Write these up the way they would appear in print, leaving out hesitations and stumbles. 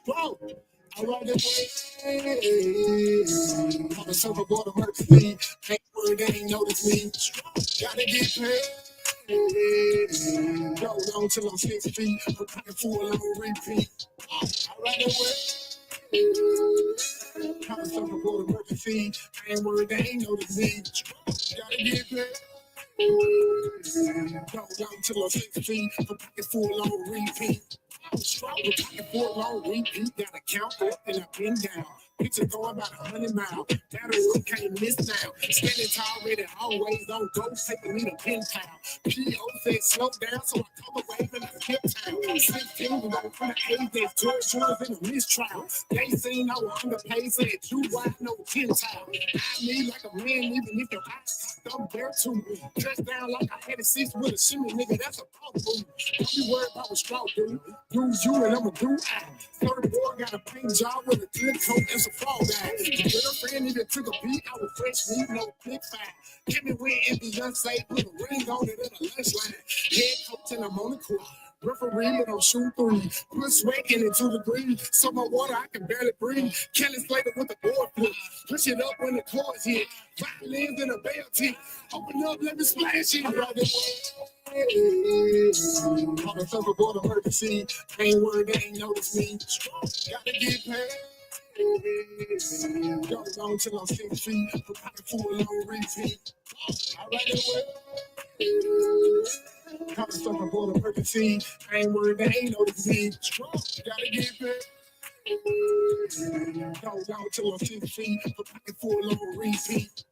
Strong. I ride the way. I'm a surfboard of mercy. Ain't word, they ain't notice me. Strong. Gotta get paid. Go long till I'm 6 feet. I'm packing full on repeat. I ride the way. I'm a surfboard of mercy. Ain't word, they ain't notice me. Strong. Gotta get paid. Go down till I'm 6 feet. I'm packing full on repeat. I'm strong, I'm packing full on repeat. Gotta count up and up and down. Picture going about 100 miles. That road can't miss now. Standing tall, ready, always on go. Taking me to pin town. P.O. said slow down, so I come away and I skip town. 16, we go from the age that George Shores in a mistrial. They seen I was underpaid, said you wide, no 10 tile. I need like a man, even if your eyes don't dare to me. Dressed down like I had a 6 with a shimmy, nigga, that's a ball move. Don't be worried about what straw do. Use you and I'ma do I. Third boy got a paint job with a good coat and some fall back. Your friend even took a beat, I was fresh meat, no big fat. Give me win in Beyonce, put a ring on it in a lunch line. Head coach and I'm on the court. Referee, but I'm shooting three. Put sweat in it 2 degrees. So my water, I can barely breathe. Kelly Slater with the board flip. Push it up when the chords hit. Violins in a bell tee. Open up, let me splash it. On the surfboard of emergency. Ain't word, they ain't notice me. Gotta get paid. Go long till I'm 6 feet. I'm packing full on repeat. I ride it well. Come stuff aboard emergency. Ain't worried, they ain't notice me. Gotta get paid. Go long till I'm 6 feet. I'm packing full on repeat.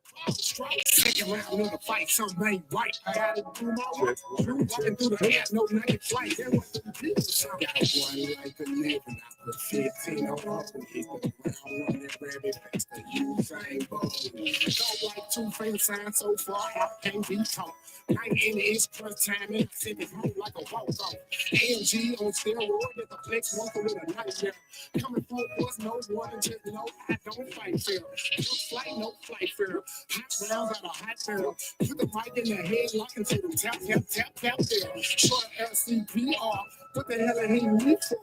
Second round of the fight, something ain't right. I gotta do my work. You walking through the air, no night flight. That was the people. Got one life to live, and I put 15 on off and hit the ground running, grab it past the Usain Bolt. Don't like 2 faint signs so far, I can't be taught. 19 is crunch time, and I send it home like a walk-off. AMG on steroid, get the flex walker with a nightmare. Coming full force, no warning, just know I don't fight fair. No flight, no flight fair. Hot rounds out of hot barrel. Put the mic in the head, lock into the tap, tap, tap, tap there. Short LCPR. What the hell are he need for?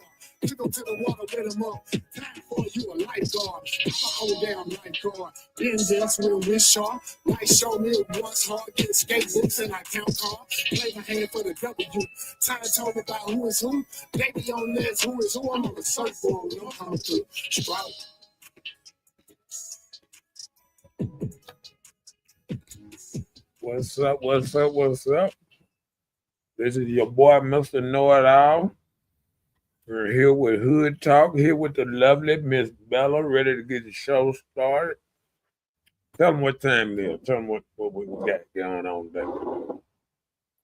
To go to the water, let him up. Time for you a lifeguard. I'm a hold down lifeguard. Been there, swim with shark. Life show me it was hard. Get skatebooks and I count cards. Play my hand for the W. Time told me about who is who. Baby on this, who is who. I'm on the surfboard. No come through. Sprout. What's up? What's up? What's up? This is your boy, Mr. Know-It-All. We're here with Hood Talk, here with the lovely Miss Bella, ready to get the show started. Tell them what time it is. Tell them what we got going on today.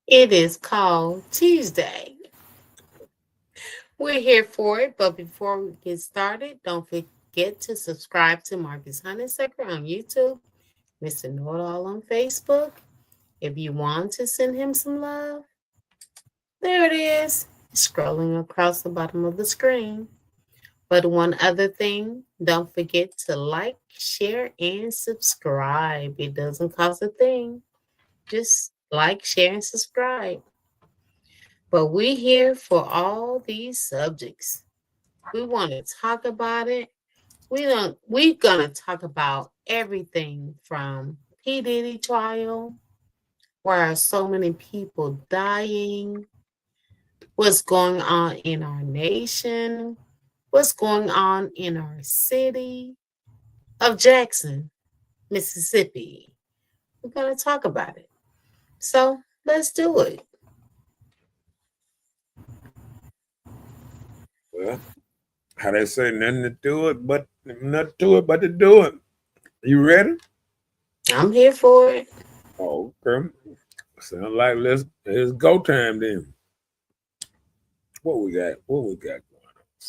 It is called Tuesday. We're here for it, but before we get started, don't forget to subscribe to Marcus Honeysucker on YouTube, Mr. Know-It-All on Facebook. If you want to send him some love, there it is, scrolling across the bottom of the screen. But one other thing, don't forget to like, share, and subscribe. It doesn't cost a thing. Just like, share, and subscribe. But we're here for all these subjects. We want to talk about it. We're gonna talk about everything from P. Diddy trial, why are so many people dying, what's going on in our nation, what's going on in our city of Jackson, Mississippi. We're going to talk about it. So let's do it. Well, how they say, nothing to do it, but to do it. You ready? I'm here for it. Oh, okay. Sound like it's go time then. What we got going on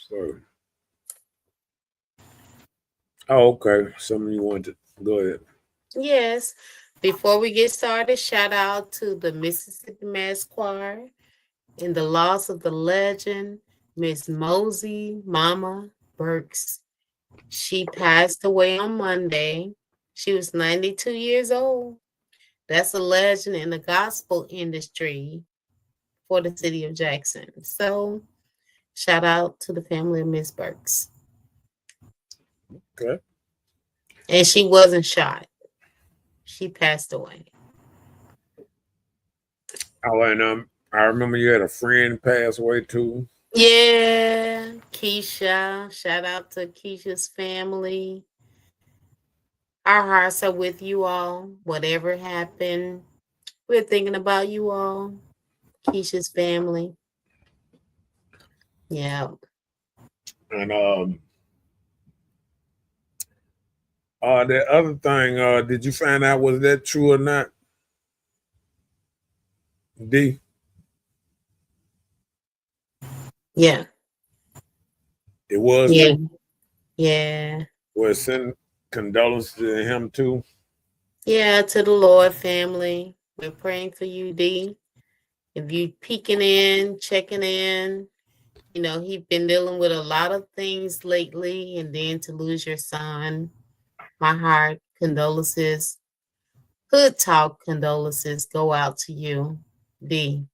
first? Oh, okay. Something you want to go ahead. Yes. Before we get started, shout out to the Mississippi Mass Choir and the loss of the legend, Miss Mosey Mama Burks. She passed away on Monday. She was 92 years old. That's a legend in the gospel industry for the city of Jackson. So Shout out to the family of Miss Burks. Okay. And she wasn't shot. She passed away. Oh, and I remember you had a friend pass away too. Yeah, Keisha. Shout out to Keisha's family. Our hearts are with you all. Whatever happened, we're thinking about you all. Keisha's family. Yeah. And the other thing, did you find out was that true or not? D. Yeah. It was Yeah. true. Yeah. Was send condolences to him too. Yeah, to the Lord family. We're praying for you, D. If you peeking in, checking in, you know, he's been dealing with a lot of things lately, and then to lose your son, my heart condolences. Hood talk condolences go out to you, D.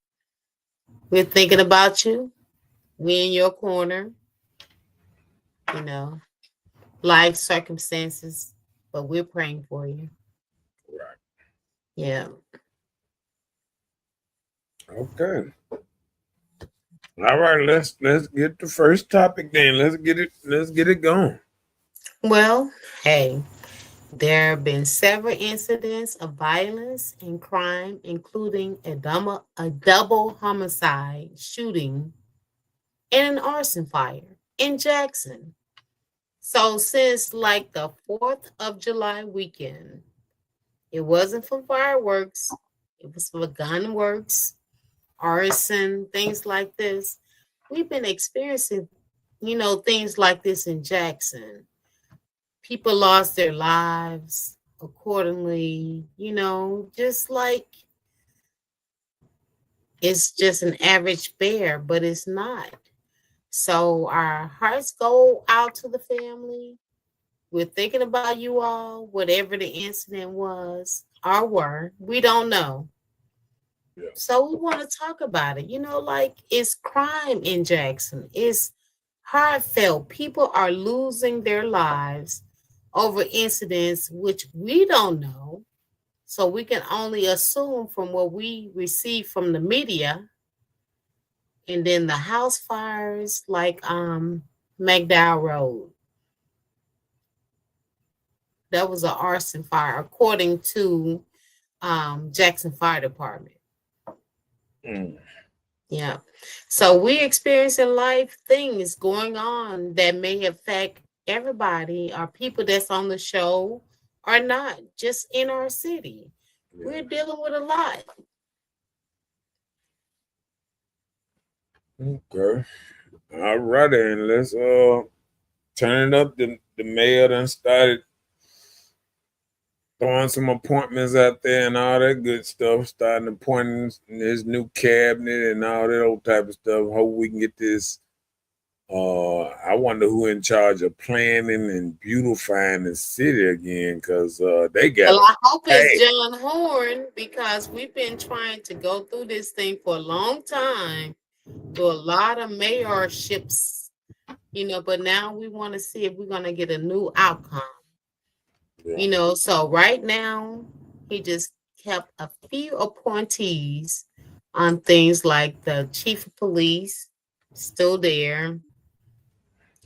We're thinking about you. We in your corner, you know, life circumstances, but we're praying for you. Right. Yeah. Okay. All right, let's get the first topic then. Let's get it going. Well, hey, there have been several incidents of violence and crime, including a double homicide shooting and an arson fire in Jackson. So since like the 4th of July weekend, it wasn't for fireworks, it was for gun works, arson, things like this. We've been experiencing, you know, things like this in Jackson. People lost their lives accordingly, you know, just like it's just an average bear, but it's not. So our hearts go out to the family. We're thinking about you all, whatever the incident was or were. We don't know. Yeah. So we want to talk about it. You know, like it's crime in Jackson. It's heartfelt. People are losing their lives over incidents which we don't know. So we can only assume from what we receive from the media. And then the house fires like McDowell Road. That was an arson fire, according to Jackson Fire Department. Mm. Yeah. So we're experiencing life things going on that may affect everybody or people that's on the show or not, just in our city. Yeah. We're dealing with a lot. Okay. All right, and let's turn it up. The mayor done started throwing some appointments out there and all that good stuff, starting appointing his new cabinet and all that old type of stuff. Hope we can get this. I wonder who in charge of planning and beautifying the city again, because they got Well, I hope it's hey, John Horn because we've been trying to go through this thing for a long time, through a lot of mayorships, you know, but now we want to see if we're going to get a new outcome. yeah. You know, so right now he just kept a few appointees on things like the chief of police, still there.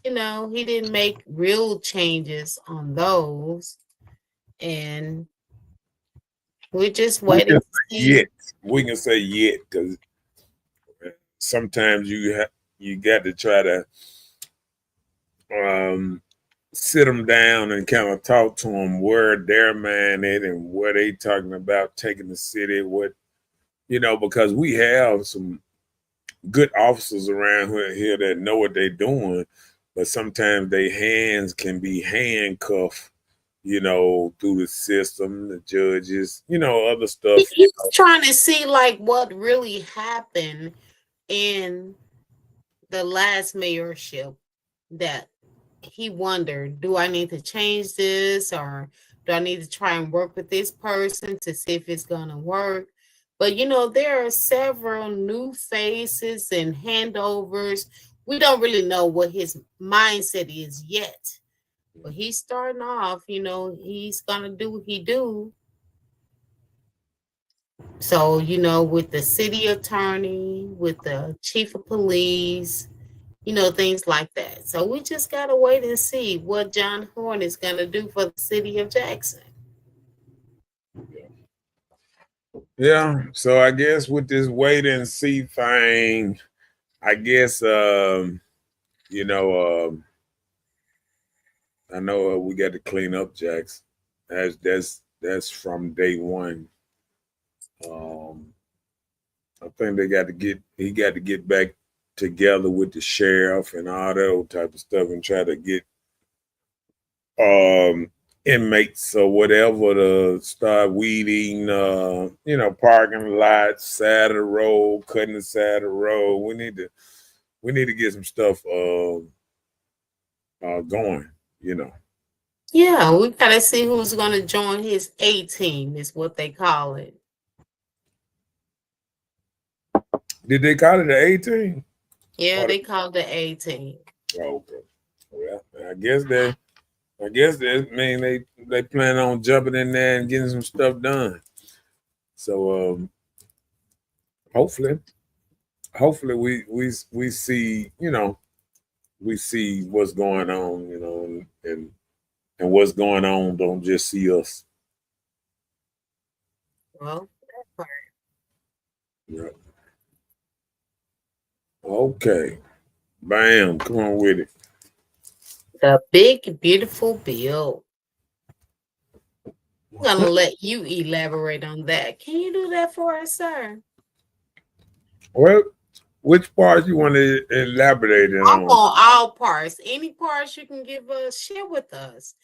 You know, he didn't make real changes on those. And we're just We waiting can to say see. yet. We can say yet because sometimes you got to try to sit them down and kind of talk to them where their mind is and where they talking about taking the city. What because we have some good officers around here that know what they're doing, but sometimes their hands can be handcuffed. Through the system, the judges, other stuff. He's trying to see like what really happened in the last mayorship that he wondered, do I need to change this or do I need to try and work with this person to see if it's going to work? But you know, there are several new faces and handovers. we don't really know what his mindset is yet. But he's starting off, he's gonna do what he do. So, with the city attorney, with the chief of police, things like that. So we just gotta wait and see what John Horn is gonna do for the city of Jackson. Yeah. So I guess with this wait and see thing, I guess you know, I know we got to clean up Jackson. That's from day one. I think he got to get back together with the sheriff and all that old type of stuff and try to get inmates or whatever to start weeding, parking lots, side of the road, cutting the side of the road. We need to get some stuff going, Yeah, we gotta see who's gonna join his A team, is what they call it. Did they call it the 18? Yeah, they call it the A team. Okay. Well, I guess that mean they plan on jumping in there and getting some stuff done. So hopefully we see, we see what's going on, and what's going on don't just see us. Well, that part. Yeah. Okay. Bam. Come on with it. The big beautiful bill. I'm gonna let you elaborate on that. Can you do that for us, sir? Well, which part you want to elaborate I'm on? on all parts. Any parts you can give us, share with us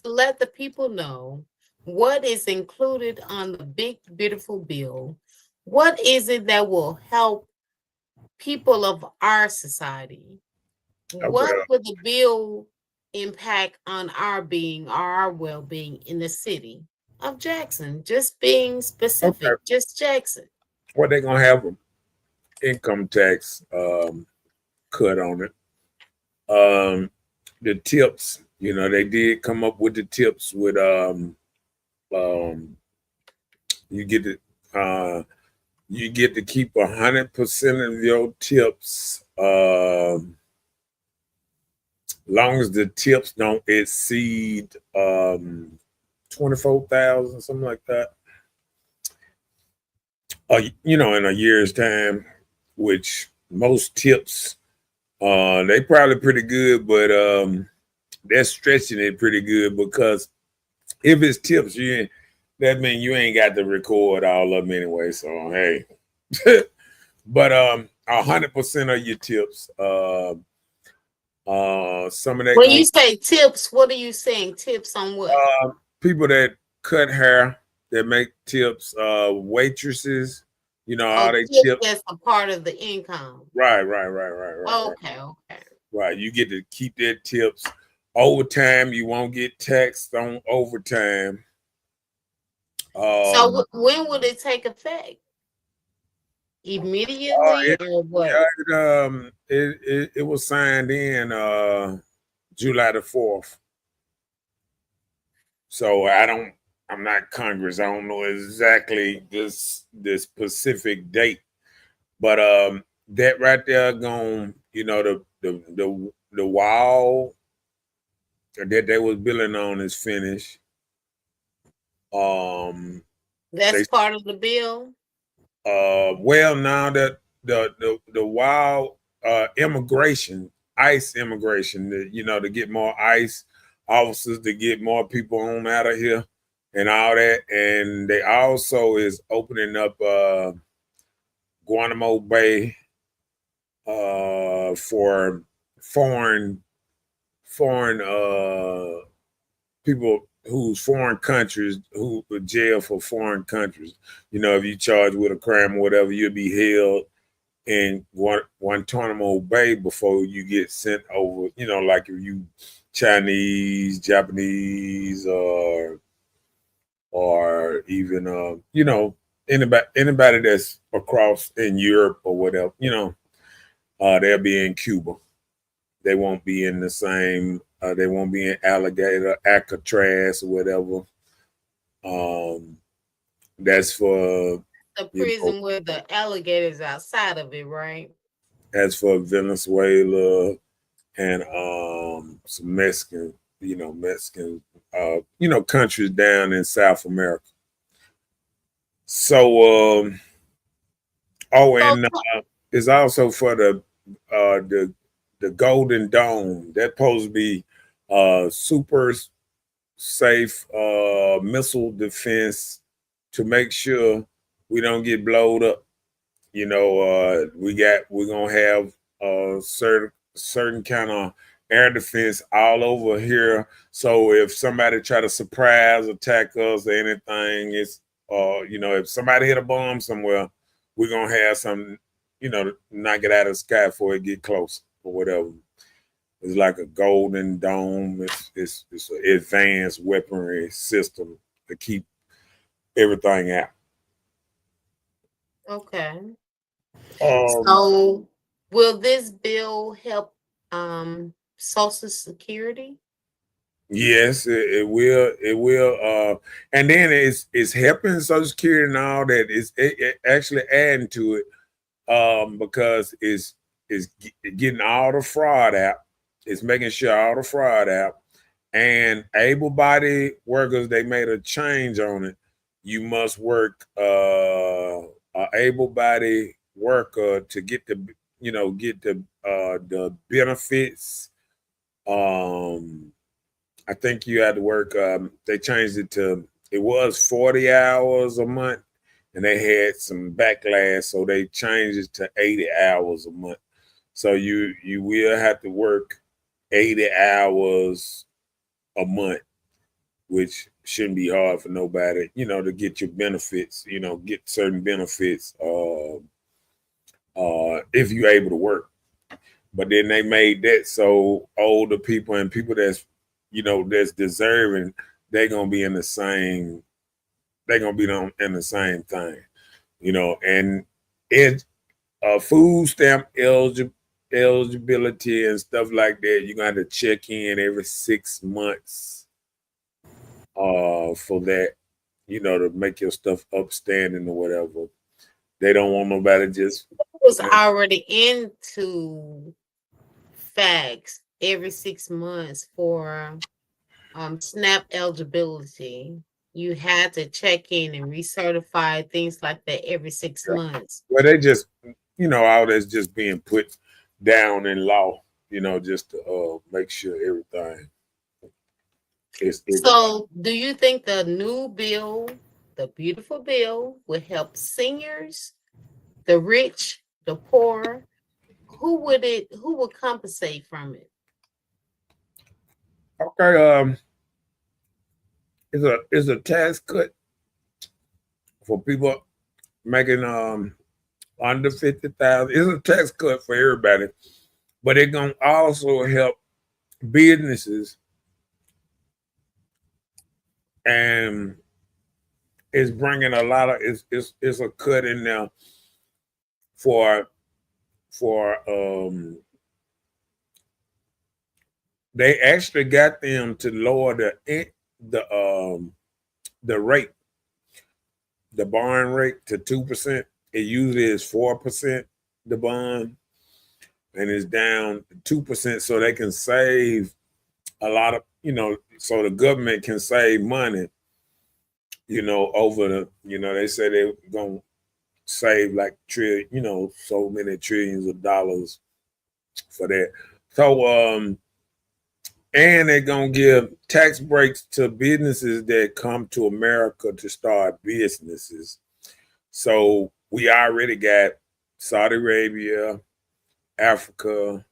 to let the people know what is included on the big beautiful bill. What is it that will help people of our society? What Okay. would the bill impact on our being or our well-being in the city of Jackson? Just being specific, Okay. just Jackson. Well, they're gonna have an income tax cut on it. The tips, they did come up with the tips with you get to keep 100% of your tips, long as the tips don't exceed 24,000, something like that. In a year's time, which most tips, they probably pretty good, but they're stretching it pretty good, because if it's tips, that means you ain't got to record all of them anyway. So hey, but 100% of your tips, some of that. When you say tips, what are you saying? Tips on what? People that cut hair, that make tips, waitresses, all they tips. That's a part of the income. Right. Okay. Right. You get to keep their tips. Overtime, you won't get taxed on overtime. So when would it take effect? Immediately or what? It was signed in July the 4th. So I'm not Congress. I don't know exactly this specific date, but that right there going, the wall that they was building on is finished. That's part of the bill. Well, now that the wild immigration, ICE immigration, to get more ICE officers, to get more people on out of here and all that, and they also is opening up Guantanamo Bay for foreign people who's foreign countries, who are jail for foreign countries. If you charge with a crime or whatever, you'll be held in Guantanamo Bay before you get sent over. Like if you Chinese, Japanese, or even anybody that's across in Europe or whatever. They'll be in Cuba. They won't be in the same. They won't be in Alligator, Alcatraz, or whatever. That's for The you know. prison with the alligators outside of it, right? That's for Venezuela and some Mexican, Mexican, countries down in South America. So, So, and it's also for the Golden Dome. That's supposed to be super safe missile defense to make sure we don't get blowed up. We're gonna have certain kind of air defense all over here. So if somebody try to surprise attack us or anything, it's if somebody hit a bomb somewhere, we're gonna have some, knock it out of the sky before it get close or whatever. It's like a golden dome. It's an advanced weaponry system to keep everything out. okay. Um, So, will this bill help Social Security? Yes, it will. It will. And then it's helping Social Security and all that. It actually adding to it because it's getting all the fraud out. It's making sure all the fraud out. And able-bodied workers, they made a change on it. You must work a able-bodied worker to get the benefits. I think you had to work. They changed it to it was 40 hours a month, and they had some backlash, so they changed it to 80 hours a month. So you will have to work 80 hours a month, which shouldn't be hard for nobody, to get your benefits, get certain benefits if you're able to work. But then they made that so older people and people that's deserving, they're gonna be in the same, in the same thing, and it food stamp eligibility and stuff like that, you're gonna have to check in every 6 months for that, to make your stuff upstanding or whatever. They don't want nobody just Was already into facts every 6 months for SNAP eligibility. You had to check in and recertify things like that every 6 months. well, they just, all that's just being put down in law, just to make sure everything is. So, do you think the new bill, the beautiful bill, will help seniors, the rich, the poor? Who would compensate from it? Okay, it's a tax cut for people making under 50,000. It's a tax cut for everybody, but it's gonna also help businesses, and it's bringing a lot of it's a cut in there for they actually got them to lower the rate, the bond rate to 2%. It usually is 4%, the bond, and it's down 2%, so they can save a lot of, so the government can save money, over they say they're gonna save like so many trillions of dollars for that. So and they're gonna give tax breaks to businesses that come to America to start businesses. So we already got Saudi Arabia, Africa,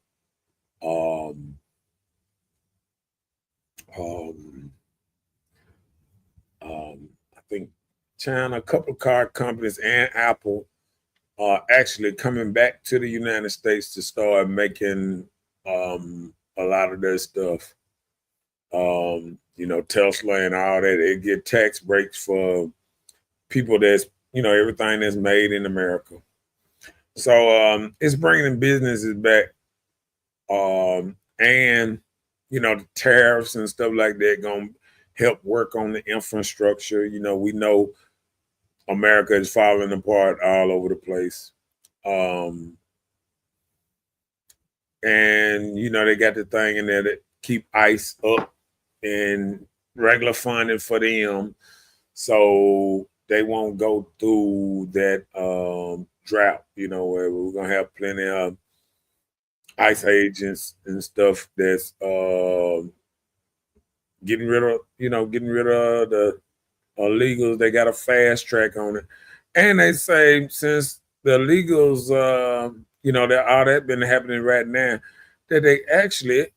um, um, I think China, a couple of car companies, and Apple are actually coming back to the United States to start making a lot of their stuff. Tesla and all that, they get tax breaks for people that's, everything that's made in America. So it's bringing businesses back. and the tariffs and stuff like that gonna help work on the infrastructure. We know America is falling apart all over the place. And they got the thing in there that keep ICE up and regular funding for them, so they won't go through that drought. Where we're gonna have plenty of ICE agents and stuff that's getting rid of the illegals. They got a fast track on it, and they say since the illegals, that all that been happening right now, that they actually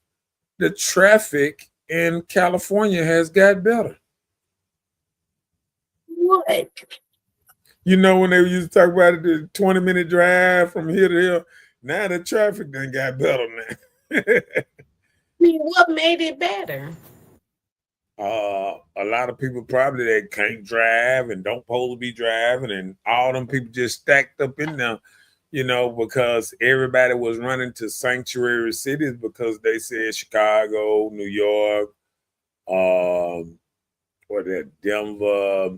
the traffic in California has got better. What? When they used to talk about it, the 20-minute drive from here to here, now the traffic done got better now. I mean, what made it better? A lot of people probably that can't drive and don't supposed to be driving, and all them people just stacked up in there, because everybody was running to sanctuary cities because they said Chicago, New York, Denver,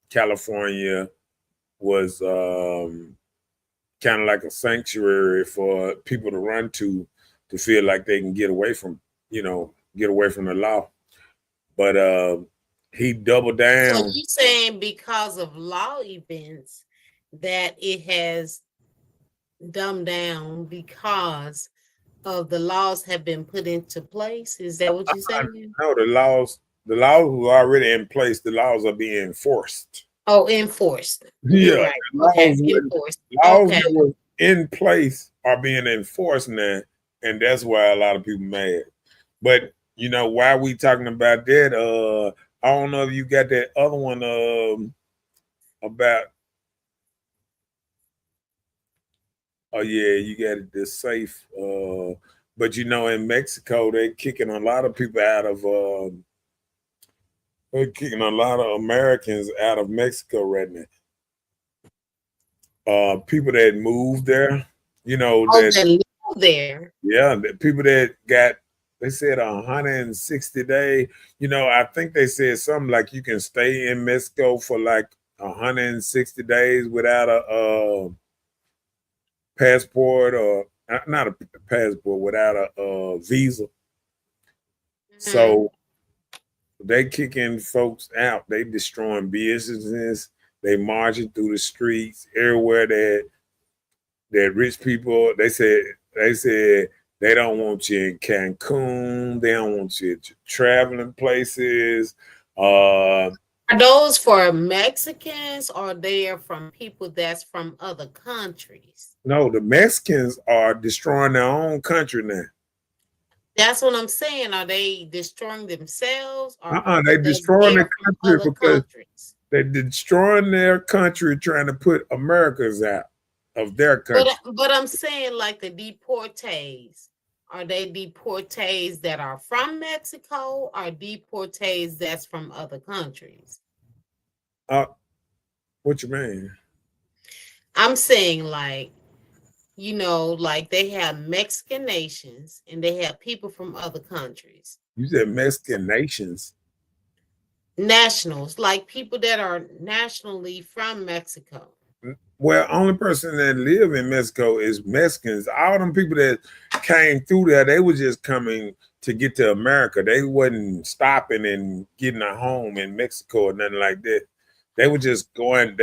California was kind of like a sanctuary for people to run to feel like they can get away from the law. But he doubled down. So you saying because of law events that it has dumbed down because of the laws have been put into place? Is that what you're saying? No, the laws were already in place. The laws are being enforced. Oh, enforced. Yeah, right. Laws enforced. that were in place are being enforced now, and that's why a lot of people mad. But why we talking about that? I don't know if you got that other one about. Oh yeah, you got it. The safe. But in Mexico, they're kicking a lot of people out of. They're kicking a lot of Americans out of Mexico right now. People that moved there, that live there. Yeah, the people that got. They said 160 days. I think they said something like you can stay in Mexico for like 160 days without a passport, or not a passport, without a visa. Mm-hmm. So they kicking folks out. They destroying businesses. They marching through the streets everywhere that rich people. They said they don't want you in Cancun. They don't want you at traveling places. Are those for Mexicans, or they are from people that's from other countries? No, the Mexicans are destroying their own country now. That's what I'm saying. Are they destroying themselves? Or they destroying the country because they're destroying their country, trying to put Americans out of their country. But I'm saying, like, the deportees. Are they deportees that are from Mexico, or deportees that's from other countries? What you mean? I'm saying, like, like they have Mexican nations and they have people from other countries. You said Mexican nations? Nationals, like people that are nationally from Mexico. Well, only person that live in Mexico is Mexicans. All them people that came through there, they were just coming to get to America. They wasn't stopping and getting a home in Mexico or nothing like that. They were just going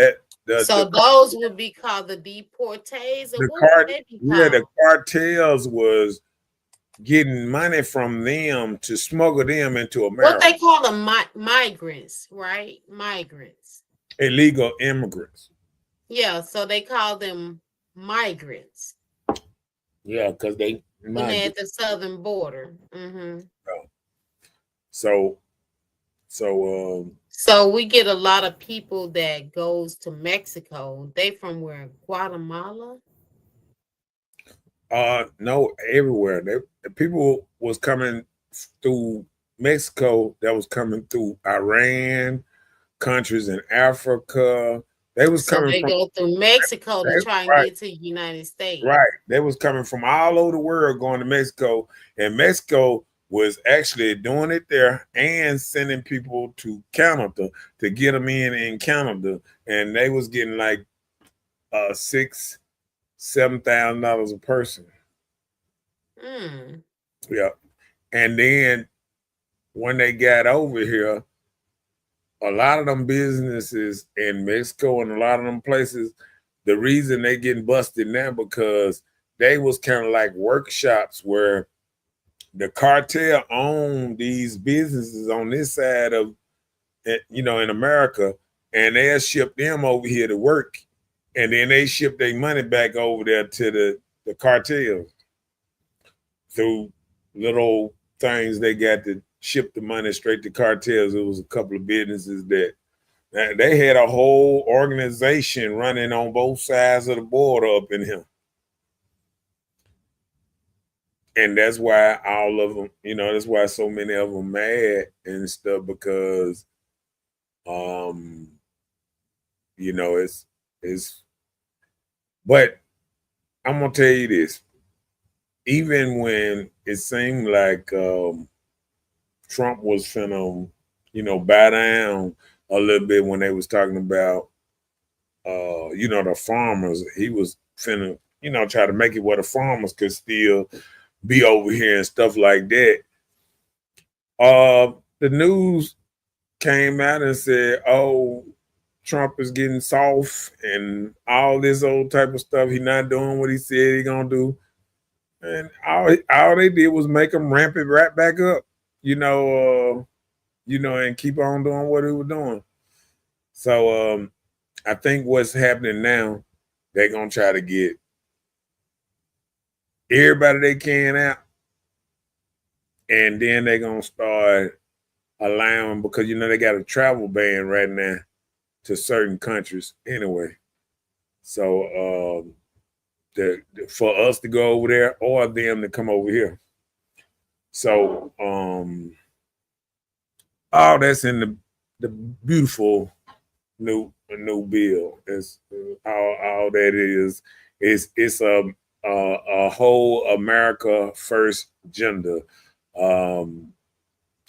those would be called the deportees. The cartels was getting money from them to smuggle them into America. What they call them migrants, right? Migrants. Illegal immigrants. Yeah, so they call them migrants. Yeah, because they at the southern border. Mm-hmm. So we get a lot of people that goes to Mexico. They from where? Guatemala? No, everywhere. The people was coming through Mexico, that was coming through Iran, countries in Africa. They was So coming they from go through Mexico to try and right, get to the United States. right. They was coming from all over the world going to Mexico, and Mexico was actually doing it there and sending people to Canada to get them in Canada, and they was getting like $6,000-7,000 a person. Mm. Yeah, and then when they got over here, a lot of them businesses in Mexico and a lot of them places, the reason they getting busted now because they was kind of like workshops where the cartel owned these businesses on this side of, in America, and they'll ship them over here to work, and then they ship their money back over there to the cartels through little things they got to ship the money straight to cartels. It was a couple of businesses that they had a whole organization running on both sides of the border up in here. And that's why all of them, that's why so many of them mad and stuff because, um, it's, but I'm going to tell you this, even when it seemed like Trump was finna, bow down a little bit when they was talking about, the farmers, he was finna, try to make it where the farmers could still be over here and stuff like that. The news came out and said, "Oh, Trump is getting soft and all this old type of stuff. He not doing what he said he gonna do." And all they did was make him ramp it right back up, and keep on doing what he was doing. So I think what's happening now, they're gonna try to get everybody they can out, and then they're gonna start allowing, because they got a travel ban right now to certain countries anyway. So for us to go over there or them to come over here. So all that's in the beautiful new bill. It's all that is. It's a whole America first agenda.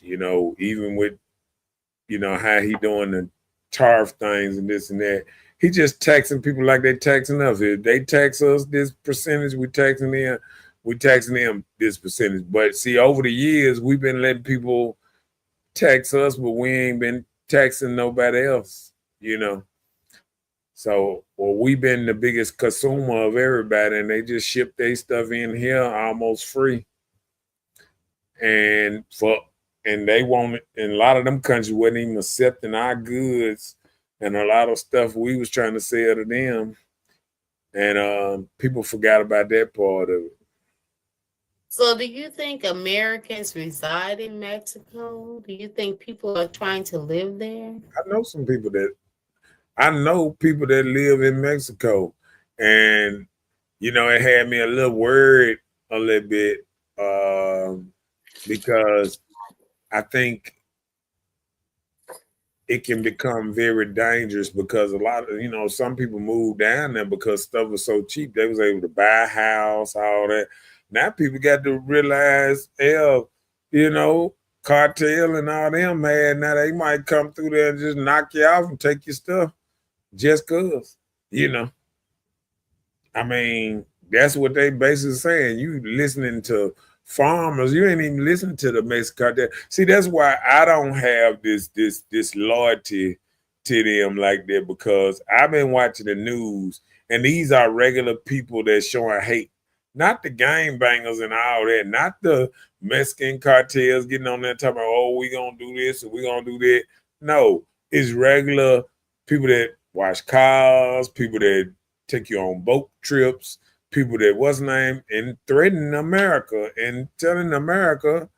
Even with how he doing the tariff things and this and that. He just taxing people like they taxing us. If they tax us this percentage, we taxing them this percentage. But see, over the years, we've been letting people tax us, but we ain't been taxing nobody else, So, we've been the biggest consumer of everybody, and they just ship their stuff in here almost free. And they won't, and a lot of them countries wasn't even accepting our goods and a lot of stuff we was trying to sell to them. And people forgot about that part of it. So do you think Americans reside in Mexico? Do you think people are trying to live there? I know people that live in Mexico, and it had me a little worried a little bit because I think it can become very dangerous because a lot of, some people moved down there because stuff was so cheap. They was able to buy a house, all that. Now people got to realize, hell, cartel and all them, man, now they might come through there and just knock you off and take your stuff just cause, I mean, that's what they basically saying. You listening to farmers, you ain't even listening to the Mexican cartel. See, that's why I don't have this loyalty to them like that, because I've been watching the news, and these are regular people that showing hate, not the gangbangers and all that, not the Mexican cartels getting on there talking about, oh, we gonna do this and we gonna do that. No, it's regular people that wash cars, people that take you on boat trips, people that what's name and threatening America and telling America,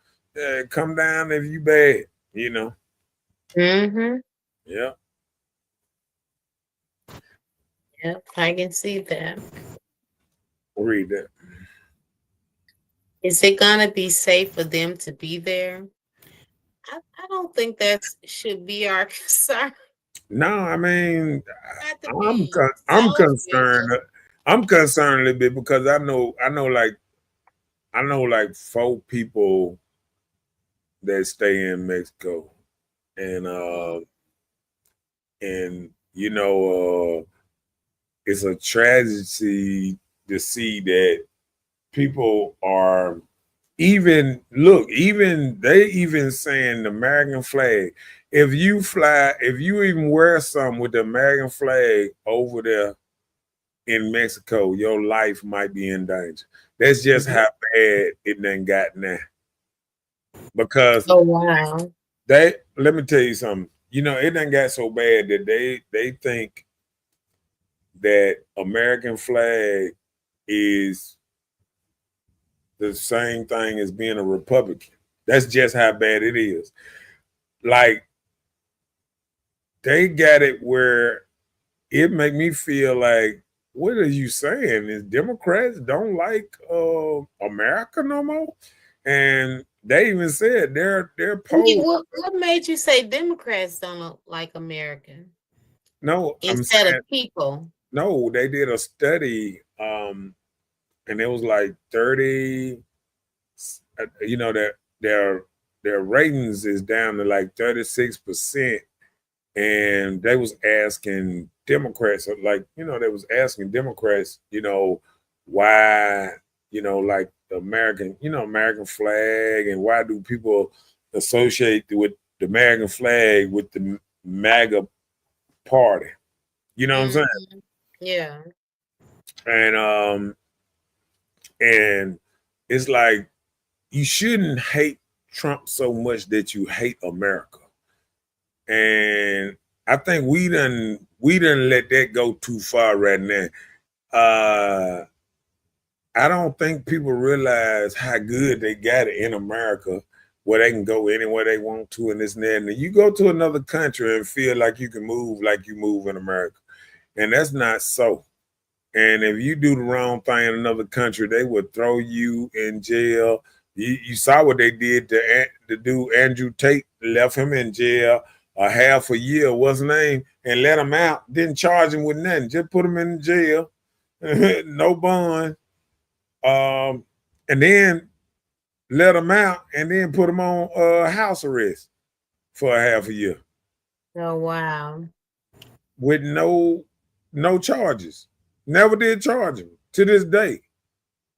come down if you bad, Mm-hmm. Yeah. Yep, I can see that. Read that. Is it gonna be safe for them to be there? I don't think that should be our concern. No, I mean, Not to I'm be I'm selfish. concerned. I'm concerned a little bit because I know like 4 people that stay in Mexico, and it's a tragedy to see that people are even they even saying the American flag. If you even wear something with the American flag over there in Mexico, your life might be in danger. That's just Mhm. how bad it done got now. Because Oh wow. let me tell you something. It done got so bad that they think that American flag is the same thing as being a Republican. That's just how bad it is. Like they got it where it make me feel like, what are you saying? Is Democrats don't like America no more? And they even said they're opposed. What made you say Democrats don't like America No, I'm instead of saying people? no. They did a study, and it was like 30. That their ratings is down to like 36%, and they was asking Democrats, like, they was asking Democrats, why, like the American flag, and why do people associate with the American flag with the MAGA party? You know what I'm saying? Mm-hmm. Yeah. And and it's like you shouldn't hate Trump so much that you hate America. And I think we done let that go too far right now. Uh, I don't think people realize how good they got it in America, where they can go anywhere they want to and this and that. And you go to another country and feel like you can move like you move in America, and that's not so. And if you do the wrong thing in another country, they would throw you in jail. You saw what they did to do Andrew Tate, left him in jail a half a year, what's his name, and let him out. Didn't charge him with nothing, just put him in jail, no bond, and then let him out, and then put him on house arrest for a half a year Oh wow. with no charges. Never did charge him to this day.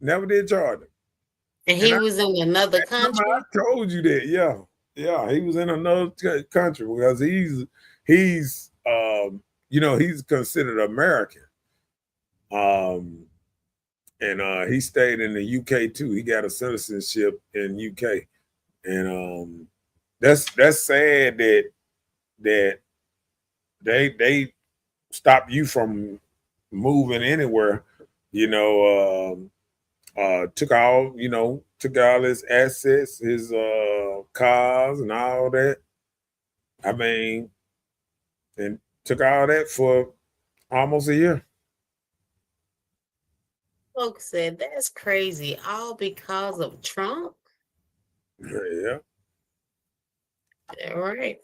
Never did charge him. And And he was in another remember, country. I told you that. Yeah, yeah, he was in another country because he's considered American. Um, and he stayed in the UK too. He got a citizenship in UK, and that's sad that they stop you from moving anywhere. You know, took all his assets, his cars and all that. I mean, and took all that for almost a year. Folks said that's crazy, all because of Trump. Yeah. All right.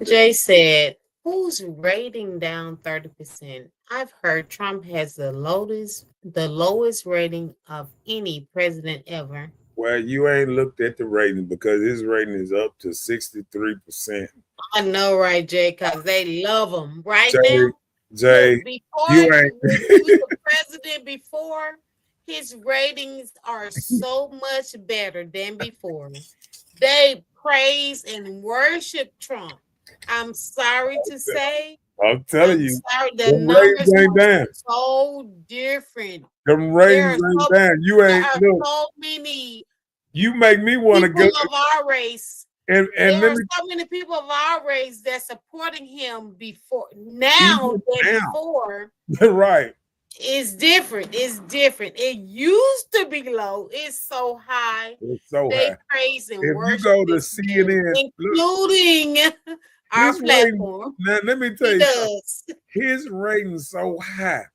Jay said, who's rating down 30%? I've heard Trump has the lowest rating of any president ever. Well, you ain't looked at the rating because his rating is up to 63%. I know, right, Jay, because they love him right Jay, now. Jay, Look, before you when he was ain't. the president before, his ratings are so much better than before. They praise and worship Trump. I'm sorry to say, I'm telling I'm you, sorry, the them ratings numbers ain't are down. so different. Them There ratings are ain't so down. You there ain't are look. so many You make me want to people go. of our race. And There let are me so many people of our race that's supporting him before now even than now. before. Right. It's different. It's different. It used to be low. It's so high. It's so They high. praise and If you worship go to this man, CNN, look, including our his rating. platform. Now let me tell He you something. does. His rating's so high.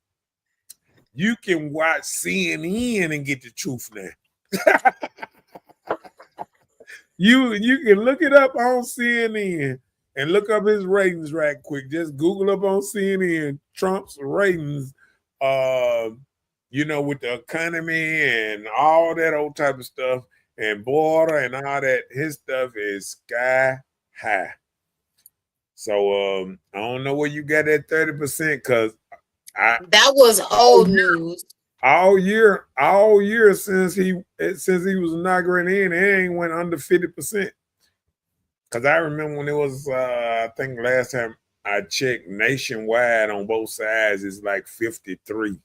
You can watch CNN and get the truth now. You can look it up on CNN and look up his ratings right quick. Just Google up on CNN Trump's ratings. Uh, with the economy and all that old type of stuff, and border and all that. His stuff is sky high. So I don't know where you got that 30% because that was old news. All year since he was inaugurated in, it ain't went under 50%. Because I remember when it was, I think last time I checked nationwide on both sides, it's like 53.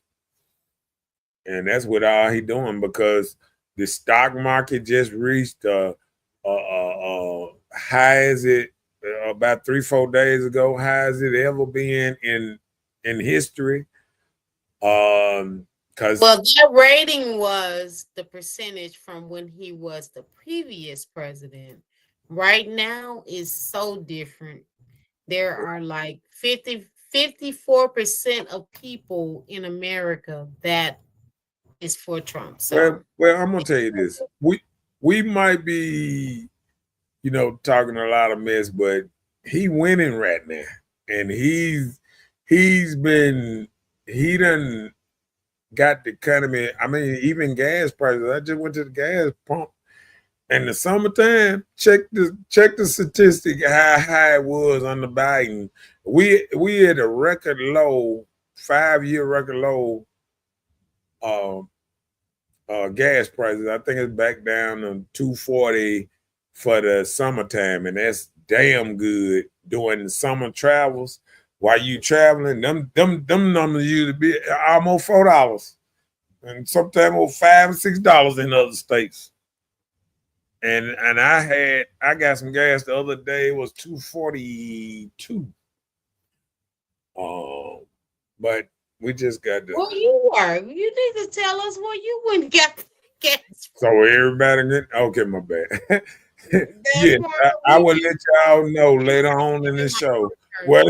And that's what all he doing because the stock market just reached high as it about 3-4 days ago, high as it ever been in history. Well, that rating was the percentage from when he was the previous president. Right now is so different. There are like 54% of people in America that is for Trump. So well, I'm gonna tell you this. We might be, talking a lot of mess, but he winning right now. And he done got the economy. I mean, even gas prices. I just went to the gas pump in the summertime. Check the statistic how high it was under Biden. We had a record low, 5-year record low gas prices. I think it's back down to $2.40 for the summertime, and that's damn good during summer travels. While you traveling, them numbers usually be almost $4, and sometimes over $5 and $6 in other states. And I got some gas the other day. It was $2.42. But we just got the. Well, you were. You need to tell us where you went and got gas. So everybody get okay, my bad. Yeah, I will let y'all know later on in the show. Well,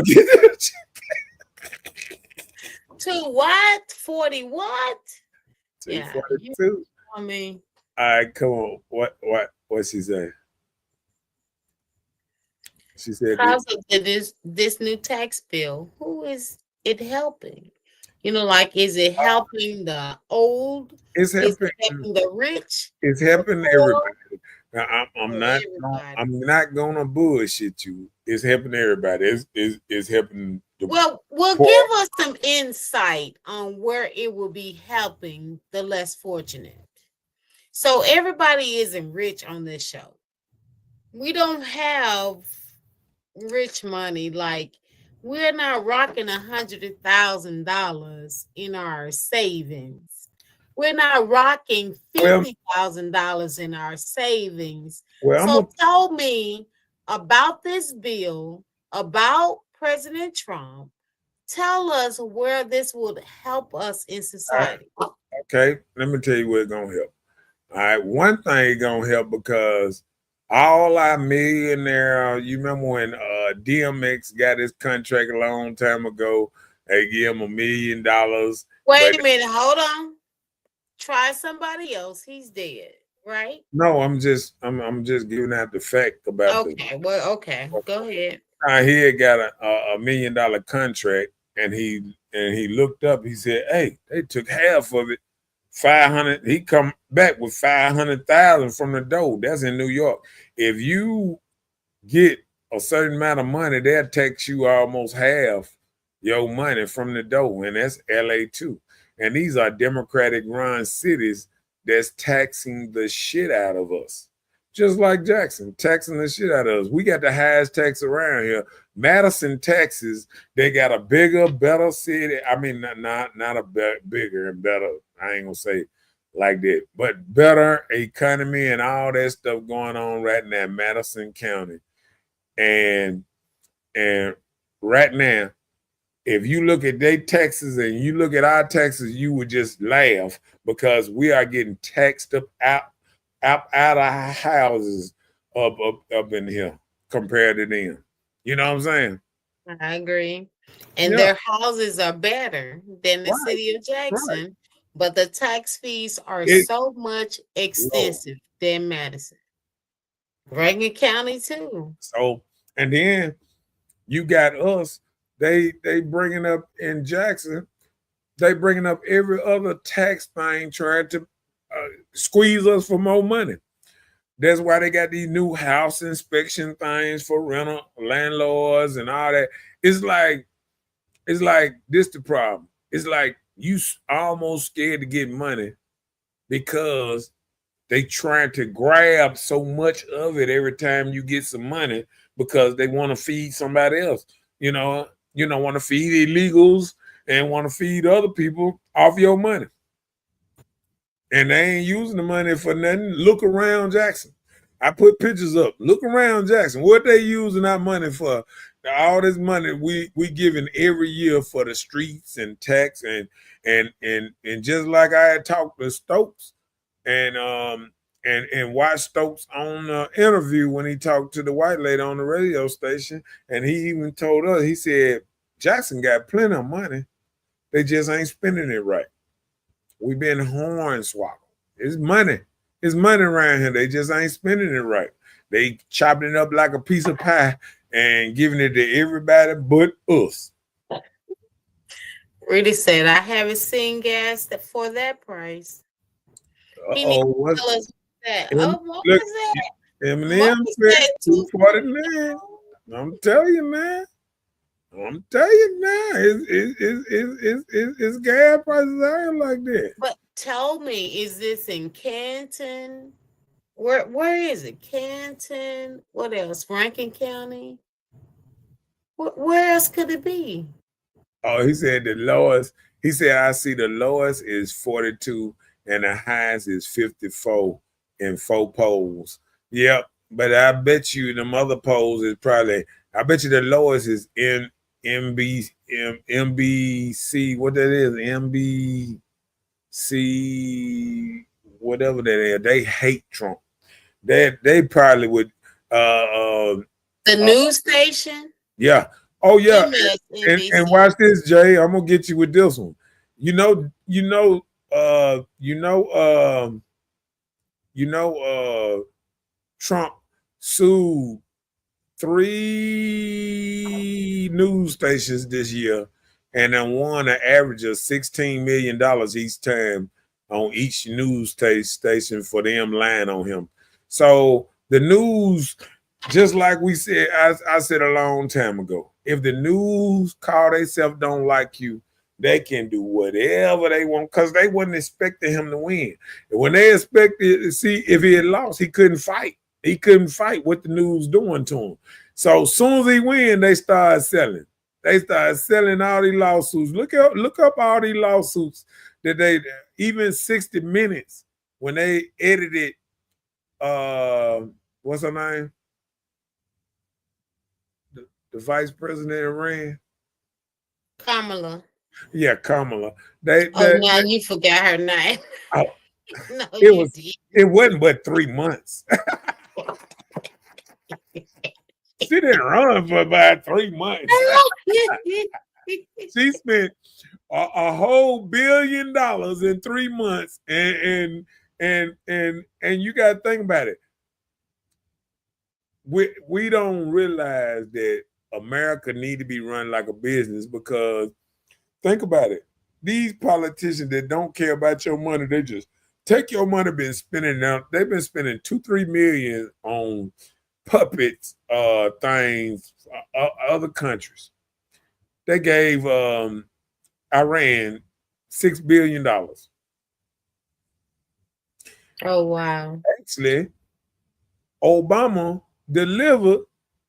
to what? 40 what? Yeah. 42. I mean. All right, come on. What she say? She said because of this new tax bill, who is it helping? Like, is it helping the old? It's helping, is it helping the rich? It's helping everybody. Now, I'm not gonna bullshit you. It's helping everybody. It's helping. Well, give us some insight on where it will be helping the less fortunate. So everybody isn't rich on this show. We don't have rich money. Like, we're not rocking $100,000 in our savings. We're not rocking $50,000 in our savings. So tell me about this bill, about President Trump. Tell us where this would help us in society. Okay, let me tell you where it's gonna help. All right, one thing it's gonna help because all our millionaire, you remember when DMX got his contract a long time ago? They give him $1 million. Wait a minute, hold on. Try somebody else. He's dead, right? No, I'm just giving out the fact about. Okay, go ahead. He had got a $1 million contract, and he looked up. He said, "Hey, they took half of it, 500. He come back with 500,000 from the door. That's in New York. If you get a certain amount of money, they'll tax you almost half your money from the door, and that's LA too. And these are Democratic-run cities that's taxing the shit out of us, just like Jackson, taxing the shit out of us. We got the highest tax around here. Madison, Texas, they got a bigger, better city. I mean, not a bigger and better. I ain't gonna say like that, but better economy and all that stuff going on right now in Madison County. And right now, if you look at their taxes and you look at our taxes, you would just laugh because we are getting taxed out of our houses up in here compared to them. You know what I'm saying? I agree. And their houses are better than the city of Jackson, but the tax fees are so much extensive than Madison. Reagan County too. So, and then You got us. They bringing up in Jackson. They bringing up every other tax thing, trying to squeeze us for more money. That's why they got these new house inspection things for rental landlords and all that. It's like this the problem. It's like you almost scared to get money because they trying to grab so much of it every time you get some money because they want to feed somebody else. You know, want to feed illegals and want to feed other people off your money. And they ain't using the money for nothing. Look around Jackson. I put pictures up. Look around Jackson. What they using our money for? All this money we giving every year for the streets and tax and just like I had talked to Stokes and watched Stokes on the interview when he talked to the white lady on the radio station, and he even told us, he said, Jackson got plenty of money. They just ain't spending it right. We've been hornswoggled. It's money. It's money around here. They just ain't spending it right. They chopping it up like a piece of pie and giving it to everybody but us. Rudy said, I haven't seen gas for that price. What's that? Look, what was that? Eminem said 249. I'm telling you, man. I'm telling you now, it's gas prices out here like that. But tell me, is this in Canton? Where is it? Canton? What else? Rankin County? Where else could it be? Oh, he said the lowest. He said I see the lowest is 42 and the highest is 54 in 4 polls. Yep, but I bet you the other polls is probably. I bet you the lowest is in MBC, what that is, MBC, whatever that is. They hate Trump. They probably would. The news station. Yeah. Oh yeah. And watch this, Jay. I'm gonna get you with this one. Trump sued 3 news stations this year and then won an average of $16 million each time on each news station for them lying on him. So the news, just like we said, I said a long time ago, if the news call themselves don't like you, they can do whatever they want because they wasn't expecting him to win. And when they expected to see if he had lost, he couldn't fight. He couldn't fight what the news doing to him. So as soon as he win, they started selling. They started selling all these lawsuits. Look up all these lawsuits that they, even 60 Minutes, when they edited, what's her name? The vice president of Iran? Kamala. Yeah, Kamala. Now you forgot her name. Oh, no, it wasn't but 3 months. She didn't run for about 3 months. She spent a whole $1 billion in 3 months, and you got to think about it. We don't realize that America need to be run like a business because think about it. These politicians that don't care about your money, they just take your money. Been spending now. They've been spending $2-3 million on puppets, things, other countries. They gave Iran $6 billion. Oh wow! Actually, Obama delivered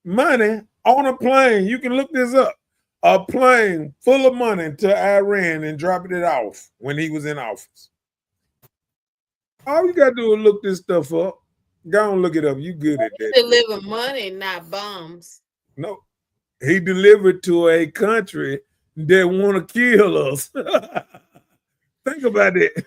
money on a plane. You can look this up. A plane full of money to Iran and dropping it off when he was in office. All you gotta do is look this stuff up. Go and look it up. You good at that. Deliver money, not bombs. No, he delivered to a country that want to kill us. Think about it.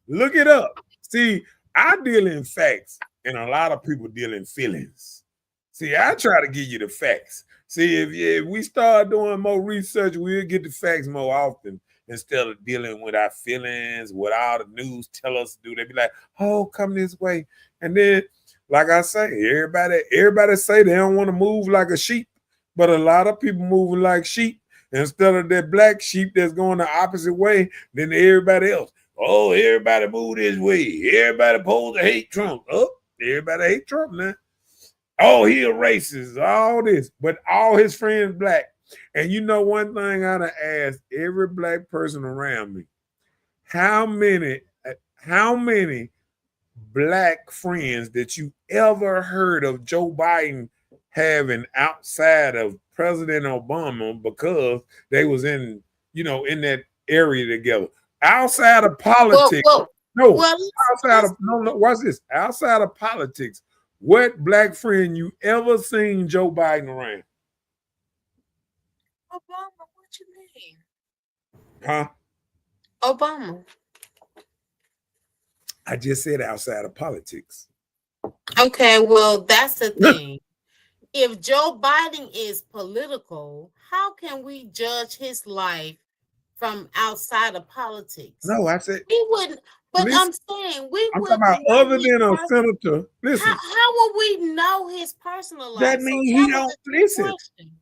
Look it up. See, I deal in facts, and a lot of people deal in feelings. See, I try to give you the facts. See, if we start doing more research, we'll get the facts more often instead of dealing with our feelings, what all the news tell us to do. They be like, oh, come this way. And then, like I say, everybody say they don't want to move like a sheep. But a lot of people moving like sheep instead of that black sheep that's going the opposite way than everybody else. Oh, everybody move this way. Everybody supposed to hate Trump. Oh, everybody hate Trump now. Oh, he a racist, all this, but all his friends black. And you know one thing I'd ask every black person around me, how many black friends that you ever heard of Joe Biden having outside of President Obama because they was in that area together? Outside of politics, watch this. Outside of politics, what black friend you ever seen Joe Biden around? Obama, what you mean? Huh? Obama. I just said outside of politics. Okay, well, that's the thing. If Joe Biden is political, how can we judge his life from outside of politics? No, I said we wouldn't. But listen, I'm talking about other than a senator. Listen, how will we know his personal life? That means he don't listen.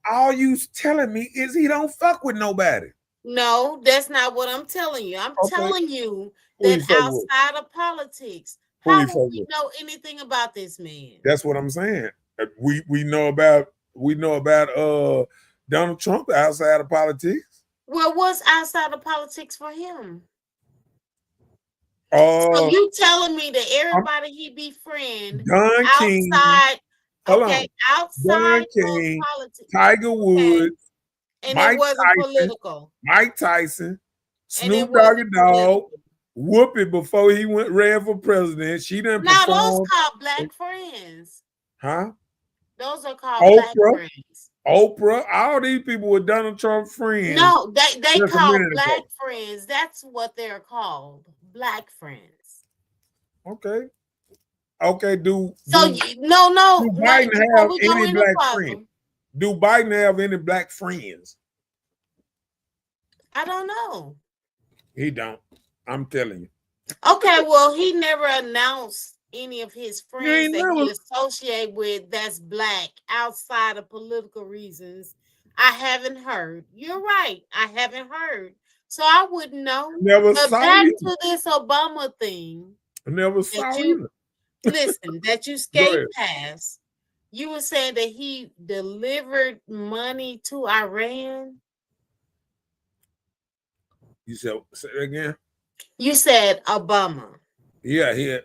All you telling me is he don't fuck with nobody. No, that's not what I'm telling you. I'm telling you that outside of politics, how will we know anything about this man? That's what I'm saying. We know about Donald Trump outside of politics. Well, what's outside of politics for him? So you telling me that everybody he befriend outside outside King, politics, Tiger Woods, and Mike it wasn't Tyson, political. Mike Tyson, Snoop Doggy Dogg, Whoopi before he ran for president. She didn't. Now those called black friends. Huh? Those are called black friends. Oprah, all these people were Donald Trump friends. No, they call black friends. That's what they're called. Black friends. Okay. Do Biden have any black friends? Do Biden have any black friends? I don't know. He don't. I'm telling you. Okay, well, he never announced any of his friends that he associate with that's black outside of political reasons. I haven't heard. You're right. I haven't heard. So I wouldn't know. Never saw back you. To this Obama thing. I never saw you. Listen, that you skate past. You were saying that he delivered money to Iran. You said say it again? You said Obama. Yeah, he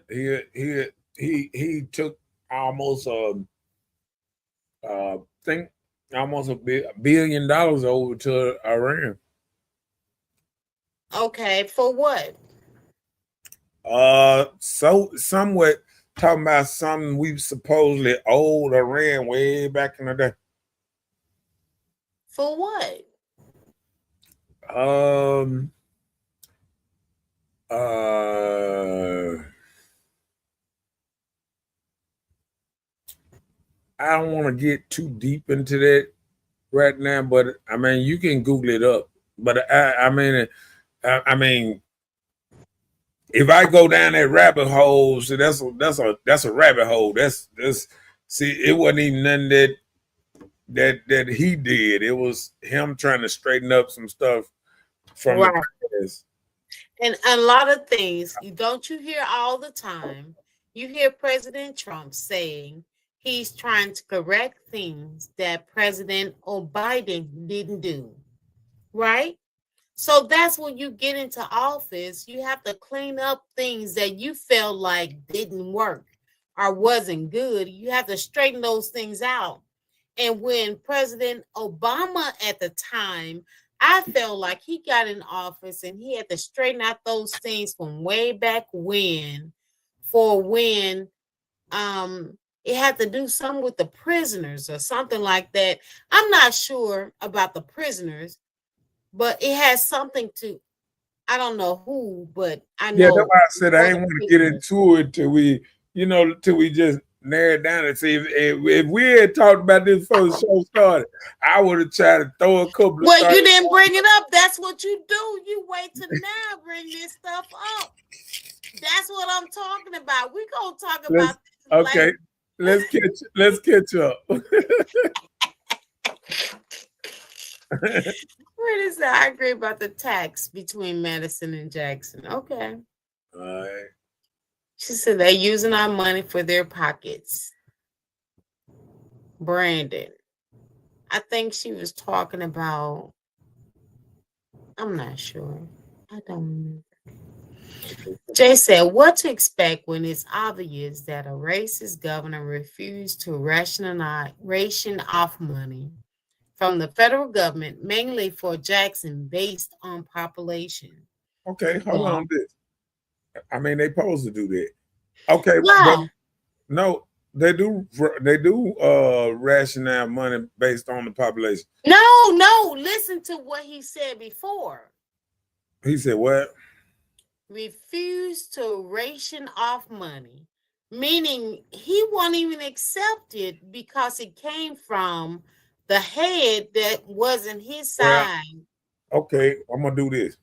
took almost think almost $1 billion over to Iran. Okay, for what? So somewhat talking about something we supposedly owed Iran way back in the day. For what? I don't want to get too deep into that right now, but I mean you can Google it up. But I mean, if I go down that rabbit hole, so that's a rabbit hole. That's see, it wasn't even nothing that he did. It was him trying to straighten up some stuff from the past. And a lot of things, don't you hear all the time? You hear President Trump saying he's trying to correct things that President Biden didn't do, right? So that's when you get into office, you have to clean up things that you felt like didn't work or wasn't good. You have to straighten those things out. And when President Obama at the time, I felt like he got in office and he had to straighten out those things from way back when, it had to do something with the prisoners or something like that. I'm not sure about the prisoners, but it has something to, I don't know who, but I know. Yeah, that's why I said I didn't want to get into it till we just narrow it down and see if we had talked about this before the show started, I would have tried to throw a couple. Well, you didn't bring it up. That's what you do. You wait till now bring this stuff up. That's what I'm talking about. We're gonna talk about this okay. Let's catch up. Where is that? I agree about the tax between Madison and Jackson. Okay. All right. She said they're using our money for their pockets. Brandon. I think she was talking about, I'm not sure. I don't know. Jay said, what to expect when it's obvious that a racist governor refused to ration off money from the federal government, mainly for Jackson, based on population. Okay, hold Well, on. This. I mean, they supposed to do that. Okay, but wow. no, they do. They do ration out money based on the population. No, listen to what he said before. He said, "What? Refused to ration off money, meaning he won't even accept it because it came from the head that wasn't his Well, side. okay, I'm gonna do this.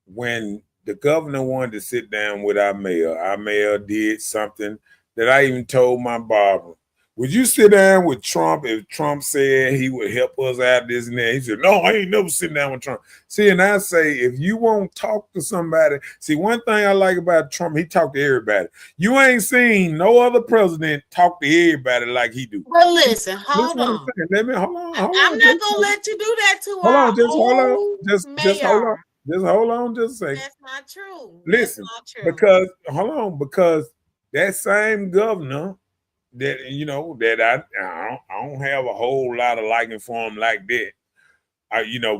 When the governor wanted to sit down with our mayor did something that I even told my barber. Would you sit down with Trump if Trump said he would help us out this and that? He said, no, I ain't never sitting down with Trump. See, and I say, if you won't talk to somebody, see, one thing I like about Trump, he talked to everybody. You ain't seen no other president talk to everybody like he do. But listen, hold Listen what I'm on. saying. Let me hold I'm on, not gonna let you do that to hold our on, just hold on, old just hold on, mayor. just hold on, just a second. That's not true. That's Listen, not true. because hold on, because that same governor that that I don't have a whole lot of liking for him like that.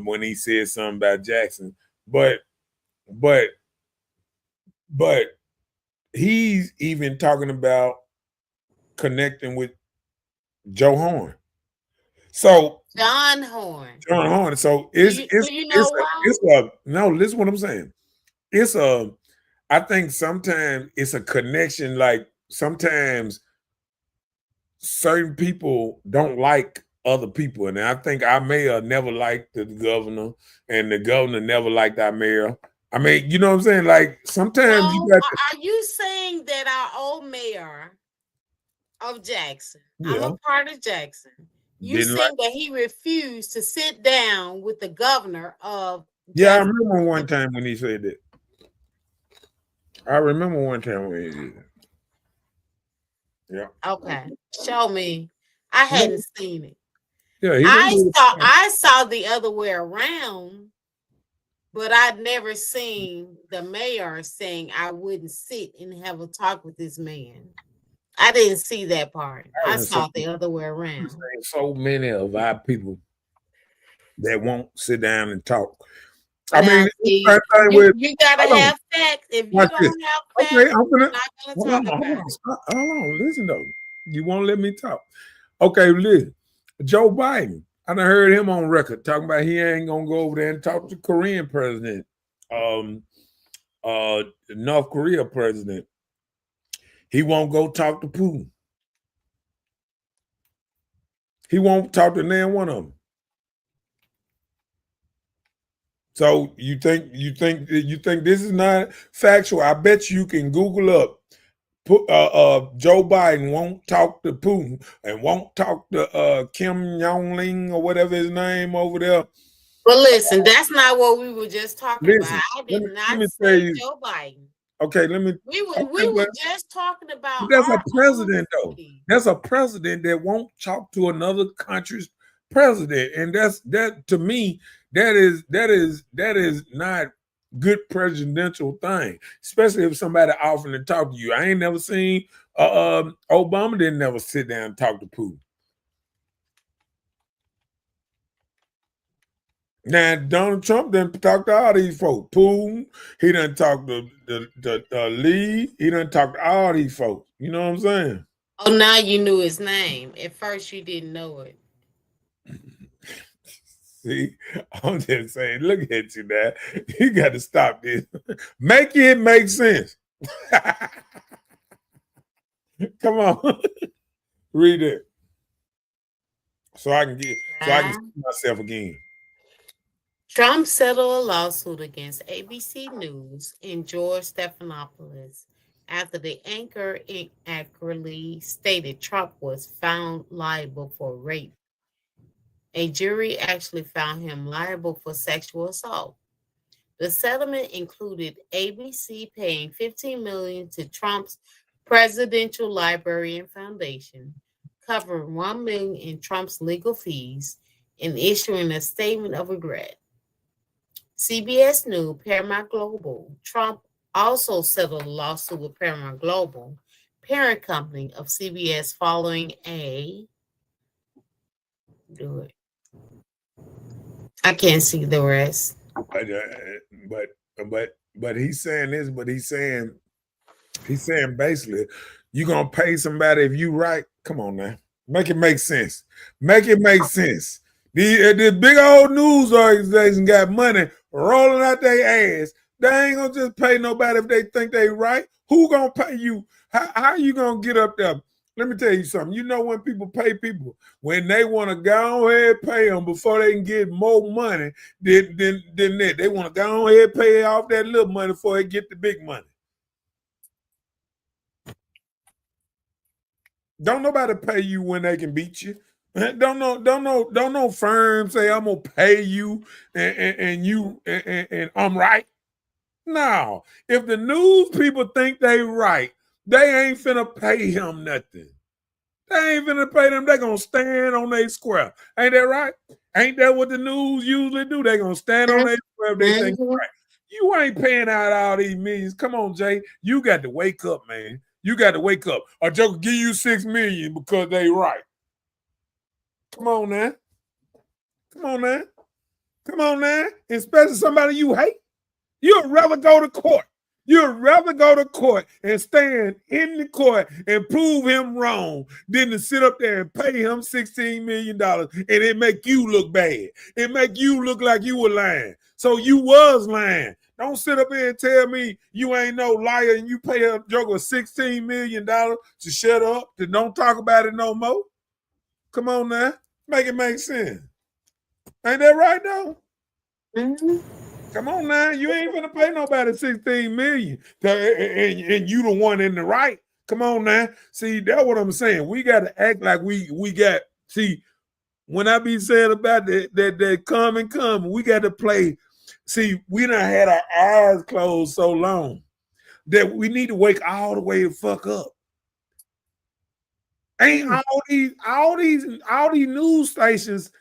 When he said something about Jackson, but but but he's even talking about connecting with Joe Horn. So John Horn. John Horn. So Do you know why? no. Listen what I'm saying. It's a. I think sometimes it's a connection. Like sometimes certain people don't like other people, and I think our mayor never liked the governor, and the governor never liked our mayor. I mean, you know what I'm saying? Like sometimes you No, got are you saying that our old mayor of Jackson, I'm a yeah, part of Jackson, you didn't like. saying that he refused to sit down with the governor of Yeah, I Jackson? remember one time when he said that. I remember one time when he did that. Yeah. Okay, show me. I Yeah, hadn't seen it. yeah, he didn't I do saw it. I saw the other way around, but I'd never seen the mayor saying I wouldn't sit and have a talk with this man. I didn't see that part. I I done seen, saw it the other way I done around. seen so many of our people that won't sit down and talk. I mean, Now, it's the see, same thing with you gotta hold on. have facts. If you Watch this. don't have Okay, facts, I'm we're gonna not gonna hold talk on, hold about on, it. hold on. Listen though, you won't let me talk. Okay, listen. Joe Biden, I done heard him on record talking about he ain't gonna go over there and talk to the Korean president, um, North Korea president. He won't go talk to Putin. He won't talk to none one of them. So you think this is not factual? I bet you can Google up. Joe Biden won't talk to Putin and won't talk to Kim Jong Ling or whatever his name over there. But listen, that's not what we were just talking about. Listen, I let did me let not me tell say you. Joe Biden. Okay, let me. We Okay, were just talking but about that's a our own president though. city. That's a president that won't talk to another country's president, and that to me that is not good presidential thing, especially if somebody offering to talk to you. I ain't never seen Obama didn't never sit down and talk to Putin. Now Donald Trump didn't talk to all these folks. Putin, he done talk to the Lee, he done talk to all these folks. You know what I'm saying? Oh, now you knew his name. At first, you didn't know it. See, I'm just saying, look at you now. You got to stop this. Make it make sense. Come on. Read it. So I can see myself again. Trump settled a lawsuit against ABC News and George Stephanopoulos after the anchor inaccurately stated Trump was found liable for rape A jury actually found him liable for sexual assault. The settlement included ABC paying $15 million to Trump's Presidential Library and Foundation, covering $1 million in Trump's legal fees, and issuing a statement of regret. CBS knew Paramount Global. Trump also settled a lawsuit with Paramount Global, parent company of CBS, following a do it. I can't see the rest. But he's saying this, but he's saying basically, you gonna pay somebody if you right. Come on now, make it make sense. Make it make sense. The big old news organization got money rolling out their ass. They ain't gonna just pay nobody if they think they right. Who gonna pay you? How you gonna get up there? Let me tell you something. You know when people pay people, when they want to go ahead and pay them before they can get more money than that. They want to go ahead and pay off that little money before they get the big money. Don't nobody pay you when they can beat you. Don't no firm say I'm gonna pay you and I'm right. No, if the news people think they right, they ain't finna pay him nothing. They ain't finna pay them. They gonna stand on their square. Ain't that right? Ain't that what the news usually do? They gonna stand on their square if they think right. You ain't paying out all these millions. Come on, Jay. You got to wake up, man. You got to wake up. A joker give you $6 million because they right. Come on now. Come on now. Come on now. Especially somebody you hate. You'd rather go to court. You'd rather go to court and stand in the court and prove him wrong than to sit up there and pay him $16 million and it make you look bad. It make you look like you were lying. So you was lying. Don't sit up here and tell me you ain't no liar and you pay a joker $16 million to shut up, to don't talk about it no more. Come on now. Make it make sense. Ain't that right now? Mm-hmm. Come on now, you ain't gonna pay nobody $16 million, and you the one in the right. Come on now, see that's what I'm saying. We got to act like we got. See, when I be saying about that come, we got to play. See, we done had our eyes closed so long that we need to wake all the way the fuck up. Ain't all these news stations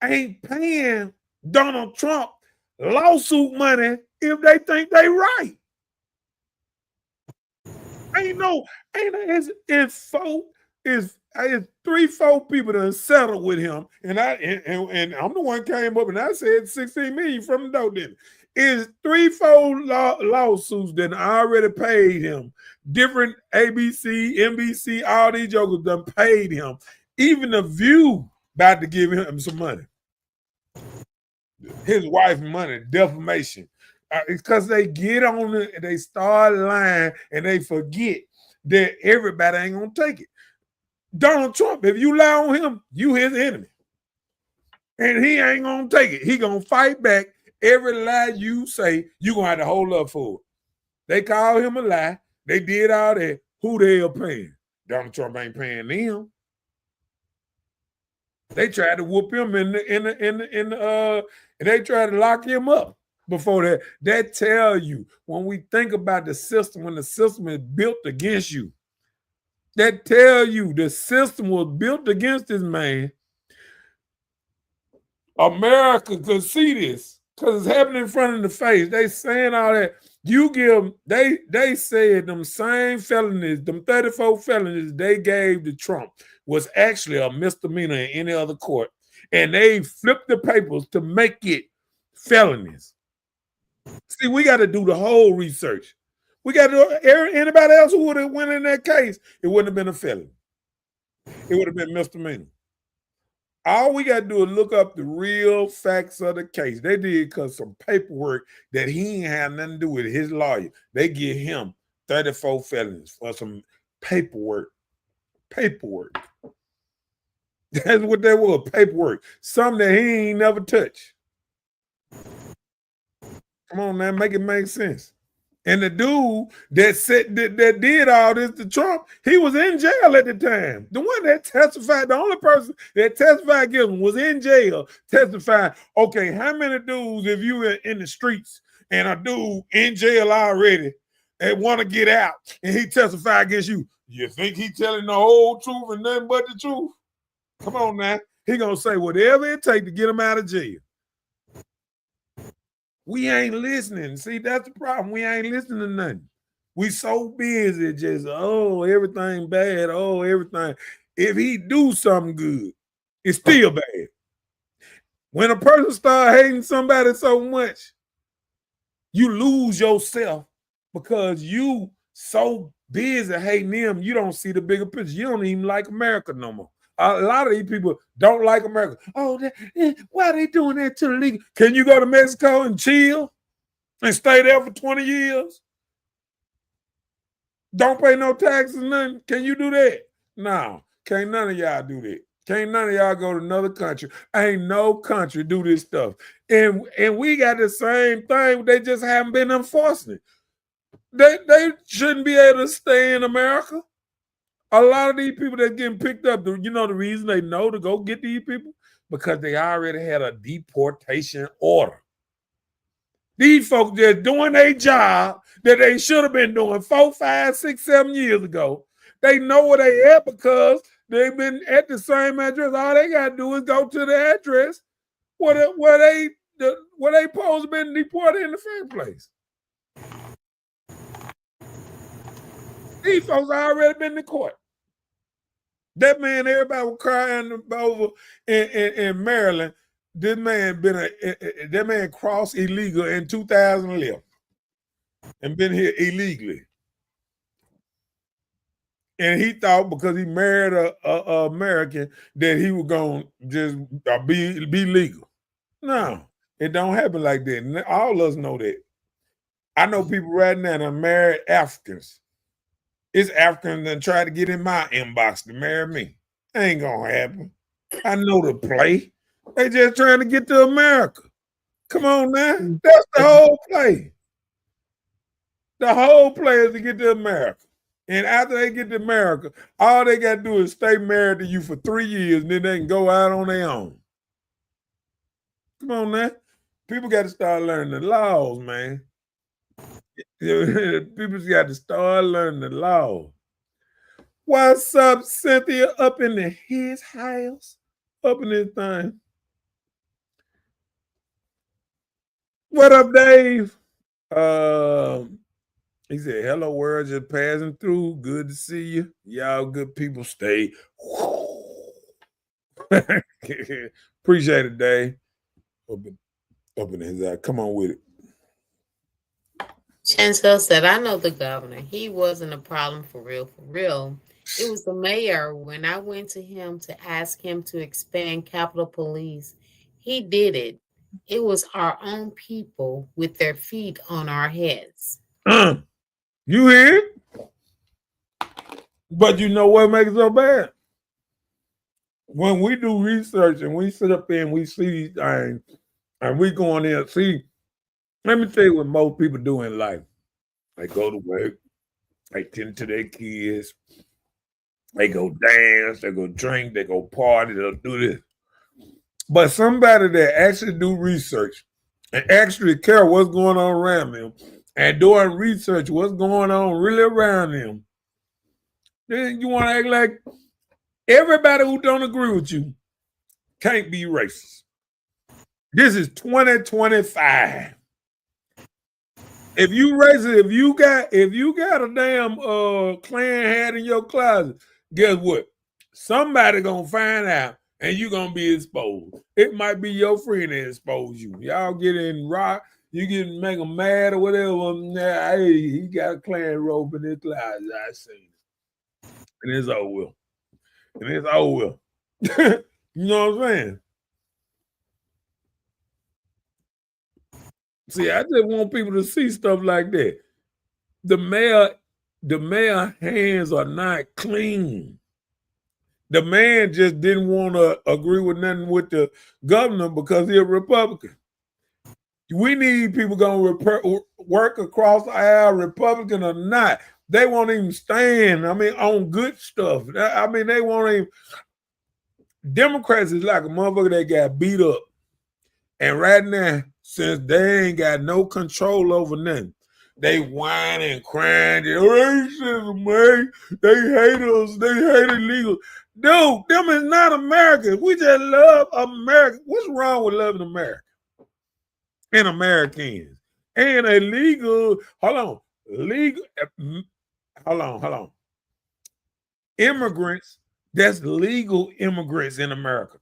ain't paying Donald Trump lawsuit money if they think they right. It's 3-4 people that settled with him, and I'm the one came up and I said 16 million from the door. Didn't it's 3-4 lawsuits that already paid him. Different ABC, NBC, all these jokers done paid him. Even The View about to give him some money. His wife's money, defamation. It's because they get on it and they start lying and they forget that everybody ain't gonna take it. Donald Trump, if you lie on him, you his enemy. And he ain't gonna take it. He gonna fight back. Every lie you say, you gonna have to hold up for it. They call him a lie. They did all that. Who the hell paying? Donald Trump ain't paying them. They tried to whoop him and they tried to lock him up before that. That tell you when we think about the system, when the system is built against you, that tell you the system was built against this man. America could see this because it's happening in front of the face. They saying all that. You give they said them same felonies, them 34 felonies they gave to Trump was actually a misdemeanor in any other court. And they flipped the papers to make it felonies. See, we got to do the whole research. We got to do anybody else who would have went in that case, it wouldn't have been a felony. It would have been misdemeanor. All we got to do is look up the real facts of the case. They did because some paperwork that he ain't had nothing to do with his lawyer. They give him 34 felonies for some paperwork. Paperwork. That's what that was, paperwork. Something that he ain't never touched. Come on now, make it make sense. And the dude that did all this to Trump, he was in jail at the time. The one that testified, the only person that testified against him was in jail, testifying, okay, how many dudes if you in the streets and a dude in jail already and want to get out and he testify against you, you think he telling the whole truth and nothing but the truth? Come on now. He gonna say whatever it takes to get him out of jail. We ain't listening. See, that's the problem. We ain't listening to nothing. We so busy just, oh, everything bad. Oh, everything. If he do something good, it's still bad. When a person start hating somebody so much, you lose yourself because you so busy hating them, you don't see the bigger picture. You don't even like America no more. A lot of these people don't like America. Oh, why are they doing that to the league? Can you go to Mexico and chill and stay there for 20 years? Don't pay no taxes, nothing. Can you do that? No, can't none of y'all do that. Can't none of y'all go to another country. Ain't no country do this stuff. And we got the same thing. They just haven't been enforcing it. They shouldn't be able to stay in America. A lot of these people that's getting picked up, you know the reason they know to go get these people? Because they already had a deportation order. These folks just doing a job that they should have been doing 4, 5, 6, 7 years ago. They know where they at because they've been at the same address. All they got to do is go to the address where they supposed to been deported in the first place. These folks already been to court. That man, everybody was crying over in Maryland. This man that man crossed illegal in 2011 and been here illegally. And he thought because he married a American that he was gonna just be legal. No, it don't happen like that. And all of us know that. I know people right now that married Africans. It's Africans that try to get in my inbox to marry me. Ain't gonna happen. I know the play. They just trying to get to America. Come on now. That's the whole play. The whole play is to get to America. And after they get to America, all they got to do is stay married to you for 3 years and then they can go out on their own. Come on now. People got to start learning the laws, man. People got to start learning the law. What's up, Cynthia? Up in his house? Up in this thing. What up, Dave? He said, hello, world, just passing through. Good to see you. Y'all good people. Stay. Appreciate it, Dave. Up in his eye. Come on with it. Chancellor said, I know the governor. He wasn't a problem for real, for real. It was the mayor. When I went to him to ask him to expand Capitol Police, he did it. It was our own people with their feet on our heads. You hear it? But you know what makes it so bad? When we do research and we sit up there and we see these things and we go in there and see, let me tell you what most people do in life. They go to work, they tend to their kids, they go dance, they go drink, they go party, they'll do this. But somebody that actually do research and actually care what's going on around them and doing research what's going on really around them, then you want to act like everybody who don't agree with you can't be racist. This is 2025. If you racist, if you got a damn Klan hat in your closet, guess what? Somebody gonna find out and you gonna be exposed. It might be your friend that exposed you. Y'all get in rock, you get make them mad or whatever. Nah, hey, he got a Klan robe in his closet. I seen it. And it's over with. And it's over with. You know what I'm saying? See, I just want people to see stuff like that. The mayor hands are not clean. The man just didn't want to agree with nothing with the governor because he's a Republican. We need people going to work across the aisle, Republican or not. They won't even stand, on good stuff. They won't even. Democrats is like a motherfucker that got beat up. And right now, since they ain't got no control over nothing, they whine and crying. Racism, man. They hate us. They hate illegal. Dude, them is not Americans. We just love America. What's wrong with loving America and Americans? And illegal, legal, hold on. Immigrants, that's legal immigrants in America.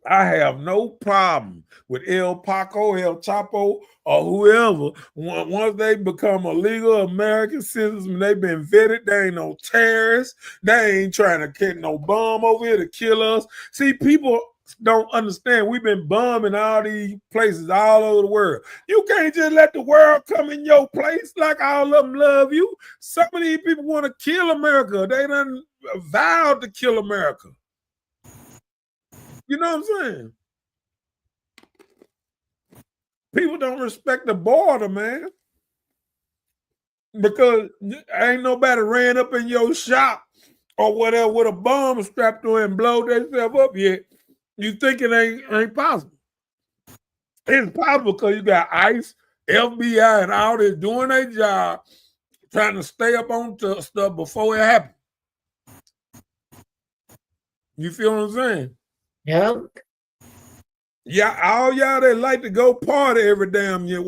I have no problem with El Paco, El Chapo, or whoever. Once they become a legal American citizen, they've been vetted. They ain't no terrorists. They ain't trying to get no bomb over here to kill us. See, people don't understand. We've been bombing all these places all over the world. You can't just let the world come in your place like all of them love you. Some of these people want to kill America. They done vowed to kill America. You know what I'm saying? People don't respect the border, man. Because ain't nobody ran up in your shop or whatever with a bomb strapped to it and blow themselves up yet. You think it ain't possible. It's possible because you got ICE, FBI, and all this doing their job, trying to stay up on stuff before it happens. You feel what I'm saying? Yep. Yeah, all y'all that like to go party every damn year,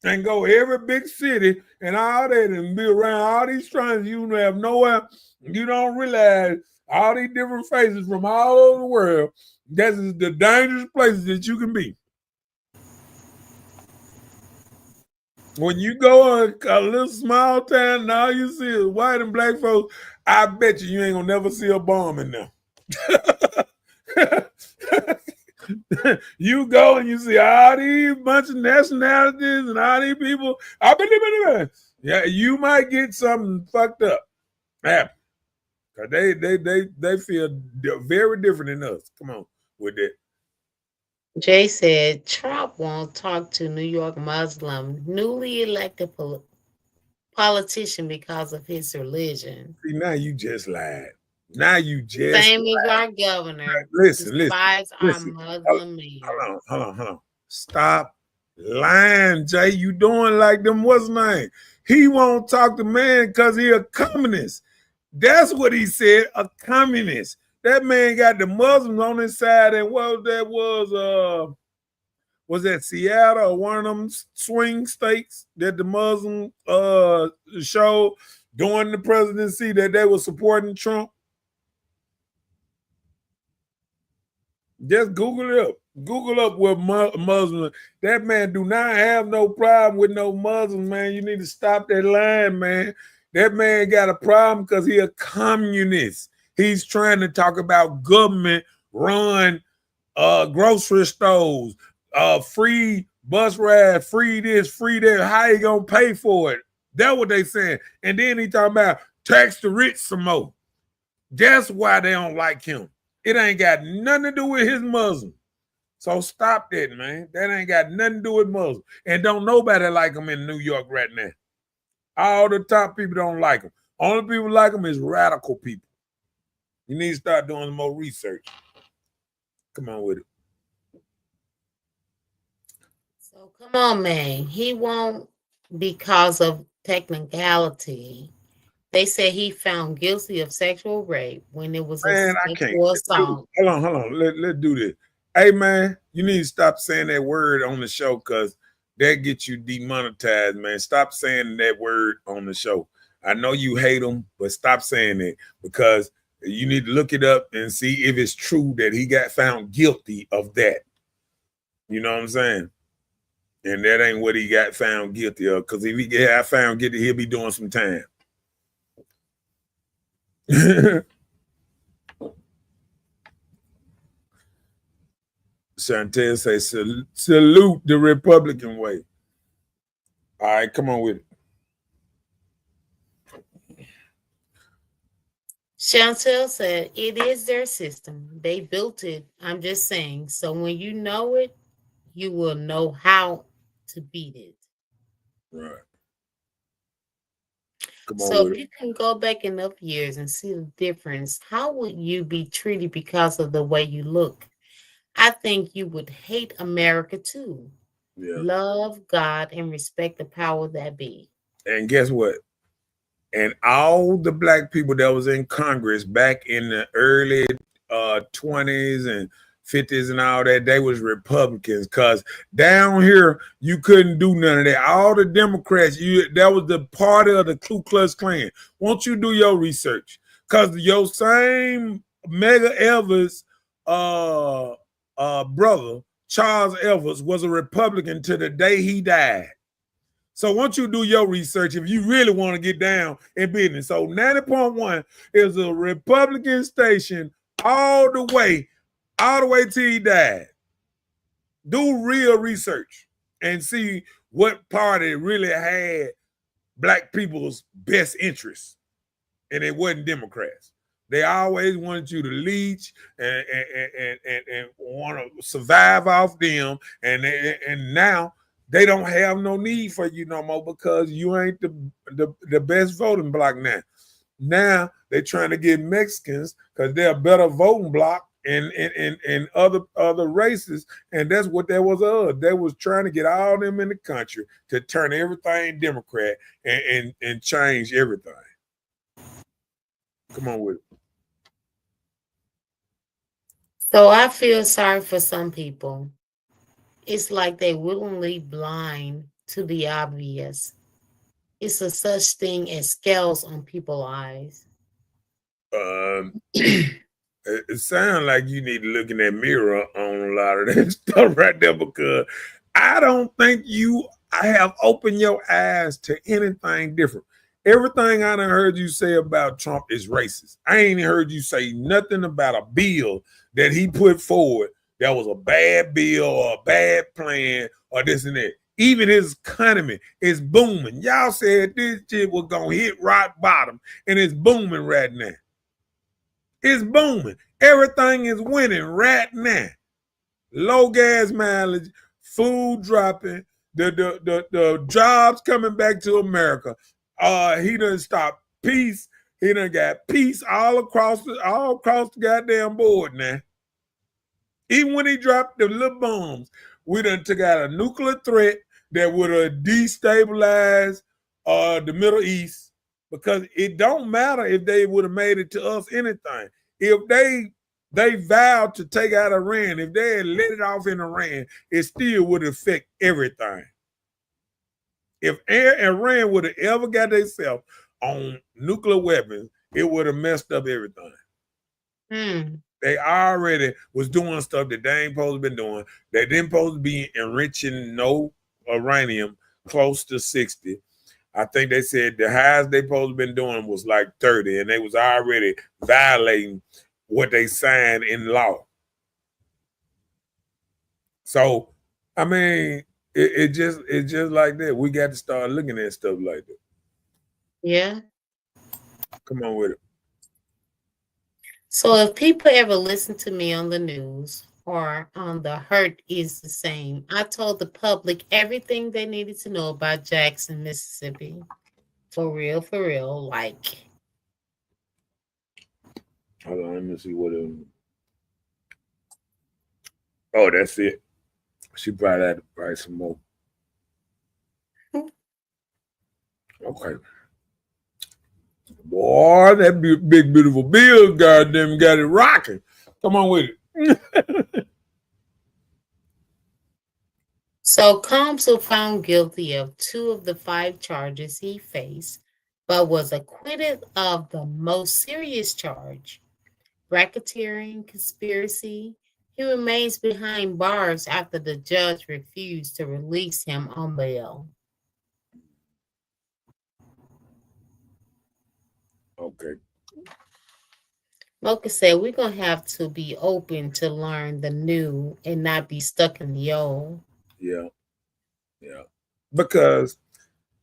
and go every big city and all that and be around all these strangers you have nowhere, you don't realize all these different faces from all over the world. That is the dangerous places that you can be. When you go in a little small town and all you see is white and black folks, I bet you ain't gonna never see a bomb in there. You go and you see all these bunch of nationalities and all these people. I believe, yeah, you might get something fucked up. Happen. Cause they feel very different than us. Come on with that. Jay said Trump won't talk to New York Muslim newly elected politician because of his religion. See, now you just lied. Now you just same as our governor. Listen. Our Muslim men. Hold on. Stop lying, Jay. You doing like them what's name? He won't talk to man because he a communist. That's what he said, a communist. That man got the Muslims on his side, and what that was that Seattle or one of them swing states that the Muslim showed during the presidency that they were supporting Trump? Just Google it up. Google up with Muslim. That man do not have no problem with no Muslim, man. You need to stop that line, man. That man got a problem because he a communist. He's trying to talk about government run grocery stores, free bus ride, free this, free that. How you gonna pay for it? That's what they saying. And then he talking about tax the rich some more. That's why they don't like him. It ain't got nothing to do with his Muslim. So stop that, man. That ain't got nothing to do with Muslim. And don't nobody like him in New York right now. All the top people don't like him. Only people like him is radical people. You need to start doing more research. Come on with it. So come on, man. He won't because of technicality. They said he found guilty of sexual rape when it was a sexual assault. Hold on. Let's do this. Hey, man, you need to stop saying that word on the show because that gets you demonetized, man. Stop saying that word on the show. I know you hate him, but stop saying it because you need to look it up and see if it's true that he got found guilty of that. You know what I'm saying? And that ain't what he got found guilty of because if he got found guilty, he'll be doing some time. Chantel say salute the Republican way. All right, come on with it. Chantel said it is their system. They built it. I'm just saying. So when you know it, you will know how to beat it. Right. Come on So with if it. you can go back enough years and see the difference, how would you be treated because of the way you look? I think you would hate America too. Yeah. Love God and respect the power that be. And guess what? And all the black people that was in Congress back in the early 20s and 50s and all that, they was Republicans. Cause down here you couldn't do none of that. All the Democrats, that was the party of the Ku Klux Klan. Won't you do your research? Cause your same Mega Evers brother, Charles Evers, was a Republican to the day he died. So once you do your research, if you really want to get down in business, so 90.1 is a Republican station all the way till he died. Do real research and see what party really had black people's best interests, and it wasn't Democrats. They always wanted you to leech and want to survive off them, and now they don't have no need for you no more because you ain't the best voting block now. Now they're trying to get Mexicans because they're a better voting block in other races, and that's what that was of. They was trying to get all them in the country to turn everything Democrat and change everything. Come on with it. So I feel sorry for some people. It's like they willingly blind to the obvious. It's a such thing as scales on people's eyes. Um, it sounds like you need to look in that mirror on a lot of that stuff right there because I don't think I have opened your eyes to anything different. Everything I done heard you say about Trump is racist. I ain't heard you say nothing about a bill that he put forward that was a bad bill or a bad plan or this and that. Even his economy is booming. Y'all said this shit was gonna hit rock bottom, and it's booming right now. It's booming. Everything is winning right now. Low gas mileage, food dropping, the jobs coming back to America. He done stopped peace. He done got peace all across the goddamn board now. Even when he dropped the little bombs, we done took out a nuclear threat that would have destabilized the Middle East because it don't matter if they would have made it to us anything. If they vowed to take out Iran, if they had let it off in Iran, it still would affect everything. If Iran would have ever got themselves on nuclear weapons, it would have messed up everything. They already was doing stuff that they ain't supposed to be doing. They didn't supposed to be enriching no uranium close to 60. I think they said the highest they supposed to been doing was like 30, and they was already violating what they signed in law. So, I mean, it's just like that. We got to start looking at stuff like that. Yeah. Come on with it. So if people ever listen to me on the news or on the Hurt is the Same, I told the public everything they needed to know about Jackson, Mississippi. For real, like. Hold on, let me see what it. Oh, that's it. She probably had to buy some more. Okay. Boy, that big beautiful bill, goddamn, got it rocking. Come on with it. So Combs was found guilty of 2 of the 5 charges he faced, but was acquitted of the most serious charge, racketeering conspiracy. He remains behind bars after the judge refused to release him on bail. Okay. Mocha said we're going to have to be open to learn the new and not be stuck in the old. Yeah. Because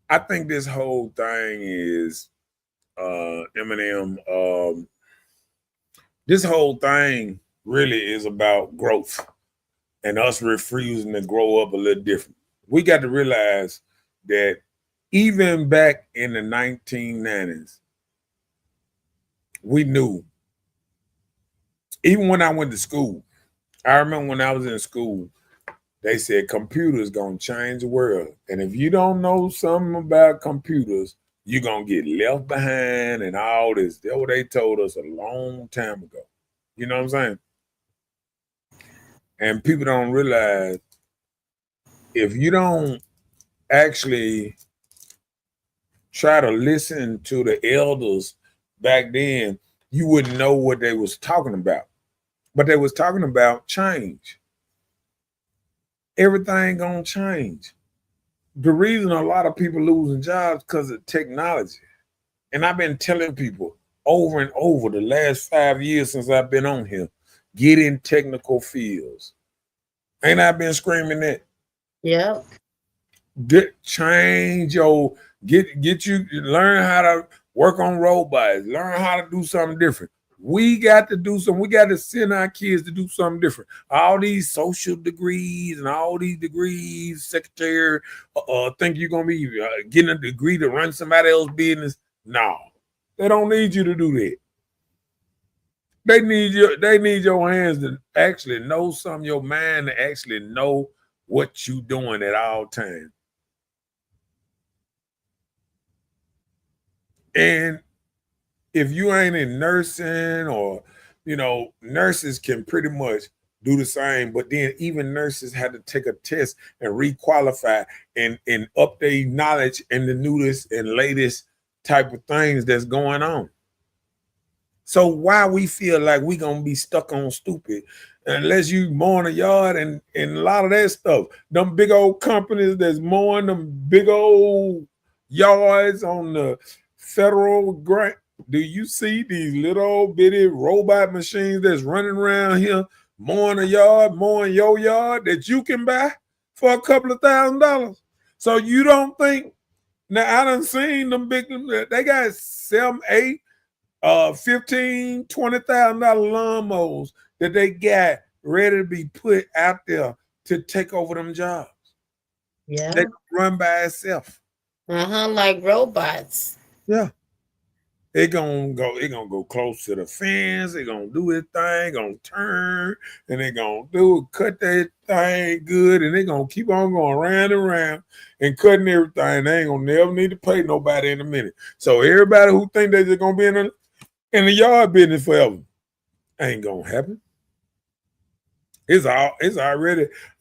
I think this whole thing is Eminem. This whole thing really is about growth and us refusing to grow up a little different. we got to realize that even back in the 1990s, we knew. Even when I went to school, I remember when I was in school, they said computers gonna change the world, and if you don't know something about computers, you're gonna get left behind and all this. That's what they told us a long time ago. You know what I'm saying? And people don't realize if you don't actually try to listen to the elders back then, you wouldn't know what they was talking about. But they was talking about change. Everything gonna change. The reason a lot of people losing jobs because of technology. And I've been telling people over and over the last 5 years since I've been on here, get in technical fields. Ain't I been screaming that? Yep. Change your get you learn how to work on robots, learn how to do something different. We got to do something. We got to send our kids to do something different. All these social degrees and all these degrees, secretary, think you're gonna be getting a degree to run somebody else's business. No, they don't need you to do that. They need your hands to actually know something, your mind to actually know what you doing at all times. And if you ain't in nursing or, nurses can pretty much do the same, but then even nurses had to take a test and requalify and update knowledge and the newest and latest type of things that's going on. So why we feel like we gonna be stuck on stupid unless you mow a yard and a lot of that stuff. Them big old companies that's mowing them big old yards on the federal grant. Do you see these little bitty robot machines that's running around here mowing a yard, mowing your yard that you can buy for a couple of $1,000? So you don't think, now I done seen them big, they got 7, 8, 15, $20,000 lawnmowers that they got ready to be put out there to take over them jobs. Yeah. They run by itself. Like robots. Yeah. It gonna go close to the fence, it gonna do its thing, gonna turn, and it gonna cut that thing good, and it gonna keep on going round and round and cutting everything. They ain't gonna never need to pay nobody in a minute. So everybody who think they just gonna be in the yard business forever, ain't gonna happen. I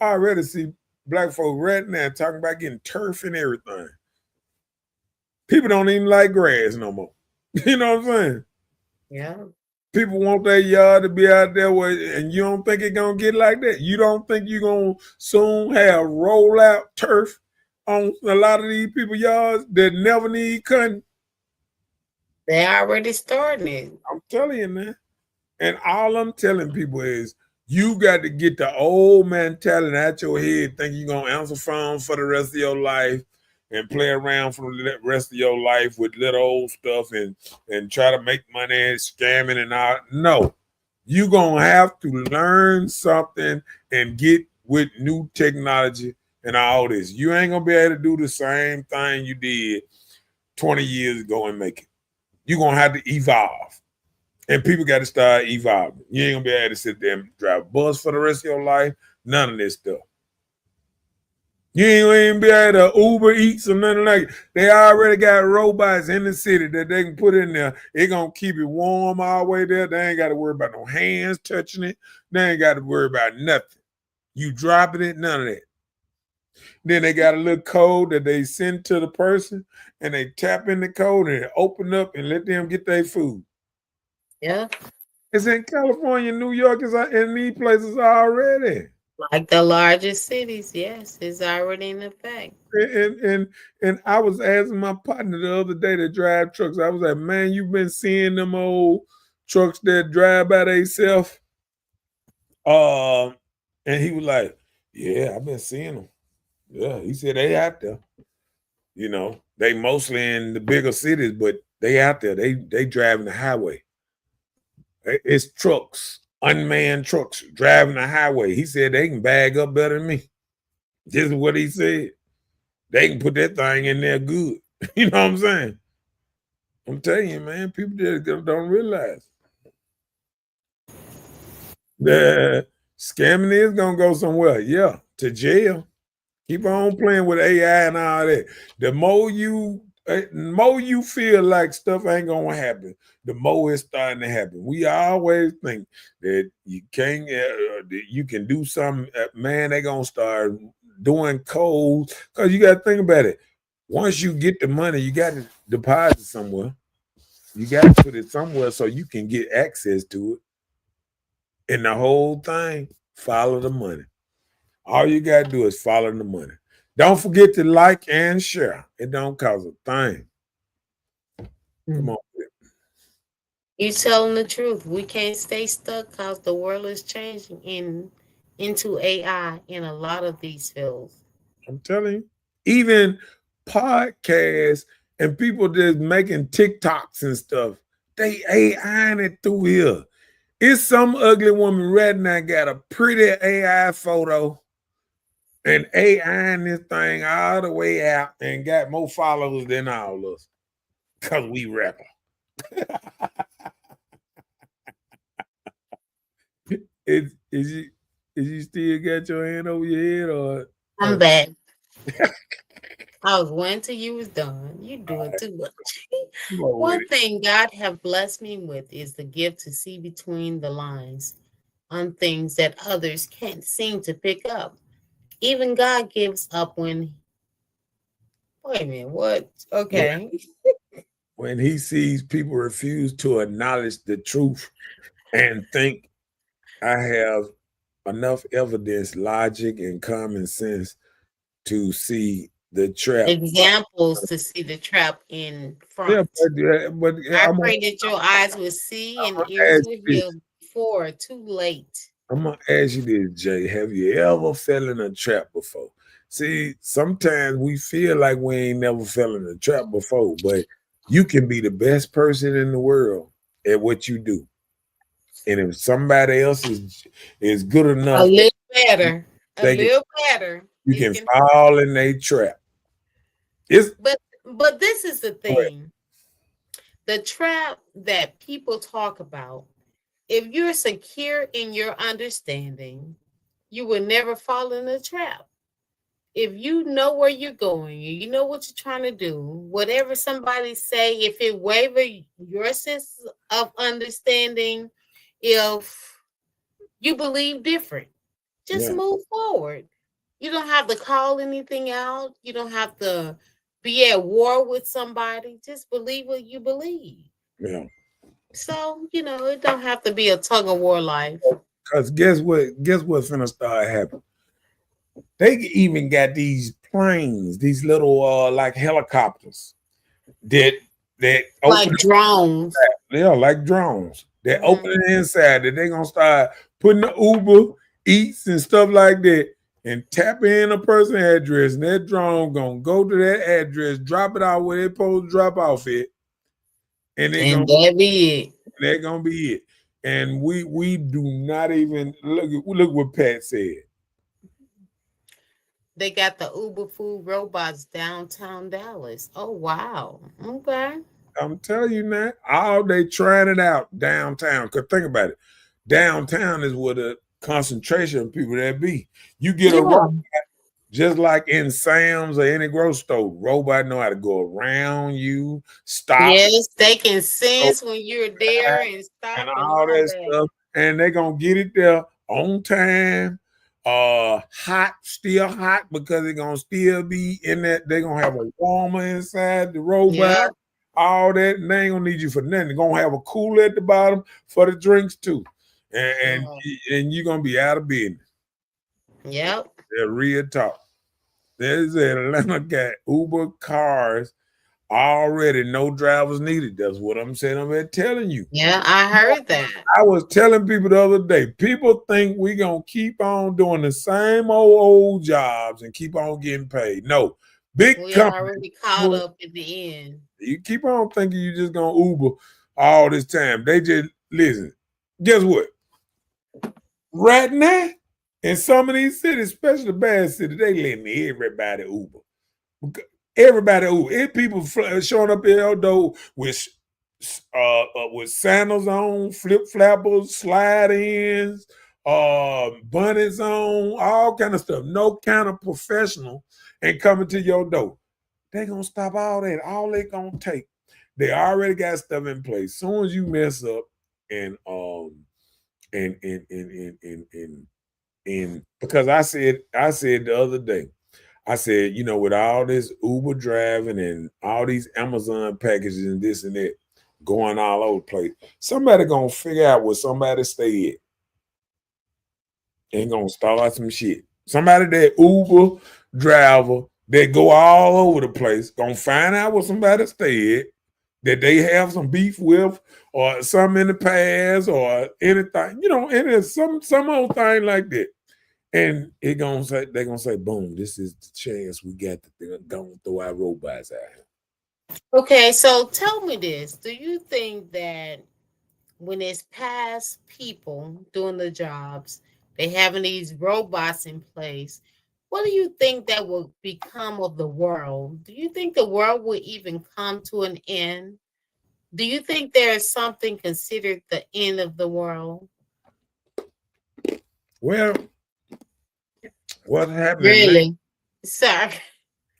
already see black folk right now talking about getting turf and everything. People don't even like grass no more. You know what I'm saying? Yeah. People want their yard to be out there and you don't think it's gonna get like that. You don't think you're gonna soon have rollout turf on a lot of these people's yards that never need cutting. They already started. I'm telling you, man. And all I'm telling people is you got to get the old mentality out your head, think you're gonna answer phone for the rest of your life and play around for the rest of your life with little old stuff and try to make money and scamming and all. No, you're going to have to learn something and get with new technology and all this. You ain't going to be able to do the same thing you did 20 years ago and make it. You're going to have to evolve. And people got to start evolving. You ain't going to be able to sit there and drive a bus for the rest of your life. None of this stuff. You ain't even be able to Uber Eats or nothing like it. They already got robots in the city that they can put in there. It gonna keep it warm all the way there. They ain't got to worry about no hands touching it. They ain't got to worry about nothing. You dropping it, none of that. Then they got a little code that they send to the person, and they tap in the code and open up and let them get their food. Yeah. It's in California, New York, is in these places already. Like the largest cities, yes, it's already in effect. And I was asking my partner the other day to drive trucks. I was like, man, you've been seeing them old trucks that drive by themselves? And he was like, yeah, I've been seeing them. Yeah, he said they out there. They mostly in the bigger cities, but they out there. They driving the highway. It's trucks. Unmanned trucks driving the highway. He said they can bag up better than me. This is what he said. They can put that thing in there good. You know what I'm saying? I'm telling you, man, people just don't realize the scamming is gonna go somewhere. Yeah, to jail. Keep on playing with AI and all that. The more you feel like stuff ain't gonna happen, the more it's starting to happen. We always think that you can't, that you can do something. Man, they gonna start doing codes because you got to think about it. Once you get the money, you got to deposit somewhere. You got to put it somewhere so you can get access to it. And the whole thing, follow the money. All you got to do is follow the money. Don't forget to like and share. It don't cost a thing. Come on. You telling the truth. We can't stay stuck because the world is changing into AI in a lot of these fields. I'm telling you. Even podcasts and people just making TikToks and stuff, they AIing it through here. It's some ugly woman right now got a pretty AI photo and AIing this thing all the way out and got more followers than all of us because we rapper. Is you still got your hand over your head or I'm back. I was waiting till you was done. You doing too much. One thing God have blessed me with is the gift to see between the lines on things that others can't seem to pick up. Even God gives up when. Wait a minute, what? Okay. When he sees people refuse to acknowledge the truth and think I have enough evidence, logic, and common sense to see the trap. Examples to see the trap in front. But I pray that your eyes will see and ears will hear before too late. I'm gonna ask you this, Jay. Have you ever fell in a trap before? See, sometimes we feel like we ain't never fell in a trap before, but you can be the best person in the world at what you do. And if somebody else is good enough, A little better. You can fall in a trap. But this is the thing. The trap that people talk about, if you're secure in your understanding, you will never fall in a trap. If you know where you're going, you know what you're trying to do, whatever somebody say, if it waver your sense of understanding, if you believe different, just move forward. You don't have to call anything out. You don't have to be at war with somebody. Just believe what you believe. Yeah. So, it don't have to be a tug of war life. Because guess what's finna start happening? They even got these planes, these little like helicopters that like drones. Yeah, like drones. They're opening inside that they're gonna start putting the Uber Eats and stuff like that and tap in a person's address, and that drone gonna go to that address, drop it out where they're supposed to drop off it, and that be it. They're gonna be it. And we do not even look what Pat said. They got the Uber food robots downtown Dallas. Oh wow. Okay. I'm telling you now, all they trying it out downtown. Cause think about it, downtown is where the concentration of people that be. You get a robot, just like in Sam's or any grocery store, robot know how to go around you, stop. Yes, they can sense when you're there and stop and all that stuff, and they gonna get it there on time. Still hot because it's gonna still be in that. They're gonna have a warmer inside the robot. Yep. All that, and they ain't gonna need you for nothing. They're gonna have a cooler at the bottom for the drinks too, and you're gonna be out of business. Yep, they're real talk. There's Atlanta got Uber cars already, no drivers needed. That's what I'm saying. I'm telling you. Yeah, I heard that. I was telling people the other day, people think we gonna keep on doing the same old jobs and keep on getting paid. No, big we company already caught up in the end. You keep on thinking you just gonna Uber all this time. They just listen. Guess what? Right now, in some of these cities, especially the bad cities, they letting everybody Uber Everybody, people showing up in your door with sandals on, flip flappers, slide ins, bunnies on, all kind of stuff. No kind of professional and coming to your door. They gonna stop all that. All they gonna take. They already got stuff in place. Soon as you mess up and because I said the other day, I said, with all this Uber driving and all these Amazon packages and this and that going all over the place, somebody gonna figure out where somebody stay at and gonna start some shit. Somebody that Uber driver that go all over the place gonna find out where somebody stay at that they have some beef with or something in the past or anything, any some old thing like that. And they're gonna say, boom, this is the chance we got to go throw our robots out. Okay, so tell me this. Do you think that when it's past people doing the jobs, they having these robots in place, what do you think that will become of the world? Do you think the world will even come to an end? Do you think there is something considered the end of the world? Well, what's happening? Really, now, sir?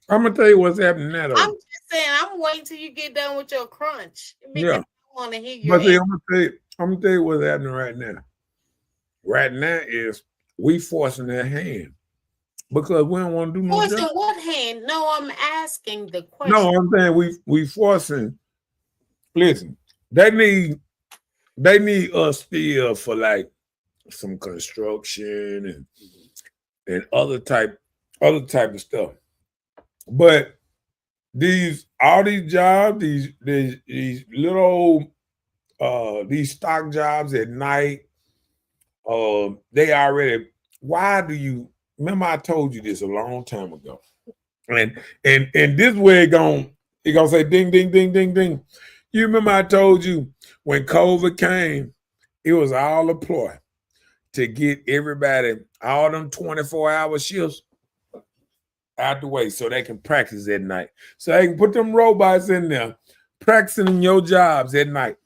I'm gonna tell you what's happening now. I'm just saying, I'm waiting till you get done with your crunch because yeah. I want to hear your. But see, I'm gonna tell you what's happening right now. Right now is we forcing their hand because we don't want to do no job. Forcing what hand? No, I'm asking the question. No, I'm saying we forcing. Listen, they need us still for like some construction and other type of stuff. But all these jobs, these little these stock jobs at night, they already. Why do you remember I told you this a long time ago? And this way it gonna say ding ding ding ding ding. You remember I told you when COVID came, it was all a ploy to get everybody, all them 24-hour shifts out the way so they can practice at night. So they can put them robots in there practicing your jobs at night.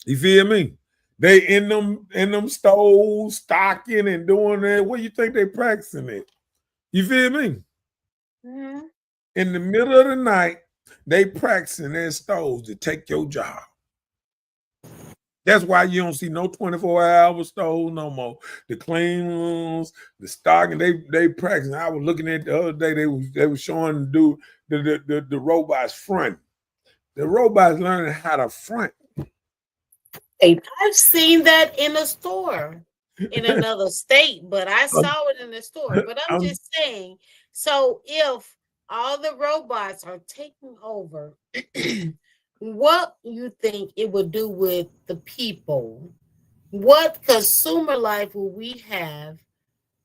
You feel me? They in them stoves, stocking and doing that. What do you think they practicing it? You feel me? Mm-hmm. In the middle of the night, they practicing their stoves to take your job. That's why you don't see no 24-hour stoves no more. The clean rooms, the stocking, they practicing. I was looking at the other day, they were showing the robots front. The robots learning how to front. I've seen that in a store in another state, but I saw it in the store. But I'm just saying, so if all the robots are taking over, what you think it would do with the people? What consumer life will we have?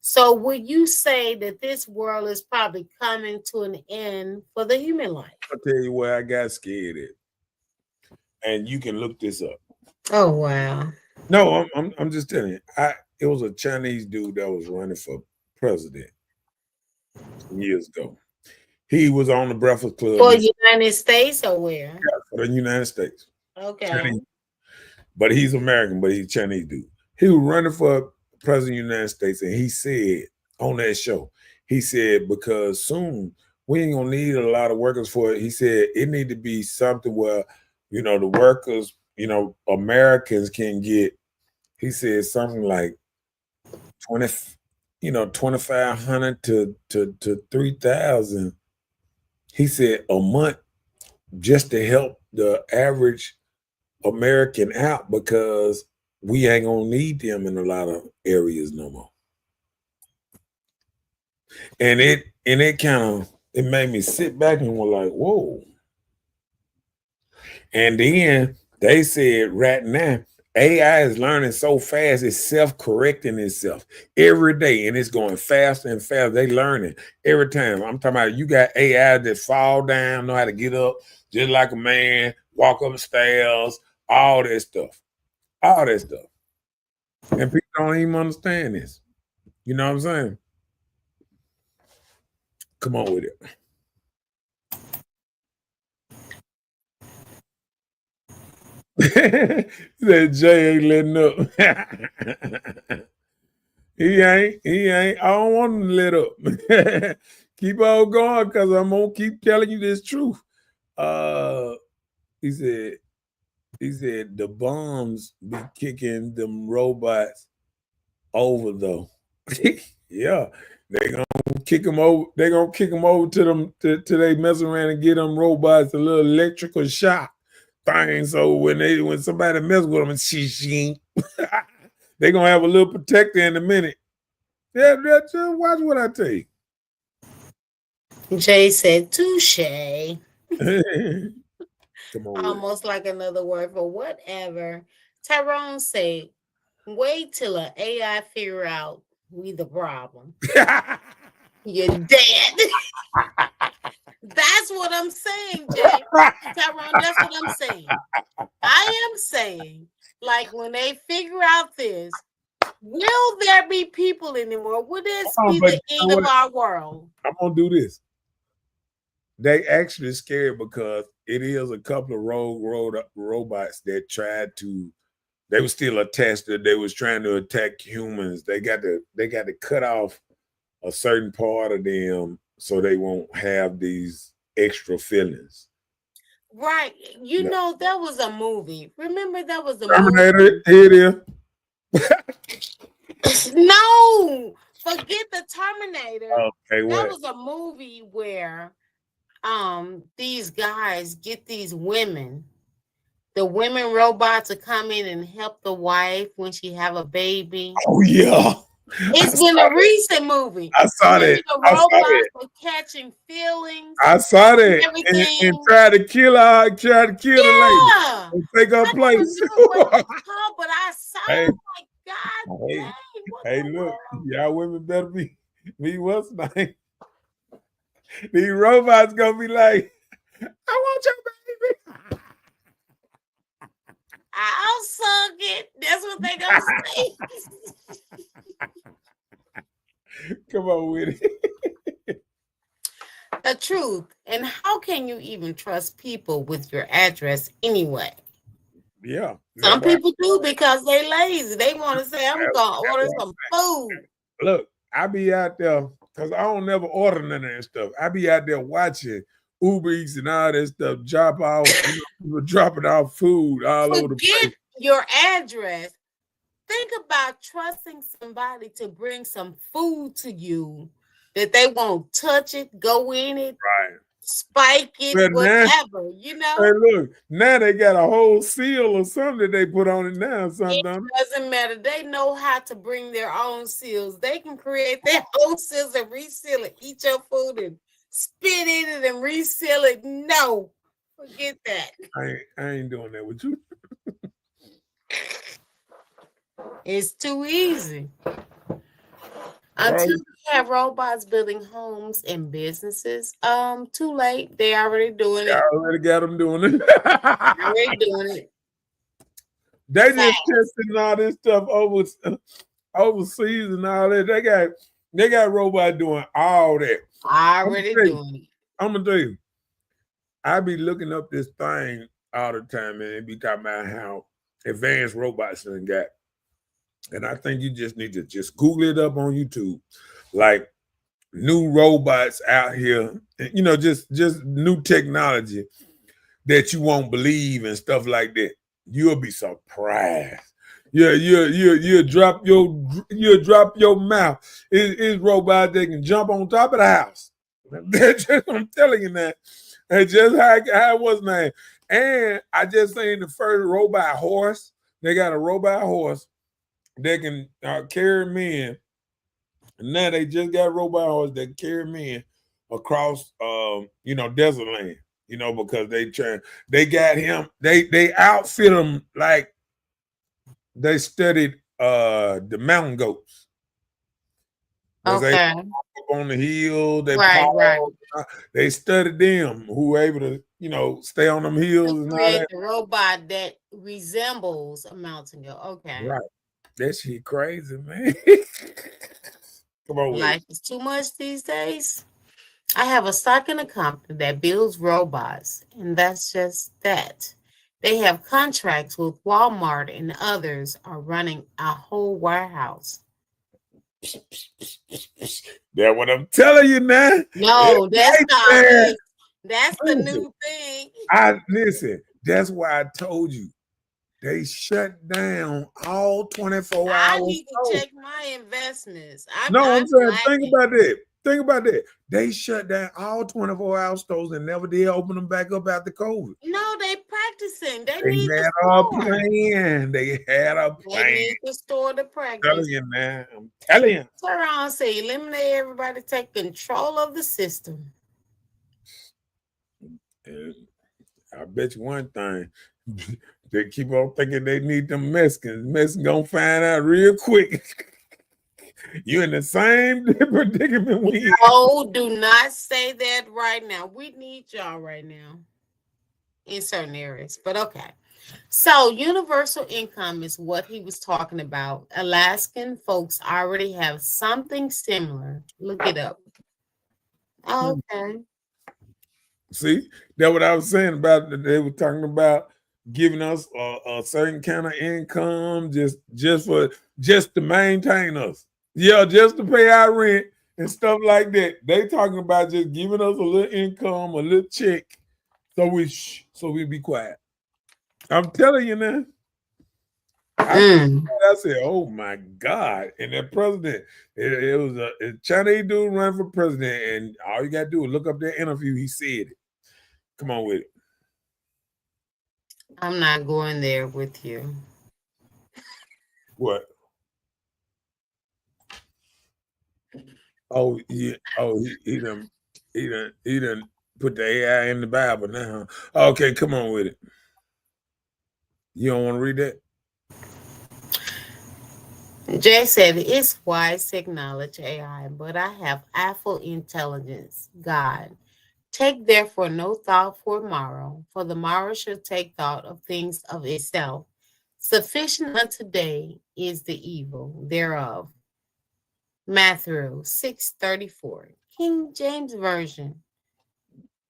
So would you say that this world is probably coming to an end for the human life? I'll tell you where I got scared at. And you can look this up. Oh wow. No, I'm just telling you. It was a Chinese dude that was running for president years ago. He was on the Breakfast Club. For the United States or where? Yeah, for the United States. Okay. Chinese. But he's American, but he's a Chinese dude. He was running for president of the United States, and he said on that show, he said, because soon we ain't gonna need a lot of workers for it. He said it need to be something where, the workers, Americans can get, he said something like 2,500 to 3,000. He said a month just to help the average American out because we ain't gonna need them in a lot of areas no more. And it made me sit back and was like, whoa. And then they said right now, AI is learning so fast, it's self-correcting itself every day, and it's going faster and faster. They learning every time. I'm talking about you got AI that fall down, know how to get up just like a man, walk up the stairs, all that stuff. All that stuff. And people don't even understand this. You know what I'm saying? Come on with it. That Jay ain't letting up. He ain't. I don't want him to let up. Keep on going because I'm gonna keep telling you this truth. Uh he said the bombs be kicking them robots over though. Yeah. They gonna kick them over. They gonna kick them over to them to they mess around and get them robots a little electrical shock thing. So when somebody mess with them and she they gonna have a little protector in a minute. Yeah, just watch what I tell you. Jay said, touche. Come on with Almost like another word for whatever. Tyrone said, wait till an AI figure out we the problem. it. You're dead. That's what I'm saying, Jay. Tyrone, that's what I'm saying. I am saying, like, when they figure out this, will there be people anymore? Will this be But the you end know of what? our world? I'm gonna do this. They actually scared because it is a couple of robots that tried to. They were still attached. They was trying to attack humans. They got to cut off a certain part of them so they won't have these extra feelings. Right. You Yeah. know, that was a movie. Remember that was a Terminator, movie? here it is. No, forget the Terminator. Okay, That what? was a movie where these guys get these women, the women robots to come in and help the wife when she have a baby. Oh yeah, It's been a recent movie. I saw Remember that. the I saw robots that. were catching feelings I saw and that. And everything. try to kill her, try to kill the lady Yeah. and take her I don't place. remember what it was called, but I saw Hey, it like, God hey, dang, what hey, the look, world? y'all women better be what's name? These robots gonna be like, I want your baby. I'll suck it. That's what they gonna say. Come on with it. The truth. And how can you even trust people with your address anyway? Yeah. Some people do because they lazy. They want to say, I'm gonna order That's some food. Look, I be out there because I don't never order none of that stuff. I be out there watching Uber Eats and all that stuff, drop off, people dropping off food all over the Forget place. your address. Think about trusting somebody to bring some food to you that they won't touch it, go in it, Right. spike it, But now, whatever, you know? hey, look, now they got a whole seal or something that they put on it now. It Something. doesn't matter. They know how to bring their own seals. They can create their own seals and reseal it. Eat your food and spit in it and reseal it. No, forget that. I ain't doing that with you. It's too easy. Until we have robots building homes and businesses, too late. They already doing I it. already got them doing it. Already doing it. They Facts. just testing all this stuff overseas and all that. They got robots doing all that. Already doing it. I'm gonna tell you, I be looking up this thing all the time, and it be talking about how advanced robots done got. And I think you just need to just Google it up on YouTube, like new robots out here. Just new technology that you won't believe and stuff like that. You'll be surprised. Yeah, you drop your mouth. It's robots that can jump on top of the house. I'm telling you that. That's just how it was, man. And I just seen the first robot horse. They got a robot horse that can carry men. And now they just got robot horse that carry men across desert land. Because they got him, they outfit him like they studied the mountain goats. Okay. On the hill, Right. They studied them who were able to, stay on them hills To and all create that. the robot that resembles a mountain goat. Okay. Right. That shit crazy, man. Come on with Life is too much these days. I have a stock in a company that builds robots, and that's just that. They have contracts with Walmart and others are running a whole warehouse. That's what I'm telling you now. No, that's Right not there. it. That's the Listen, new thing. listen. That's why I told you they shut down all 24 I hours. need to check my investments. No, I'm I'm saying, think lacking. about that. Think about that. They shut down all 24-hour stores and never did open them back up after COVID. No, they practicing. They They need to had a store. plan. They had a They plan. need to store the I'm practice. telling you, man. I'm telling you. Turn on, say, eliminate everybody, take control of the system. And I bet you one thing. They keep on thinking they need them Mexicans. Mexicans gonna find out real quick. You in the same predicament we in. No, do not say that right now. We need y'all right now in certain areas, but okay. So, universal income is what he was talking about. Alaskan folks already have something similar. Look it up. Okay. See, that's what I was saying about. They were talking about giving us a certain kind of income just to maintain us. Yeah, just to pay our rent and stuff like that. They talking about just giving us a little income, a little check, so we be quiet. I'm telling you now. I said, "Oh my God!" And that president, it was a Chinese dude running for president, and all you got to do is look up that interview. He said it. Come on with it. I'm not going there with you. What? Oh yeah. Oh, he done put the AI in the Bible now. Okay, come on with it. You don't want to read that? Jay said it's wise to acknowledge AI, but I have awful intelligence. God. Take therefore no thought for tomorrow, for the morrow shall take thought of things of itself. Sufficient unto day is the evil thereof. Matthew 6:34. King James Version.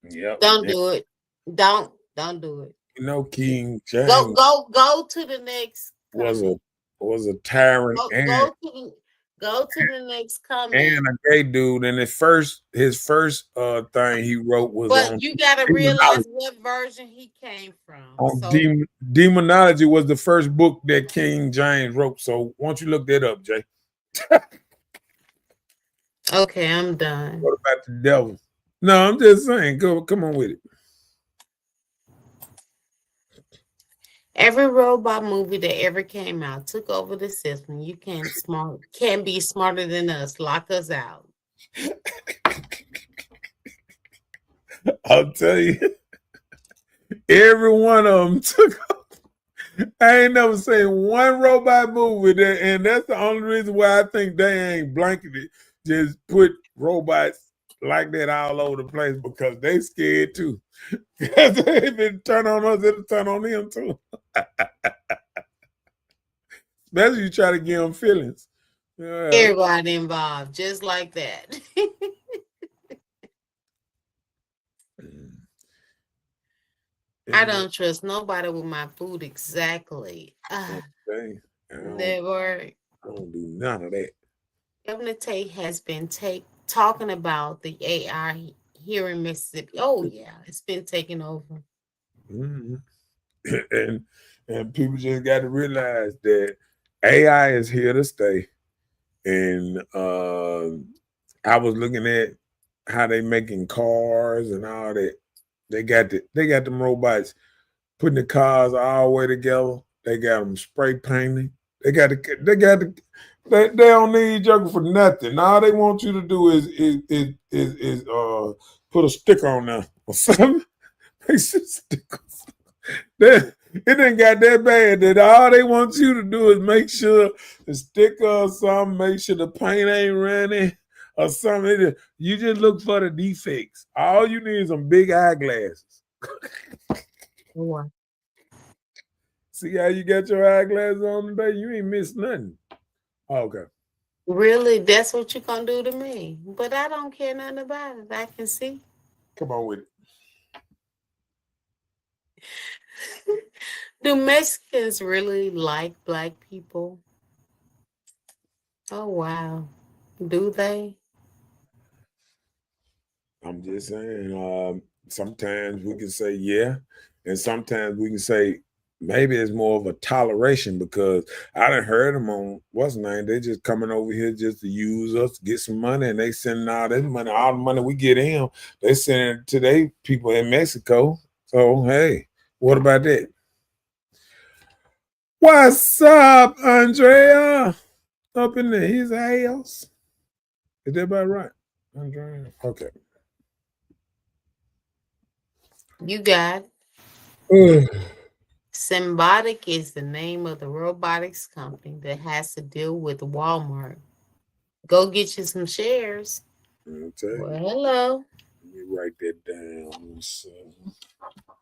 Yep. Don't do it. Don't do it. You know, King James Go to the next comment. was a tyrant Go to the next comment. and a gay dude. And his first thing he wrote was But on you gotta realize what version he came from. So Demonology was the first book that King James wrote. So why don't you look that up, Jay? okay, I'm done. What about the devil? No, I'm just saying. Come on with it. Every robot movie that ever came out took over the system. You can't be smarter than us. Lock us out. I'll tell you, every one of them took off. I ain't never seen one robot movie and that's the only reason why I think they ain't blanketed. Just put robots like that all over the place because they scared too. If it turn on us, it'll turn on them too. Especially you try to give them feelings. Everybody involved, just like that. I don't trust nobody with my food exactly. Never. I don't do none of that. Governor Tate has been talking about the AI here in Mississippi. Oh yeah, it's been taking over. Mm-hmm. And people just got to realize that AI is here to stay. And I was looking at how they making cars and all that. They got them robots putting the cars all the way together. They got them spray painting. They don't need each other for nothing. All they want you to do is put a sticker on there or something. It didn't got that bad that all they want you to do is make sure the sticker or something, make sure the paint ain't running or something. You just look for the defects. All you need is some big eyeglasses. What? See how you got your eyeglasses on today? You ain't missed nothing. Okay. Really? That's what you're going to do to me? But I don't care nothing about it. I can see. Come on with it. Do Mexicans really like black people? Oh wow. Do they? I'm just saying, sometimes we can say yeah, and sometimes we can say maybe it's more of a toleration because I done heard them on what's the name. They just coming over here just to use us, get some money, and they sending all the money we get in, they send it to their people in Mexico. So hey, what about that? What's up, Andrea? Up in his house. Is that about right? Andrea? Okay. You got it. Ugh. Symbotic is the name of the robotics company that has to deal with Walmart. Go get you some shares. Okay. Well, hello. Let me write that down. So,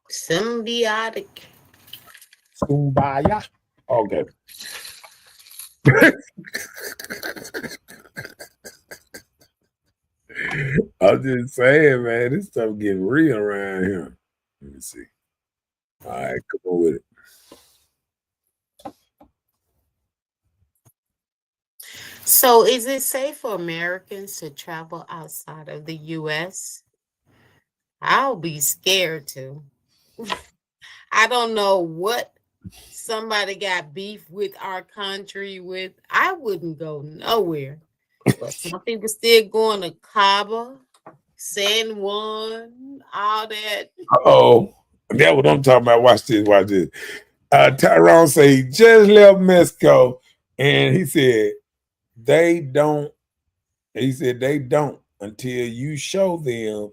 Symbiotic. Kumbaya. Okay. I'm just saying, man, this stuff getting real around here. Let me see. All right, come on with it. So, is it safe for Americans to travel outside of the US? I'll be scared to. I don't know what somebody got beef with our country with. I wouldn't go nowhere. But some people still going to Cabo, San Juan, all that. Oh, that's what I'm talking about. Watch this. Watch this. Tyrone say he just left Mexico, and he said they don't. He said they don't until you show them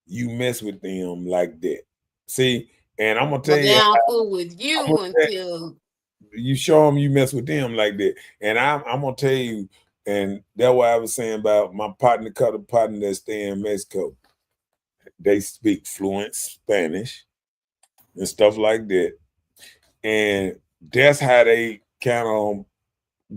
you mess with them like that. See, and I'm gonna tell Well, they you, don't fool with I'm you gonna tell until you show them you mess with them like that. And I'm gonna tell you, and that's what I was saying about my partner, couple partner that stay in Mexico. They speak fluent Spanish and stuff like that, and that's how they kind of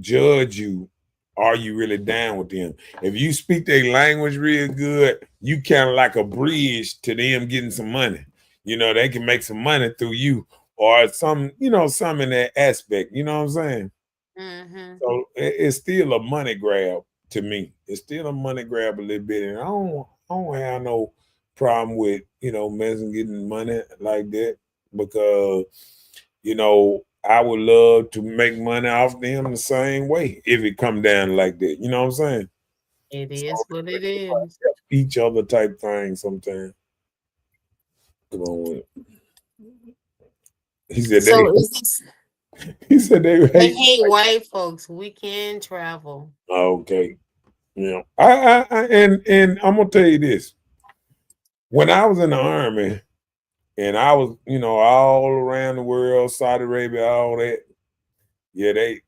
judge you. Are you really down with them? If you speak their language real good, you kind of like a bridge to them getting some money. You know, they can make some money through you or some, some in that aspect. You know what I'm saying? mm-hmm. So it's still a money grab to me. It's still a money grab a little bit, and I don't have no problem with messing getting money like that because I would love to make money off them the same way if it come down like that. You know what I'm saying? It So is what it it's is. like each other type thing sometimes. Come on with it. He said So is this he said they they hate. hate white folks? We can travel. Okay. Yeah. And I'm gonna tell you this. When I was in the army and I was, all around the world, Saudi Arabia, all that, yeah, they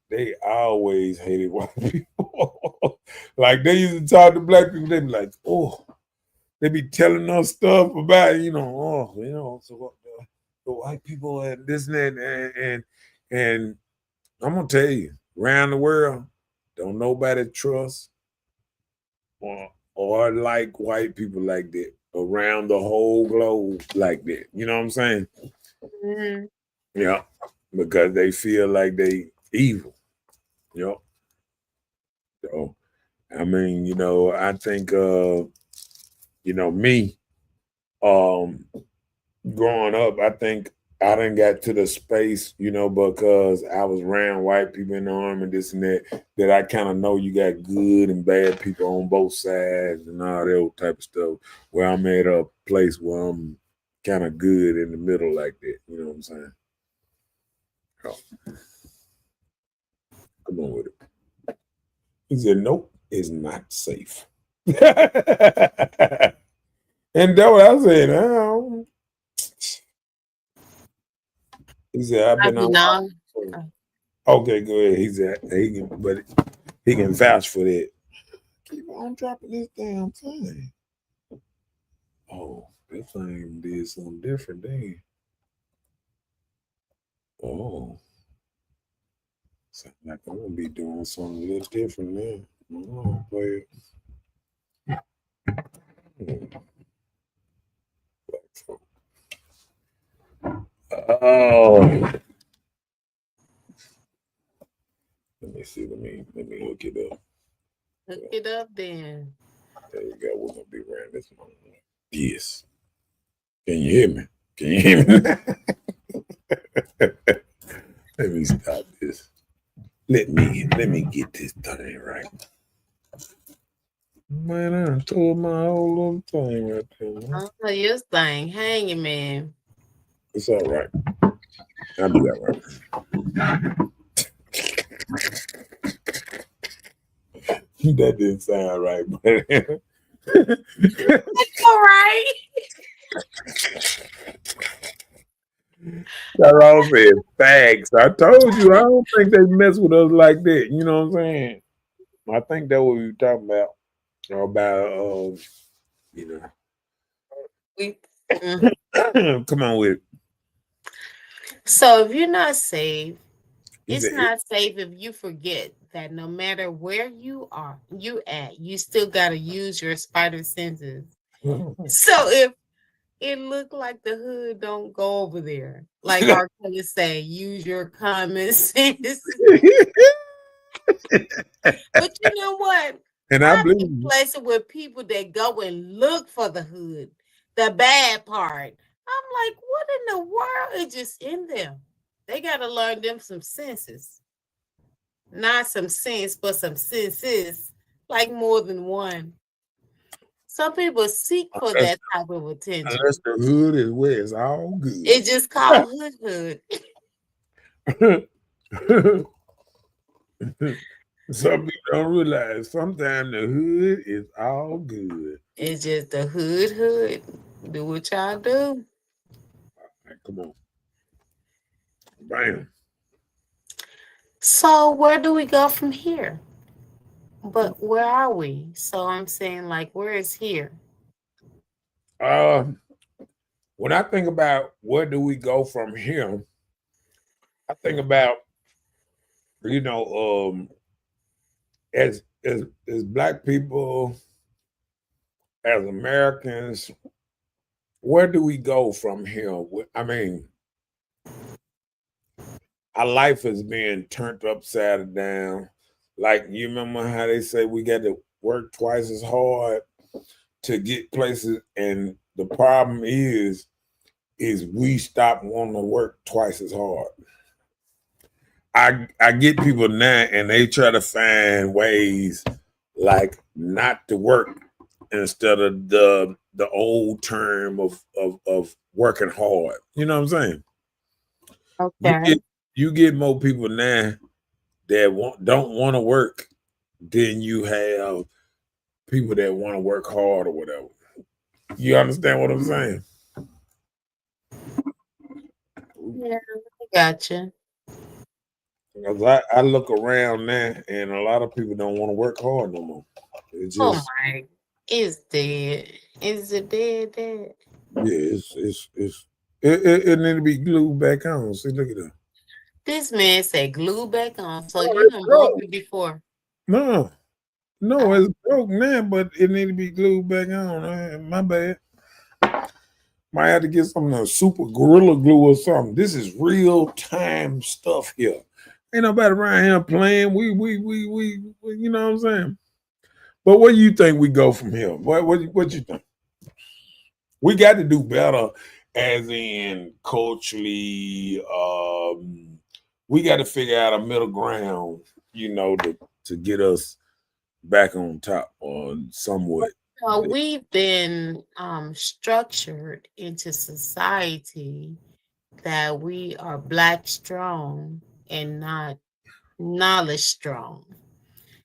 always hated white people. Like they used to talk to black people, they be like, oh, they be telling us stuff about, so what the white people and this and that and I'm gonna tell you, around the world, don't nobody trust or like white people like that around the whole globe like that. You know what I'm saying? Mhm. Yeah, because they feel like they evil. Yeah. So I mean, I think me, um, growing up, I think I didn't got to the space, because I was around white people in the army and this and that I kind of know you got good and bad people on both sides and all that old type of stuff. Where I'm at a place where I'm kind of good in the middle like that. You know what I'm saying? Oh, come on with it. He said, nope, it's not safe. And that's what I said. He said, I've I been mean, on. no. Okay, go ahead. He said he can vouch for that. Keep on dropping this damn thing. Oh, this thing did something different then. Oh, sound like I'm gonna be doing something a little different now. Oh, play it. Oh, see. Let me hook it up. Look it up then. There you go. We're gonna be around this morning. Yes. Can you hear me? Can you hear me? Let me stop this. Let me get this thing right. Man, I done tore my whole little thing right there. Man. Oh, your thing hanging, man. It's all right. I'll be all right. That didn't sound right, but It's all right. that all said facts. I told you, I don't think they mess with us like that. You know what I'm saying? I think that's what we were talking about. You know. Come on with it. So if you're not saved, Is it's it- not safe if you forget that no matter where you at, you still gotta use your spider senses. So if it look like the hood, don't go over there. Like our Kelly say, use your common sense. But you know what? And I I'm believe in you. places with people that go and look for the hood, the bad part. I'm like, what in the world is just in them? They got to learn them some senses. Not some sense, but some senses, like more than one. Some people seek for Unless, that type of attention. unless the hood is where it's all good. It's just called hood. Some people don't realize sometimes the hood is all good. It's just the hood. Do what y'all do. Like, come on. Bam. So where do we go from here? But where are we? So I'm saying, like, where is here? Uh, when I think about where do we go from here, I think about, you know, as black people, as Americans, where do we go from here? I mean, our life is being turned upside down. Like, you remember how they say we got to work twice as hard to get places, and the problem is we stop wanting to work twice as hard. I get people now, and they try to find ways like not to work instead of the old term of working hard. You know what I'm saying? Okay. You get more people now that don't want to work than you have people that want to work hard or whatever. You understand what I'm saying? Yeah, I gotcha. Because I look around now, and a lot of people don't want to work hard no more. It Oh just my, it's dead. Is it dead? yeah, it need to be glued back on. See, look at that. This man said glue back on. So Oh, you it's done broke broke. it before. No, it's broke now, but it need to be glued back on. My bad. Might have to get some super gorilla glue or something. This is real time stuff here. Ain't nobody around here playing. We you know what I'm saying? But what do you think we go from here? What you think? We got to do better, as in culturally. We got to figure out a middle ground, you know, to get us back on top or somewhat. We've been structured into society that we are black strong and not knowledge strong.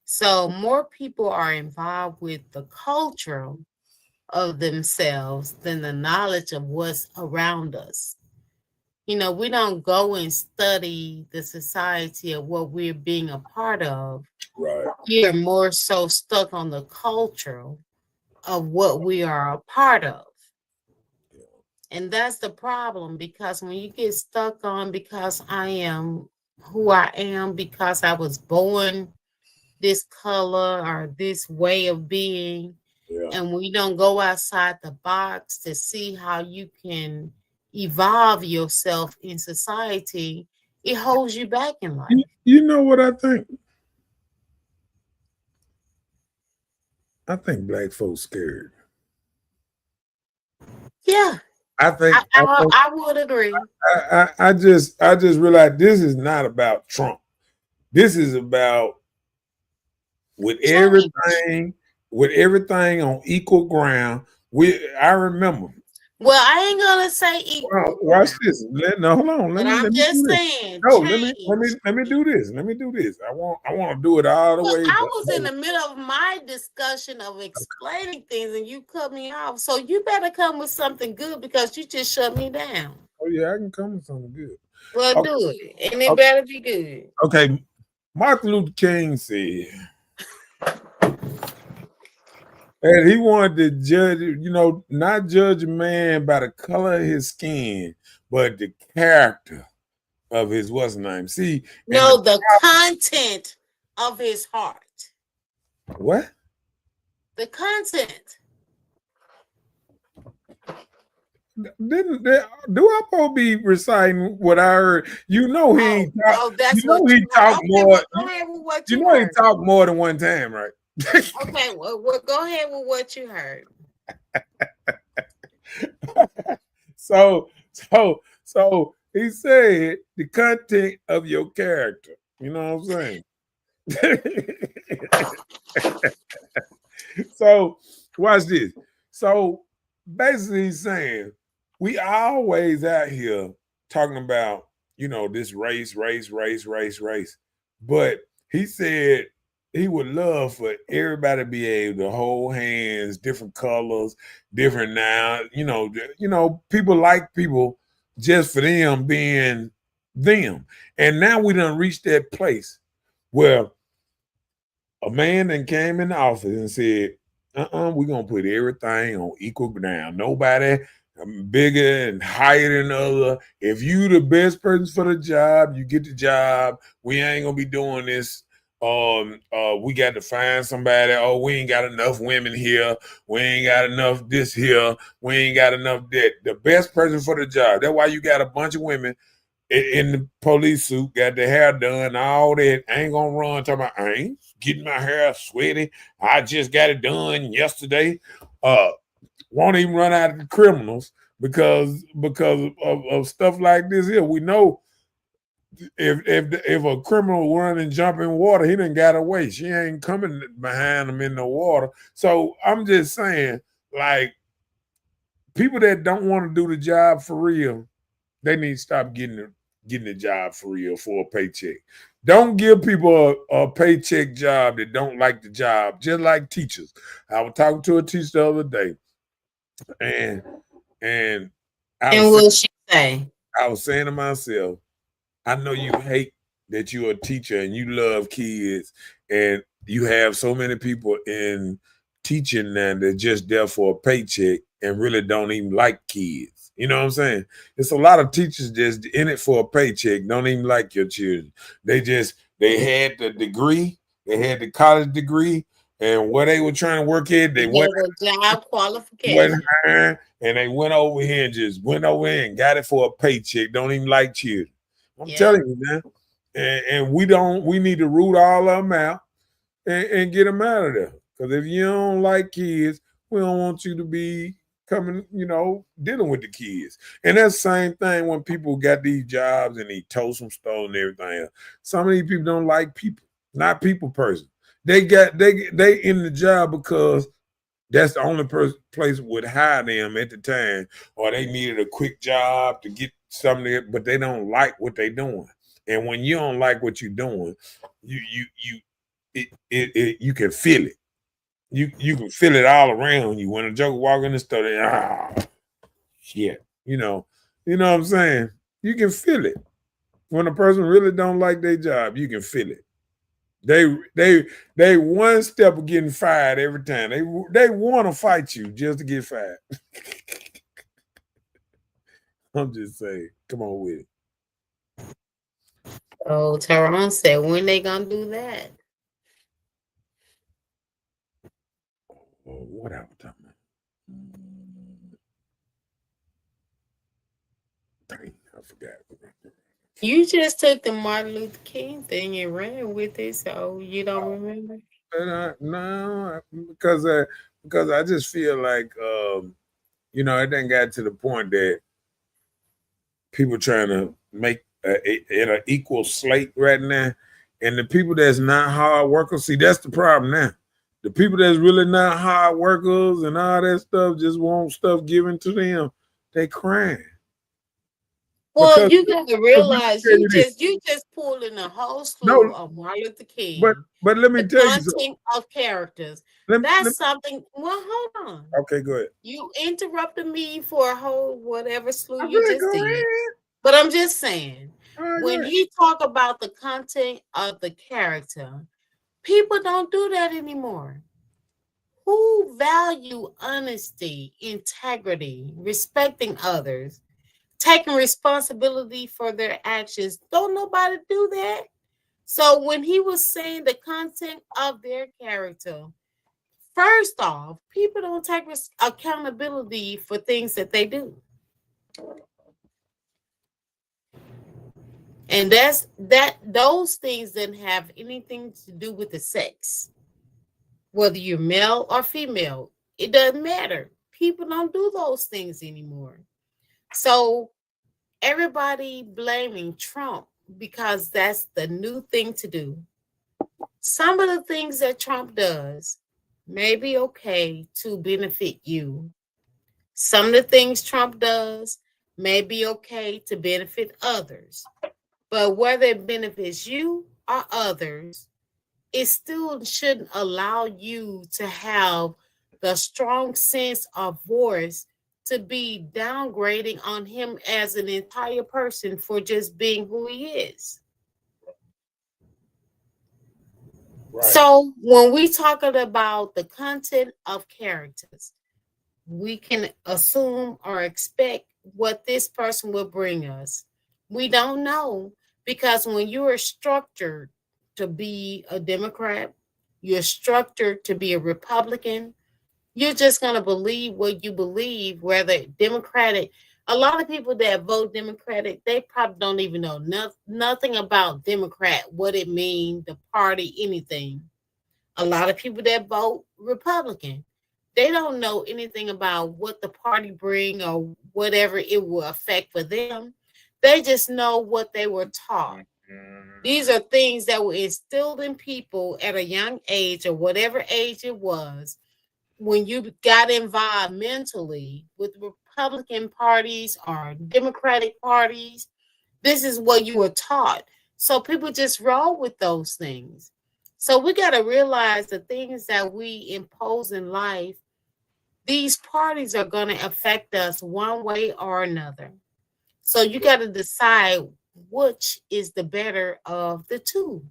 So more people are involved with the culture of themselves than the knowledge of what's around us. You know, we don't go and study the society of what we're being a part of. Right. We are more so stuck on the culture of what we are a part of. And that's the problem, because when you get stuck on because I am who I am, because I was born this color or this way of being, Yeah. and we don't go outside the box to see how you can evolve yourself in society, it holds you back in life. You know what I think? I think black folks scared. Yeah, I think I would agree. I just realized this is not about Trump. This is about with Change. everything on equal ground. I remember. Well, I ain't gonna say equal Watch ground, this. No, hold on. but I'm Let me do just this. saying No, change. let me do this. Let me do this. I want to do it all the Well, way. I was in the middle of my discussion of explaining things and you cut me off. So you better come with something good because you just shut me down. Oh yeah, I can come with something good. Well, Okay, do it. And it better be good. okay. Martin Luther King said that he wanted to judge, not judge a man by the color of his skin, but the character of his what's his name. See, and No, the content of his heart. what? The content. Do I supposed to be reciting what I heard? You know he ain't talk, Oh, that's what he you talked heard. Okay, more. well, go ahead with what You you know he heard. talked more than one time, right? Okay, well, go ahead with what you heard. so he said the content of your character. You know what I'm saying? So watch this. So basically he's saying we always out here talking about, this race. But he said he would love for everybody to be able to hold hands, different colors, different now. People like people just for them being them. And now we done reached that place where a man that came in the office and said, we're gonna put everything on equal ground. Nobody bigger and higher than the other. If you the best person for the job, you get the job. We ain't gonna be doing this. We got to find somebody. Oh, we ain't got enough women here. We ain't got enough this here. We ain't got enough that. The best person for the job. That's why you got a bunch of women in the police suit, got their hair done, all that. I ain't gonna run talking about I ain't getting my hair sweaty. I just got it done yesterday. Won't even run out of the criminals because of stuff like this here. We know if a criminal run and jump in water, he done got away. She ain't coming behind him in the water. So I'm just saying, like, people that don't want to do the job for real, they need to stop getting the job for real for a paycheck. Don't give people a paycheck job that don't like the job, just like teachers. I was talking to a teacher the other day, and And what she say? I was saying to myself, I know you hate that you're a teacher and you love kids, and you have so many people in teaching now that just there for a paycheck and really don't even like kids. You know what I'm saying? It's a lot of teachers just in it for a paycheck, don't even like your children. They had the degree, they had the college degree, and what they were trying to work in, they went A job qualification. and they went over here and just went over here and got it for a paycheck. Don't even like children. I'm telling you, man. And we need to root all of them out and get them out of there. Because if you don't like kids, we don't want you to be coming, dealing with the kids. And that's the same thing when people got these jobs and they toast them, stole and everything else. Some of these people don't like people, not people person. They in the job because that's the only place would hire them at the time, or they needed a quick job to get something, but they don't like what they're doing. And when you don't like what you're doing, you can feel it. You can feel it all around you. When a joker walk in the store, shit. You know what I'm saying? You can feel it. When a person really don't like their job, you can feel it. They one step of getting fired every time. They want to fight you just to get fired. I'm just saying, come on with it. Oh, Tyrone said, when they gonna do that? What I was talking about? Dang, I forgot. You just took the Martin Luther King thing and ran with it, so you don't remember? No, because I just feel like it done got to the point that people trying to make it an equal slate right now, and the people that's not hard workers, see, that's the problem now. The people that's really not hard workers and all that stuff just want stuff given to them. They crying. Well, Because you gotta let me realize tell you this. you just pulled in a whole slew No, of Martin Luther but King, let me the tell you something. content of characters. Let That's something. Well, hold on. Okay, go ahead. You interrupted me for a whole whatever slew I you feel just go did. ahead. But I'm just saying, All right, go when ahead. he talk about the content of the character, people don't do that anymore. Who value honesty, integrity, respecting others, taking responsibility for their actions? Don't nobody do that. So when he was saying the content of their character, first off, people don't take accountability for things that they do. And those things didn't have anything to do with the sex. Whether you're male or female, it doesn't matter. People don't do those things anymore. So everybody blaming Trump because that's the new thing to do. Some of the things that Trump does may be okay to benefit you. Some of the things Trump does may be okay to benefit others. But whether it benefits you or others, it still shouldn't allow you to have the strong sense of voice to be downgrading on him as an entire person for just being who he is. Right. So when we talking about the content of characters, we can assume or expect what this person will bring us. We don't know, because when you are structured to be a Democrat, you're structured to be a Republican, you're just going to believe what you believe, whether Democratic. A lot of people that vote Democratic, they probably don't even know nothing about Democrat, what it means, the party, anything. A lot of people that vote Republican, they don't know anything about what the party bring or whatever it will affect for them. They just know what they were taught. These are things that were instilled in people at a young age or whatever age it was. When you got involved mentally with Republican parties or Democratic parties, this is what you were taught. So people just roll with those things. So we got to realize the things that we impose in life, these parties are going to affect us one way or another. So you got to decide which is the better of the two.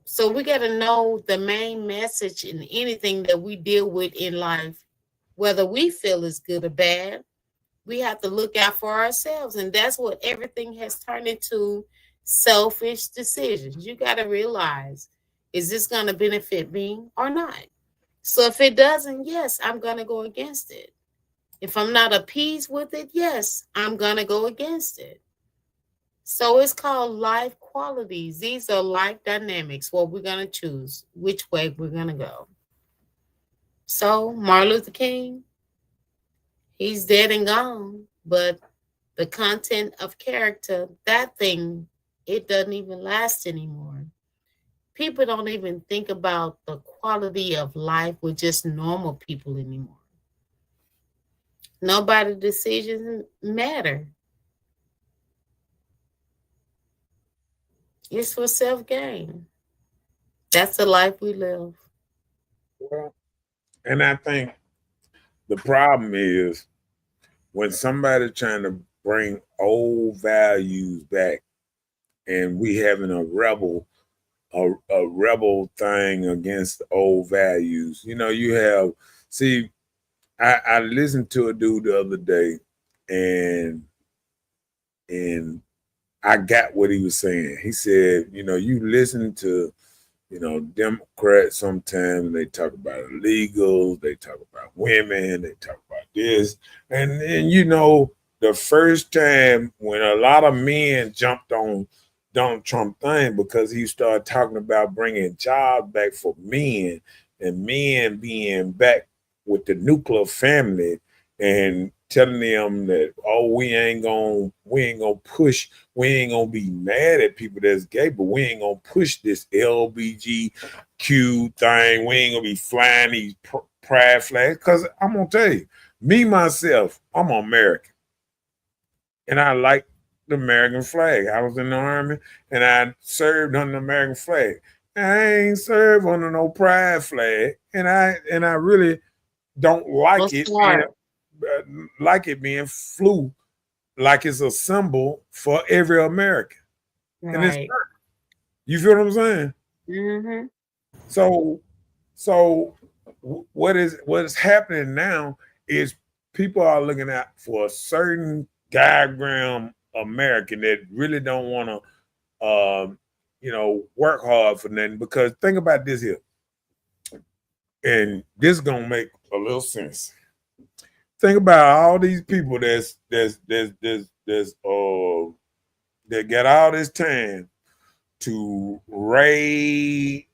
So we got to know the main message in anything that we deal with in life, whether we feel is good or bad. We have to look out for ourselves. And that's what everything has turned into, selfish decisions. You got to realize, is this going to benefit me or not? So if it doesn't, yes, I'm going to go against it. If I'm not appeased with it, yes, I'm going to go against it. So it's called life qualities. These are life dynamics, what we're going to choose, which way we're going to go. So Martin Luther King, he's dead and gone, but the content of character, that thing, it doesn't even last anymore. People don't even think about the quality of life with just normal people anymore. Nobody's decisions matter. It's for self-gain. That's the life we live. Well, and I think the problem is when somebody trying to bring old values back, and we having a rebel thing against old values. You have, see, I listened to a dude the other day, and I got what he was saying. He said, you listen to, Democrats sometimes, they talk about illegals, they talk about women, they talk about this. And then, the first time when a lot of men jumped on Donald Trump thing because he started talking about bringing jobs back for men and men being back with the nuclear family and telling them that we ain't gonna be mad at people that's gay, but we ain't gonna push this LBGQ thing. We ain't gonna be flying these pride flags because I'm gonna tell you, me myself, I'm American, and I like the American flag. I was in the Army and I served under the American flag. I ain't served under no pride flag, and I really don't like being flew like it's a symbol for every American. Right. And it's not. You feel what I'm saying? Mm-hmm. So what is happening now is people are looking out for a certain diagram American that really don't want to work hard for nothing. Because think about this here, and this is gonna make a little sense. Think about all these people that got all this time to raid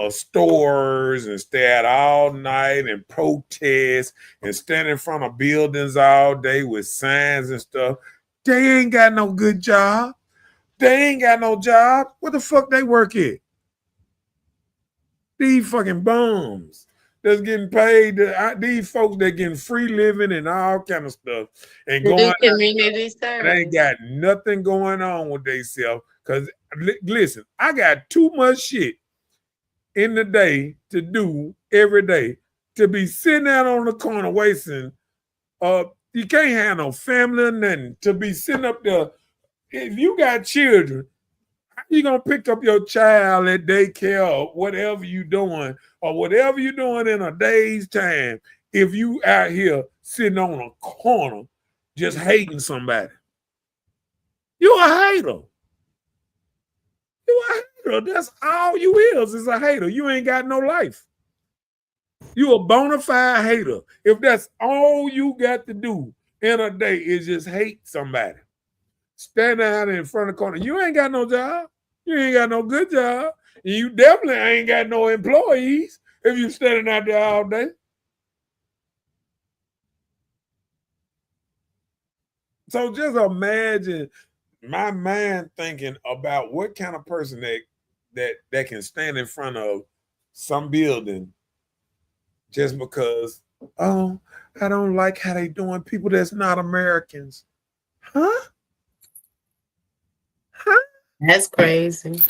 stores and stay out all night and protest and stand in front of buildings all day with signs and stuff. They ain't got no good job. They ain't got no job. What the fuck they work at? These fucking bums that's getting paid. These folks that getting free living and all kind of stuff and going community service. They ain't got nothing going on with themselves. Because listen, I got too much shit in the day to do every day to be sitting out on the corner wasting. You can't have no family or nothing to be sitting up there. If you got children, how you gonna pick up your child at daycare or whatever you doing in a day's time if you out here sitting on a corner just hating somebody? You a hater. You a hater. That's all you is a hater. You ain't got no life. You a bona fide hater. If that's all you got to do in a day is just hate somebody. Stand out in front of the corner. You ain't got no job. You ain't got no good job. And you definitely ain't got no employees if you standing out there all day. So just imagine my mind thinking about what kind of person that can stand in front of some building just because, I don't like how they doing people that's not Americans. Huh? That's crazy.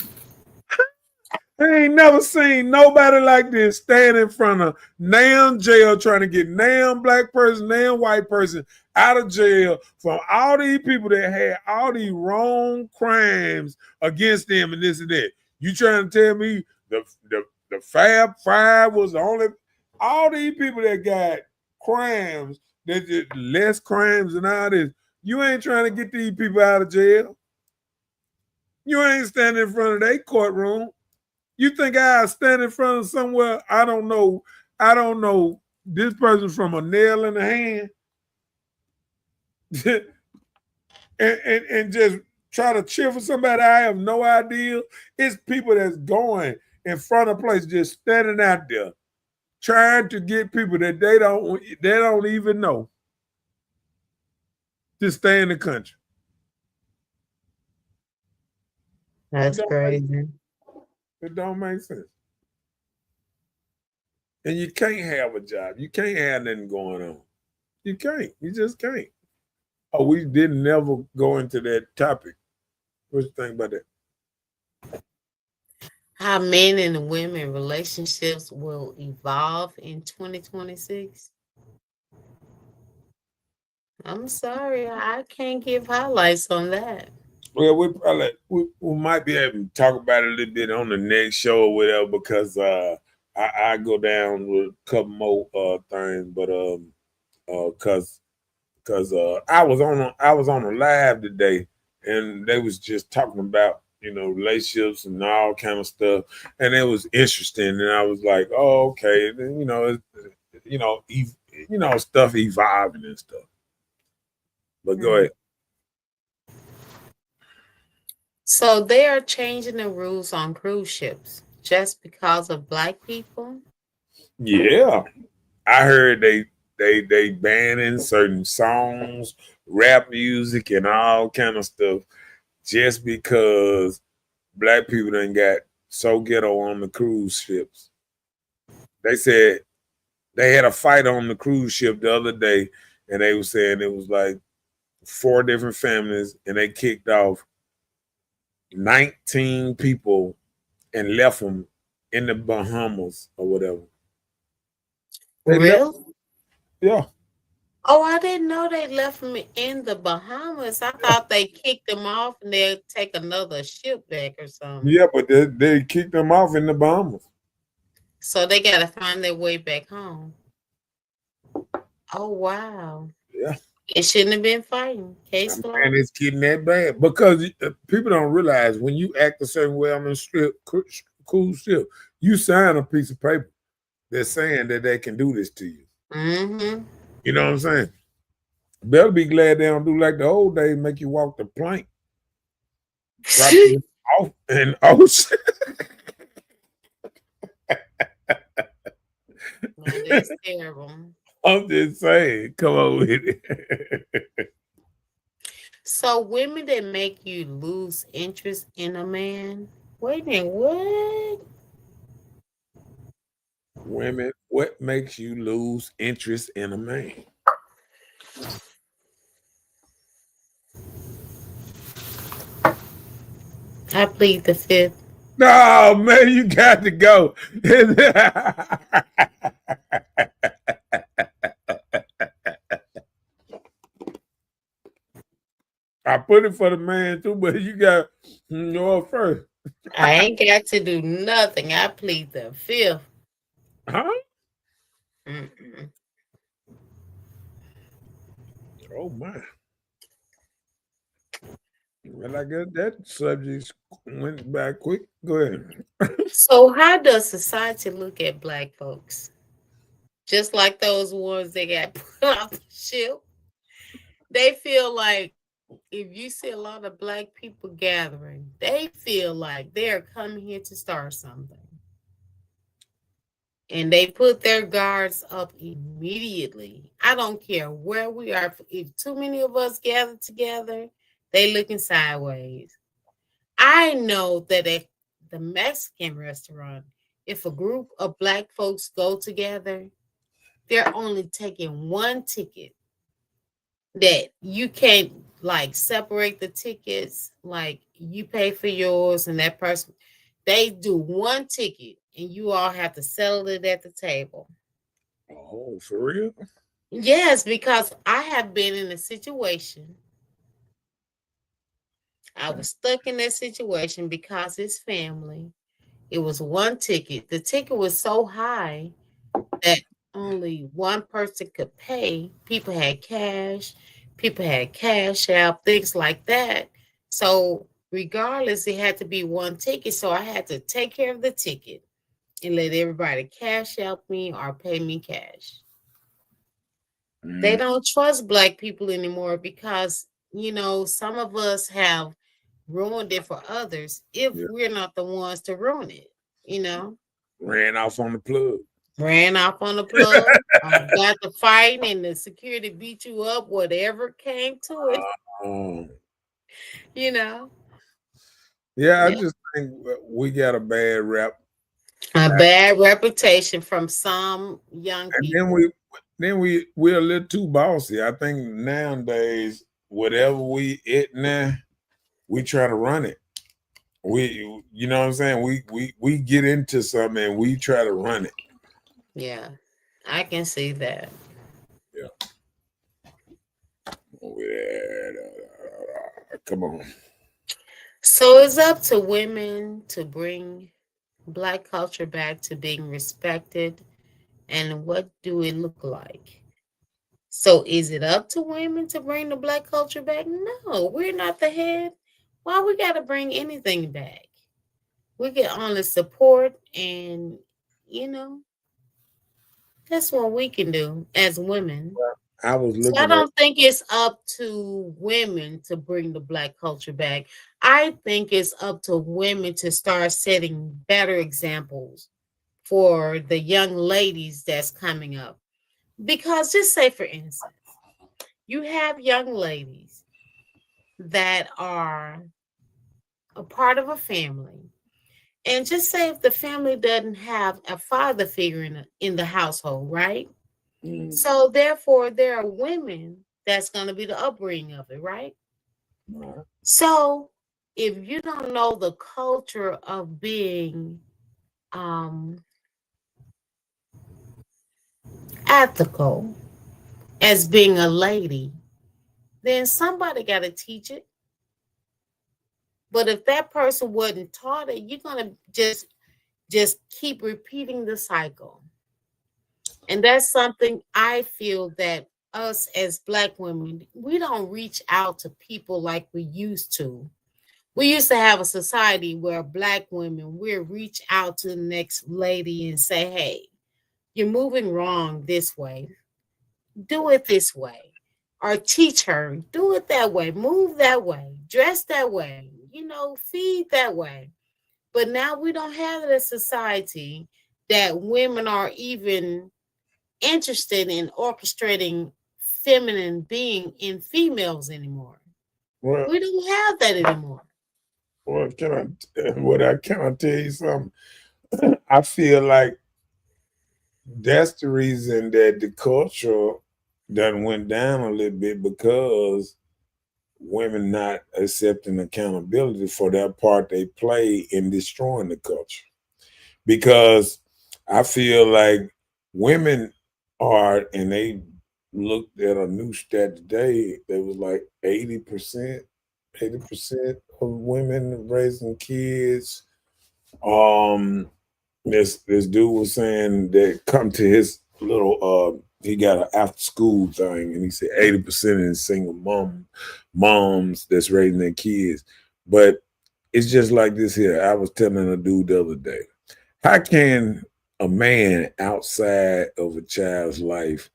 I ain't never seen nobody like this stand in front of damn jail trying to get damn black person, damn white person out of jail from all these people that had all these wrong crimes against them and this and that. You trying to tell me the Fab Five was the only, all these people that got crimes, that did less crimes and all this, you ain't trying to get these people out of jail. You ain't standing in front of their courtroom. You think I stand in front of somewhere I don't know this person from a nail in the hand and just try to cheer for somebody I have no idea? It's people that's going in front of places, just standing out there trying to get people that they don't even know to stay in the country. That's crazy. It don't make sense. And you can't have a job. You can't have nothing going on. You can't. You just can't. Oh, we didn't never go into that topic. What you think about that? How men and women relationships will evolve in 2026. I'm sorry, I can't give highlights on that. Well, we might be able to talk about it a little bit on the next show or whatever, because I go down with a couple more things, but because I was on a live today and they was just talking about relationships and all kind of stuff, and it was interesting, and I was like, oh, okay, stuff evolving and stuff. But go ahead. So they are changing the rules on cruise ships just because of black people. Yeah, I heard they banning certain songs, rap music, and all kind of stuff just because black people done got so ghetto on the cruise ships. They said they had a fight on the cruise ship the other day, and they were saying it was like four different families, and they kicked off 19 people and left them in the Bahamas or whatever. They left, Really? yeah, Oh, I didn't know they left them in the Bahamas. I thought they kicked them off and they'll take another ship back or something. yeah, but they kicked them off in the Bahamas. So they got to find their way back home. Oh, wow. Yeah, It shouldn't have been fighting. Case man, closed. it's getting that bad because people don't realize when you act a certain way on the cruise ship, you sign a piece of paper that's saying that they can do this to you. Mm-hmm. You know what I'm saying? Better be glad they don't do like the old days, make you walk the plank, drop you off in ocean. Well, that's terrible. I'm just saying, come on with it. So women that make you lose interest in a man. Wait a minute, what? Women, what makes you lose interest in a man? I plead the fifth. No, man, you got to go. I put it for the man too, but you got to go first. I ain't got to do nothing. I plead the fifth. Huh? Mm-mm. Oh, my. Well, I guess that subject went by quick. Go ahead. So how does society look at black folks? Just like those ones that got put off the ship. They feel like if you see a lot of black people gathering, they feel like they're coming here to start something. And they put their guards up immediately. I don't care where we are. If too many of us gather together, they looking sideways. I know that at the Mexican restaurant, if a group of black folks go together, they're only taking one ticket. That you can't like separate the tickets, like you pay for yours and that person, they do one ticket and you all have to settle it at the table. Oh, for real? Yes, because I have been in a situation. I was stuck in that situation because it's family. It was one ticket. The ticket was so high that only one person could pay. People had cash out, things like that. So regardless, it had to be one ticket. So I had to take care of the ticket and let everybody cash out me or pay me cash. They Mm, don't trust black people anymore because some of us have ruined it for others if yeah. we're not the ones to ruin it, you know. Ran off on the plug. Ran off on the plug, got the fight, and the security beat you up, whatever came to it, Um, you know. yeah, I Yeah. just think we got a bad rap. A bad reputation from some young And then people. we're a little too bossy. I think nowadays, whatever we it now, we try to run it. You know what I'm saying? We get into something and we try to run it. Yeah, I can see that. Yeah. Come on. So it's up to women to bring black culture back to being respected. And what do it look like? So is it up to women to bring the black culture back? No, we're not the head. Why we got to bring anything back? We can only support and, you know, that's what we can do as women. I was So I looking at don't think it's up to women to bring the black culture back. I think it's up to women to start setting better examples for the young ladies that's coming up. Because just say, for instance, you have young ladies that are a part of a family. And just say if the family doesn't have a father figure in the household, right? So therefore, there are women that's going to be the upbringing of it, right? So if you don't know the culture of being um, ethical as being a lady, then somebody got to teach it. But if that person wasn't taught it, you're gonna just keep repeating the cycle. And that's something I feel that us as black women, we don't reach out to people like we used to. We used to have a society where black women we reach out to the next lady and say, "Hey, you're moving wrong this way. Do it this way." Or teach her, do it that way, move that way, dress that way, feed that way. But now we don't have a society that women are even interested in orchestrating feminine being in females anymore. well, We don't have that anymore. can I tell you something? I feel like that's the reason that the culture done went down a little bit because women not accepting accountability for that part they play in destroying the culture. Because I feel like women are, and they looked at a new stat today that was like 80% of women raising kids. Um, this dude was saying that come to his little he got an after school thing, and he said 80% is single moms that's raising their kids. But it's just like this here. I was telling a dude the other day, how can a man outside of a child's life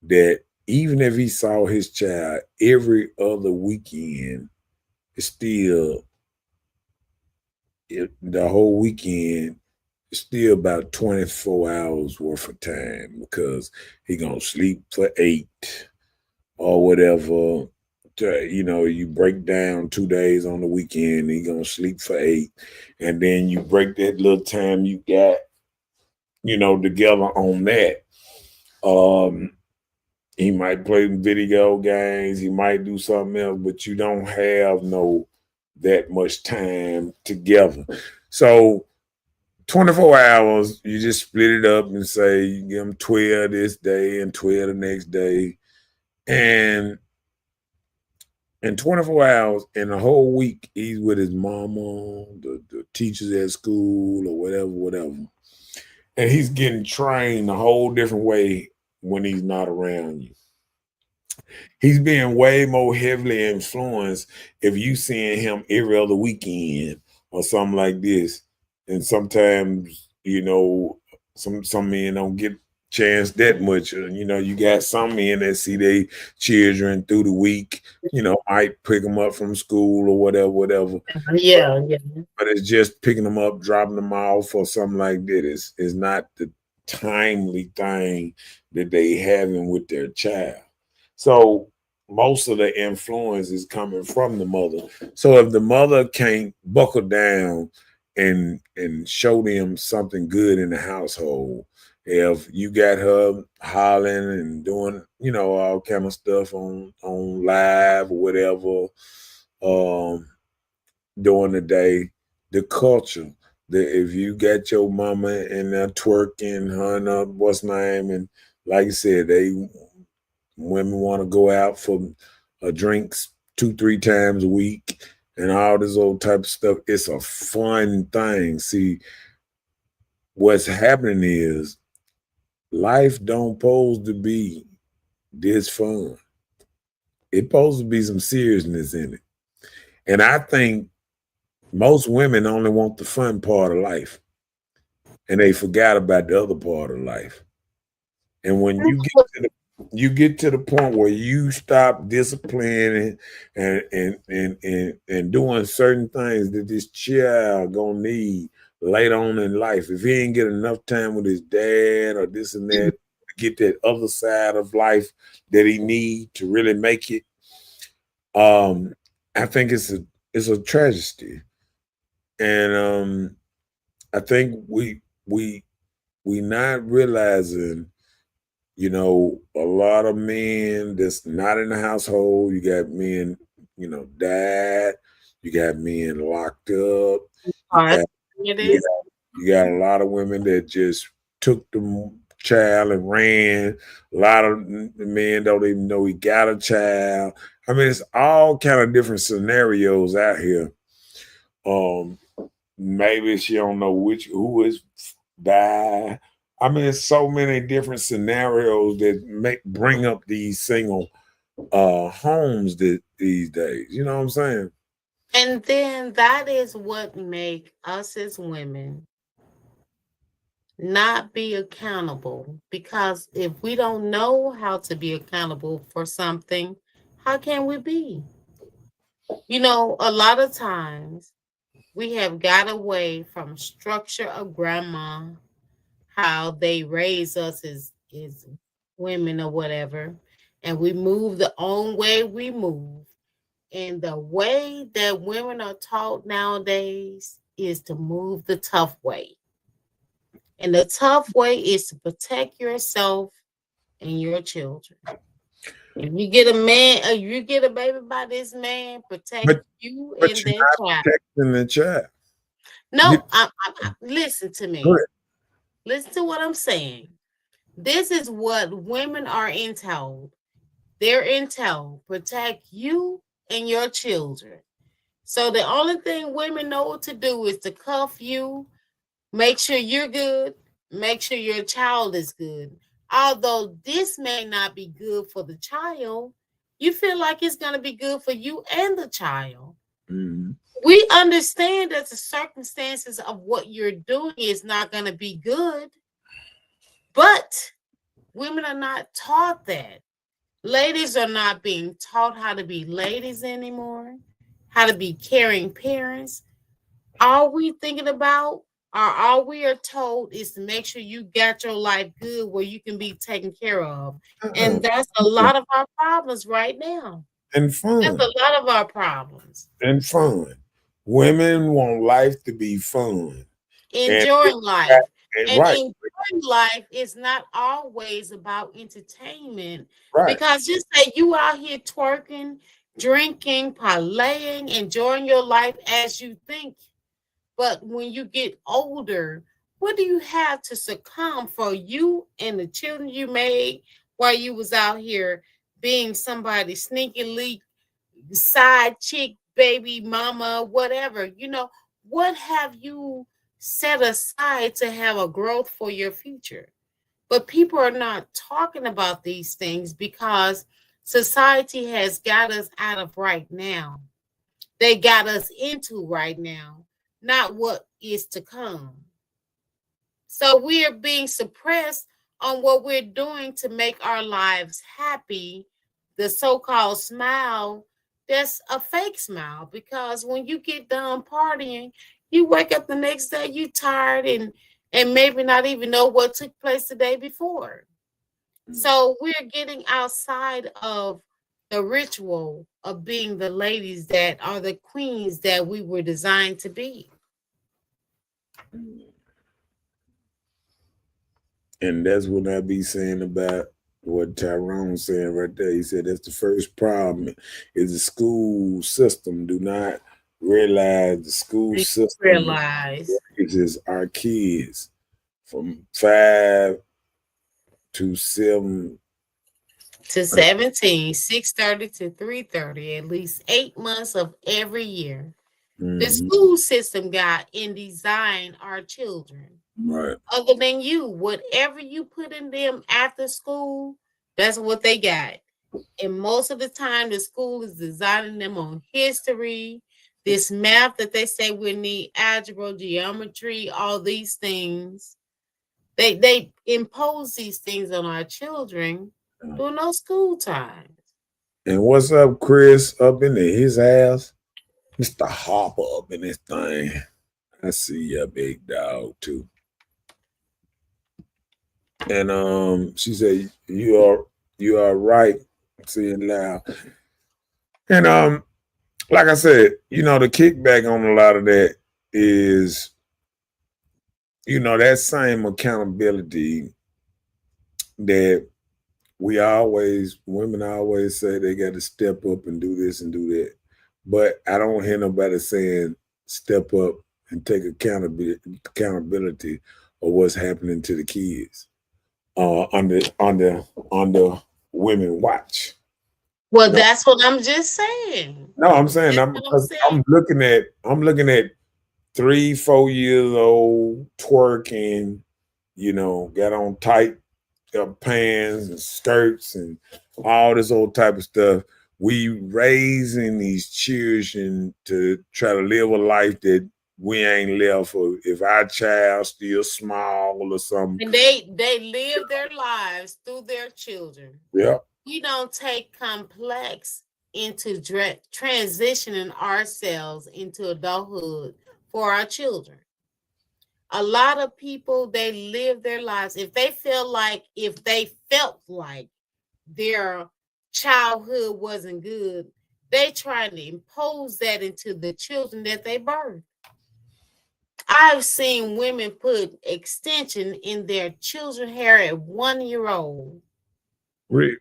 that even if he saw his child every other weekend, still the whole weekend still about 24 hours worth of time because he gonna sleep for 8 or whatever. You break down 2 days on the weekend, he gonna sleep for 8, and then you break that little time you got, together on that. Um, he might play video games, he might do something else, but you don't have no that much time together. So 24 hours, you just split it up and say you give him 12 this day and 12 the next day. And in 24 hours, in a whole week, he's with his mama, the teachers at school or whatever. And he's getting trained a whole different way when he's not around you. He's being way more heavily influenced if you seeing him every other weekend or something like this. And sometimes, some men don't get chance that much. You got some men that see their children through the week, might pick them up from school or whatever. Yeah, yeah. But it's just picking them up, dropping them off or something like that. It's not the timely thing that they having with their child. So most of the influence is coming from the mother. So if the mother can't buckle down and show them something good in the household, if you got her hollering and doing, all kind of stuff on live or whatever, during the day, the culture. If you got your mama and they're twerking, her and what's name, and like you said, women want to go out for drinks 2-3 times a week and all this old type of stuff. It's a fun thing. See, what's happening is life don't pose to be this fun. It supposed to be some seriousness in it. And I think most women only want the fun part of life, and they forgot about the other part of life. And when you get to you get to the point where you stop disciplining and doing certain things that this child gonna need later on in life. If he ain't get enough time with his dad or this and that, to get that other side of life that he need to really make it, I think it's a tragedy. And I think we not realizing, a lot of men that's not in the household. You got men, died. You got men locked up. You Hard. got, It you is. got, you got a lot of women that just took the child and ran. A lot of men don't even know he got a child. I mean, it's all kind of different scenarios out here. Um, Maybe she don't know who is by. I mean, it's so many different scenarios that bring up these single homes these days. You know what I'm saying? And then that is what make us as women not be accountable, because if we don't know how to be accountable for something, how can we be? A lot of times we have got away from structure of grandma, how they raise us as women or whatever, and we move the own way we move. And the way that women are taught nowadays is to move the tough way. And the tough way is to protect yourself and your children. If you get a man or you get a baby by this man, protect But you but and you're that not child. protecting the child. You, No, listen to go me. ahead. Listen to what I'm saying. This is what women are entailed. They're entailed. Protect you and your children. So the only thing women know what to do is to cuff you, make sure you're good, make sure your child is good. Although this may not be good for the child, you feel like it's going to be good for you and the child. Mhm. We understand that the circumstances of what you're doing is not going to be good, but women are not taught that. Ladies are not being taught how to be ladies anymore, how to be caring parents. All we thinking about, or all we are told, is to make sure you got your life good where you can be taken care of. Uh-uh. And that's a lot of our problems right now. And That's fun. a lot of our problems. And fun. Women want life to be fun. And, Enjoying life. and And right, enjoying life is not always about entertainment. right. Because just say you out here twerking, drinking, parlaying, enjoying your life as you think. But when you get older, what do you have to succumb for you and the children you made while you was out here being somebody sneaky leak, side chick, baby mama, whatever? What have you set aside to have a growth for your future? But people are not talking about these things because society has got us out of right now. They got us into right now, not what is to come. So we are being suppressed on what we're doing to make our lives happy. The so-called smile, that's a fake smile, because when you get done partying, you wake up the next day, you tired and maybe not even know what took place the day before. So we're getting outside of the ritual of being the ladies that are the queens that we were designed to be. And that's what I be saying about what Tyrone saying right there. He said that's the first problem is the school system do not realize the school You system realize raises our kids from 5 to 7. to 17, 6:30 to 3:30, at least 8 months of every year. The Mhm. school system got in design our children. Right. Other than you, whatever you put in them after school, that's what they got. And most of the time, the school is designing them on history, this math that they say we need, algebra, geometry, all these things. They impose these things on our children during no school time. And what's up, Chris? Up in his ass? Mr. Harper up in this thing. I see ya, big dog, too. And she said, you are right, saying loud. And like I said, the kickback on a lot of that is, that same accountability that women always say they got to step up and do this and do that. But I don't hear nobody saying step up and take accountability of what's happening to the kids under women watch. Well, that's what I'm just saying. No, I'm saying I'm looking at 3-4 years old twerking, got on tight pants and skirts and all this old type of stuff. We raising these children to try to live a life that we ain't lived for. If our child still small or something, and they live their lives through their children. Yeah, we don't take complex into transitioning ourselves into adulthood for our children. A lot of people, they live their lives. If they felt like their childhood wasn't good, they try to impose that into the children that they birth. I've seen women put extension in their children's hair at 1 year old. Really?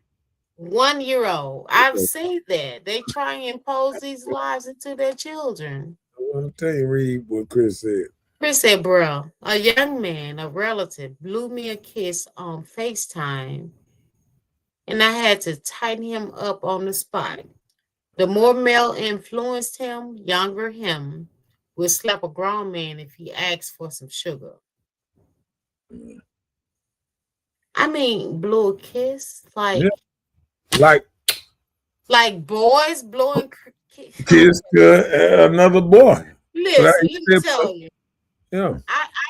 1 year old. I've seen that. They try and impose these lives into their children. I want to tell you, read what Chris said. Chris said, bro, a young man, a relative, blew me a kiss on FaceTime, and I had to tighten him up on the spot. The more male influenced him, younger him would slap a grown man if he asked for some sugar. I mean, blew a kiss? Like boys blowing kiss to another boy. Listen, let me tell you. Yeah.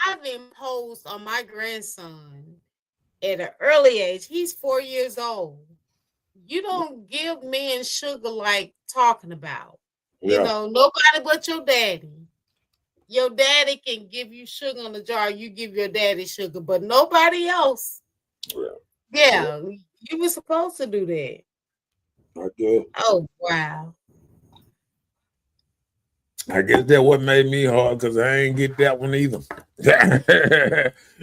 I've imposed on my grandson at an early age. He's 4 years old. You don't give men sugar like talking about. Yeah. Nobody but your daddy. Your daddy can give you sugar in the jar. You give your daddy sugar, but nobody else. Yeah. You were supposed to do that. I did. Oh, wow. I guess that what made me hard because I ain't get that one either.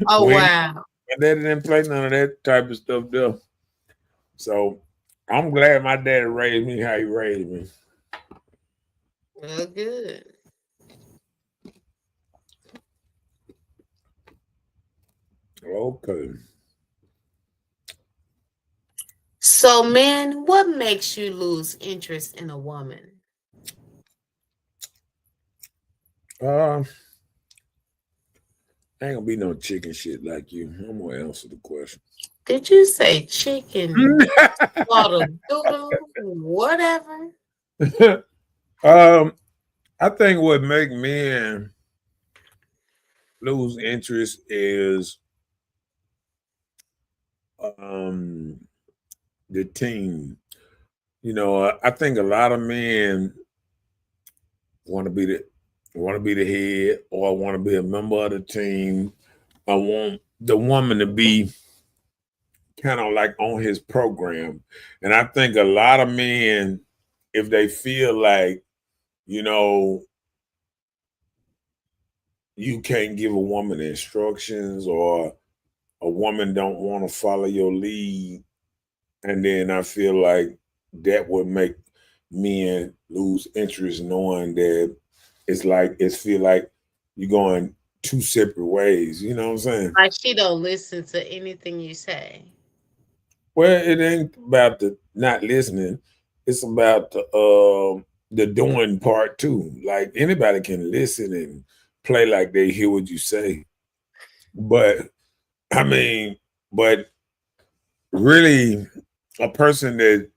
Oh, wow. My daddy didn't play none of that type of stuff there. So I'm glad my daddy raised me how he raised me. Well, good. Okay. So, men, what makes you lose interest in a woman? Ain't gonna be no chicken shit like you. I'm gonna answer the question. Did you say chicken? Doodle, whatever. I think what make men lose interest is the team. I think a lot of men want to be the head or want to be a member of the team. I want the woman to be kind of like on his program. And I think a lot of men, if they feel like, you can't give a woman instructions or a woman don't want to follow your lead, and then I feel like that would make men lose interest, knowing that it feel like you're going two separate ways. You know what I'm saying? Like she don't listen to anything you say. Well, it ain't about the not listening. It's about the doing part too. Like anybody can listen and play like they hear what you say. But really a person that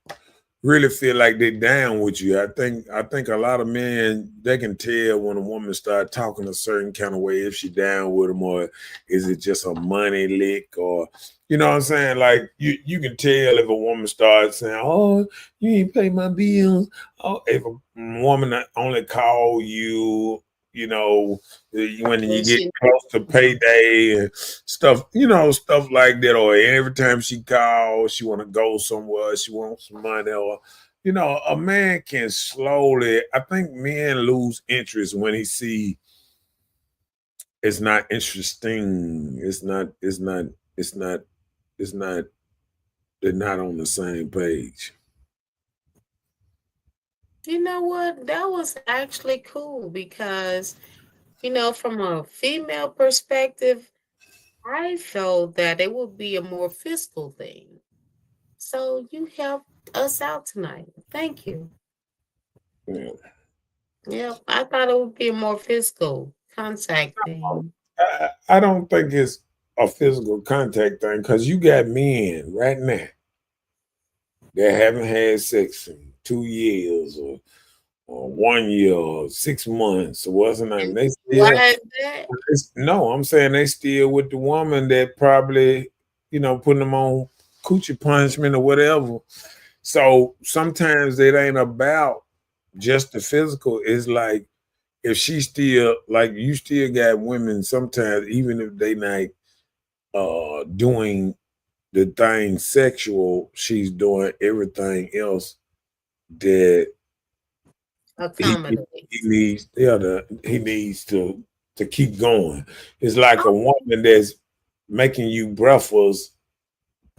really feel like they down with you. I think a lot of men, they can tell when a woman start talking a certain kind of way if she down with them, or is it just a money lick, or you know what I'm saying? Like you can tell if a woman starts saying, "Oh, you ain't pay my bills." Oh, if a woman that only call you, you know, when you When get she close to payday and stuff, stuff like that, or every time she calls, she want to go somewhere, she wants some money, or a man can slowly. I think men lose interest when he see it's not interesting. It's not. It's not. It's not. It's not. They're not on the same page. You know what? That was actually cool because, from a female perspective, I felt that it would be a more physical thing. So you helped us out tonight. Thank you. Yeah. Yep, I thought it would be a more physical contact thing. I don't think it's a physical contact thing because you got men right now that haven't had sex in 2 years or 1 year or 6 months or wasn't it? And They why still is that? no, I'm saying they still with the woman that probably, putting them on coochie punishment or whatever. So sometimes it ain't about just the physical. It's like if she still like you still got women sometimes, even if they not doing the thing sexual, she's doing everything else that he Accommodates. needs he needs to keep going. It's like a Oh, woman that's making you breakfast,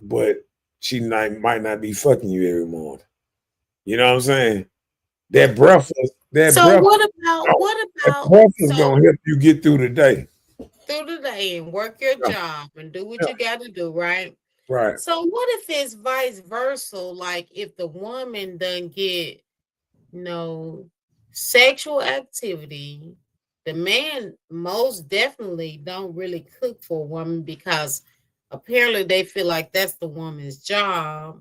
but she might not be fucking you every morning. You know what I'm saying? That breakfast, that so breakfast, what that about breakfast so gonna help you get through the day. through the day and work your Yeah, job and do what yeah, you got to do, right? right. So what if it's vice versa? Like if the woman doesn't get no sexual activity, the man most definitely don't really cook for a woman because apparently they feel like that's the woman's job.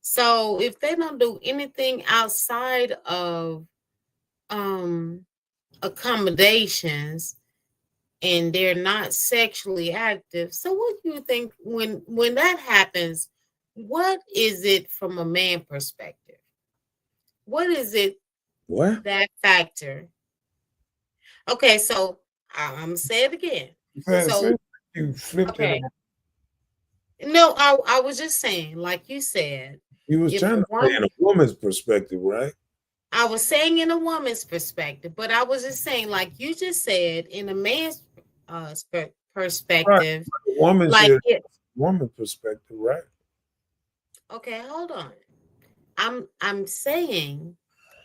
So if they don't do anything outside of um accommodations and they're not sexually active, so what do you think when that happens? What is it from a man perspective? What is it What? that factor? Okay, so I'm say it again. So You flipped it okay, on. no, I was just saying, like you said, You was if a trying to say woman, in a woman's perspective, right? I was saying in a woman's perspective, but I was just saying, like you just said, in a man's Right. perspective, The woman like should it. woman perspective, right? Okay, hold on. I'm saying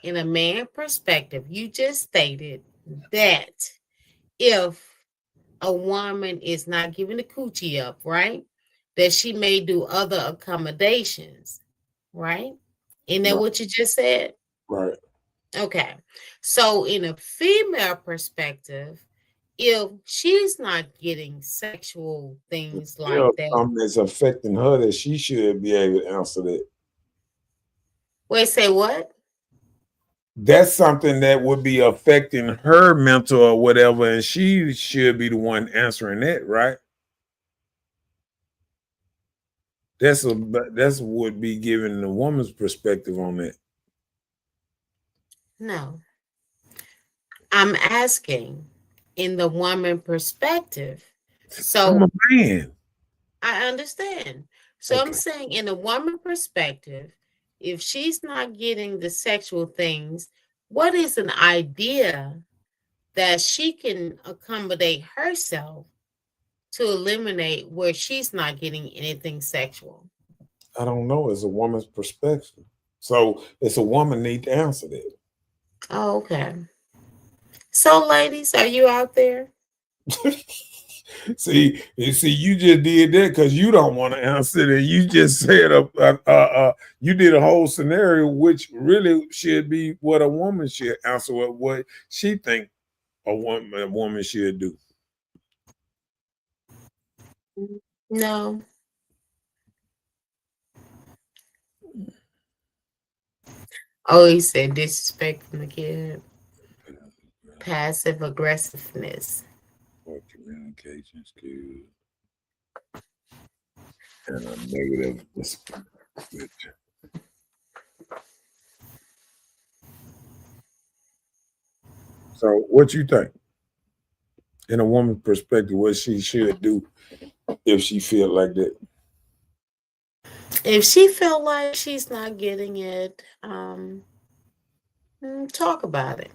in a man perspective, you just stated that if a woman is not giving the coochie up, right? That she may do other accommodations, right? Isn't that Right, what you just said? right. Okay. So, in a female perspective, if she's not getting sexual things like Yeah, that, something that's affecting her that she should be able to answer that. wait, say what? That's something that would be affecting her mental or whatever, and she should be the one answering that, right? That's would be giving the woman's perspective on that. No, I'm asking in the woman perspective. I'm a So, man. I understand. So I'm Okay. saying, in a woman perspective, if she's not getting the sexual things, what is an idea that she can accommodate herself to eliminate where she's not getting anything sexual? I don't know. It's a woman's perspective. So it's a woman need to answer that. Oh, okay. So, ladies, are you out there? You just did that because you don't want to answer it. You just said you did a whole scenario, which really should be what a woman should answer. What she think a woman should do. No. Oh, he said disrespecting the kid, passive aggressiveness. Poor communication skills and a negative discipline. So, what you think, in a woman's perspective, what she should do if she feel like that? If she feel like she's not getting it, talk about it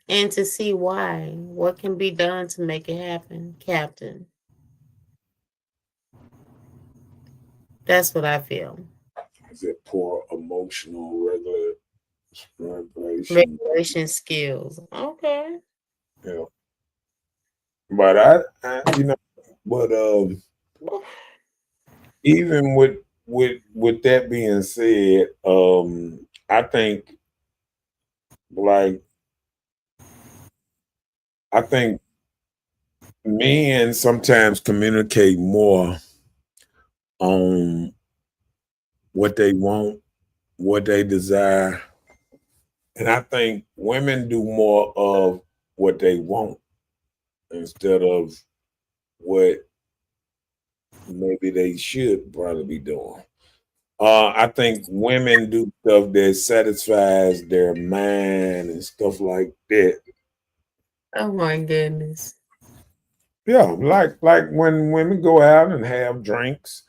and to see why. What can be done to make it happen, Captain? That's what I feel. Is it poor emotional regulation? Regulation skills. Okay. You know, but you know, but even with that being said, I think like I think men sometimes communicate more on what they want, what they desire, and I think women do more of what they want instead of what maybe they should probably be doing. I think women do stuff that satisfies their mind and stuff like that. Oh my goodness. Yeah, like when women go out and have drinks,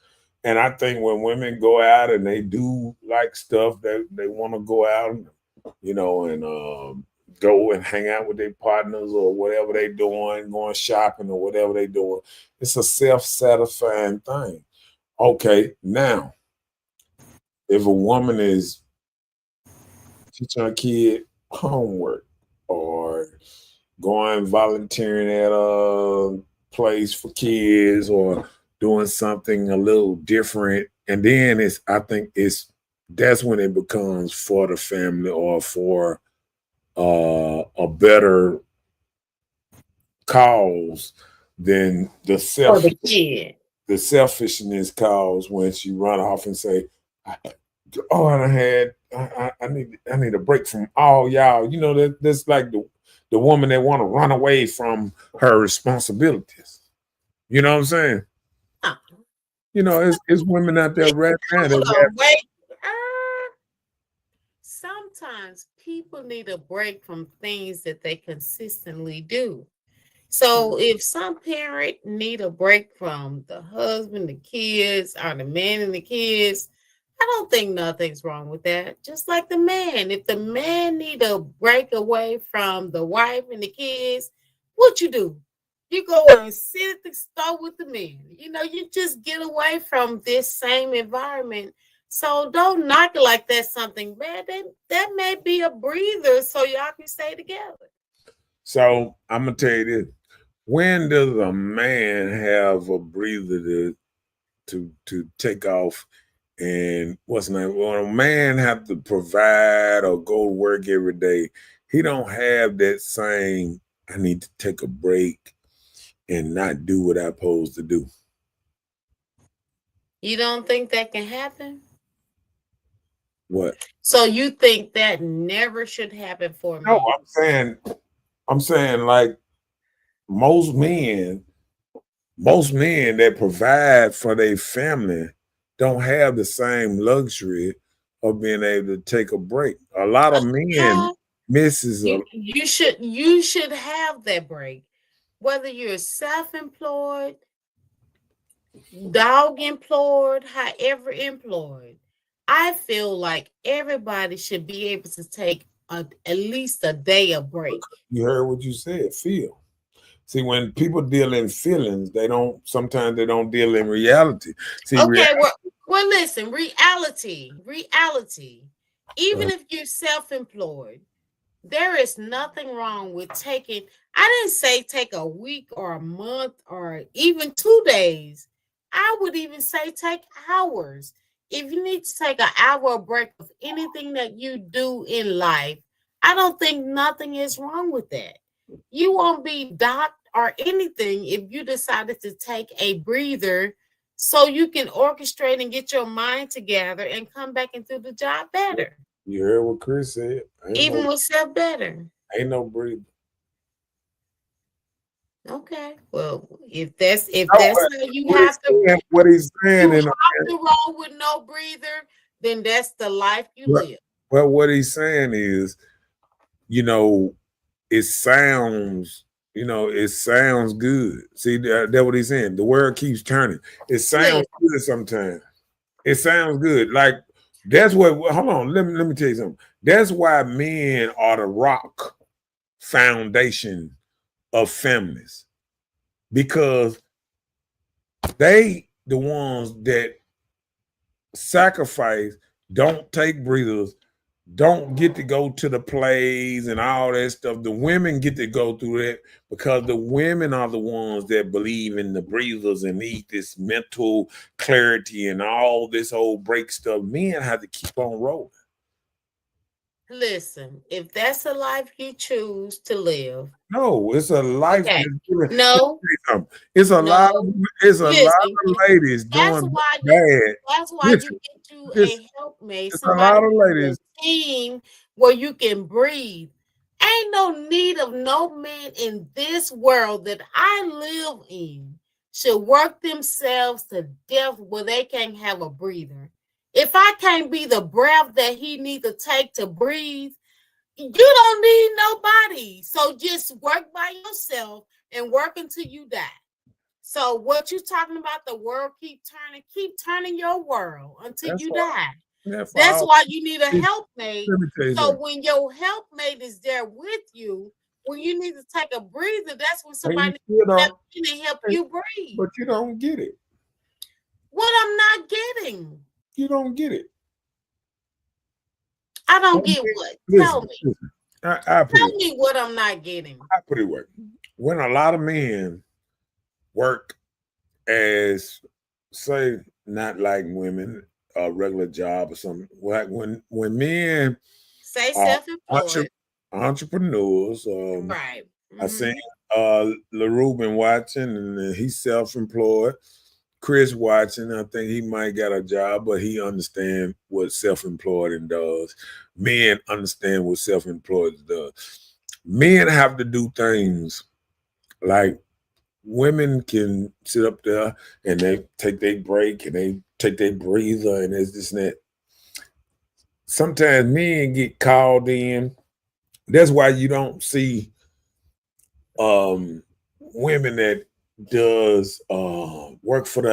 and I think when women go out and they do like stuff that they want to go out, and go and hang out with their partners or whatever they doing, going shopping or whatever they doing, it's a self-satisfying thing. Okay, now if a woman is teaching a kid homework or going volunteering at a place for kids or doing something a little different, and then I think that's when it becomes for the family or for a better cause than For the kid. the selfishness cause when she run off and say, "Oh, I need a break from all y'all." You know that's like the woman that want to run away from her responsibilities. You know what I'm saying? Huh. You know, it's women out there right now that Hold have, on, wait. Sometimes people need a break from things that they consistently do. So if some parent need a break from the husband, the kids, or the man and the kids, I don't think nothing's wrong with that. Just like the man, if the man need a break away from the wife and the kids, what you do? You go and sit at the stove with the men. You just get away from this same environment. So don't knock it like that's something bad. That may be a breather so y'all can stay together. so I'm gonna tell you this. When does a man have a breather to take off and what's the name? When a man have to provide or go to work every day, he don't have that same I need to take a break and not do what I'm supposed to do. You don't think that can happen? What? So you think that never should happen for No, me? I'm saying like most men, most men that provide for their family don't have the same luxury of being able to take a break. A lot of men Yeah, misses a you should have that break. Whether you're self-employed, dog employed, however employed. I feel like everybody should be able to take at least a day of break. you heard what you said, feel. See, when people deal in feelings, sometimes they don't deal in reality. See, Okay, well, listen, reality. Even uh, if you're self-employed, there is nothing wrong with taking, I didn't say take a week or a month or even 2 days. I would even say take hours. If you need to take an hour break of anything that you do in life, I don't think nothing is wrong with that. You won't be docked or anything if you decided to take a breather so you can orchestrate and get your mind together and come back and do the job better. You heard what Chris said. Even with self better. Ain't no breathing. Okay. Well, if that's No, how you have to what he's saying, you in have to roll with no breather, then that's the life you live. well, what he's saying is, you know, it sounds, it sounds good. See, that's what he's saying. The world keeps turning. It sounds good sometimes. It sounds good. Like that's what. Hold on. Let me tell you something. That's why men are the rock foundation of families, because they the ones that sacrifice, don't take breathers, don't get to go to the plays and all that stuff. The women get to go through that because the women are the ones that believe in the breathers and need this mental clarity and all this old break stuff. Men have to keep on rolling. Listen, if that's a life you choose to live. No, it's a life. Okay. No. It's a lot of ladies that's doing why bad. That's why you get to a helpmate, somebody a lot of ladies team where you can breathe. Ain't no need of no man in this world that I live in should work themselves to death where they can't have a breather. If I can't be the breath that he needs to take to breathe, you don't need nobody. So just work by yourself and work until you die. So what you talking about, the world keep turning your world until you die. That's why you need a helpmate. So when your helpmate is there with you, when you need to take a breather, that's when somebody needs to help you breathe. But you don't get it. What I'm not getting. You don't get it. I don't get what. Tell me. Tell me what I'm not getting. I put it away. When a lot of men work as, say, not like women, a regular job or something. When men say self-employed entrepreneurs, right? I seen LaRuben watching, and he's self-employed. Chris watching, I think he might got a job, but he understands what self-employed and does. Men understand what self-employed does. Men have to do things like women can sit up there and they take their break and they take their breather and it's this and that. Sometimes men get called in. That's why you don't see women that does work for the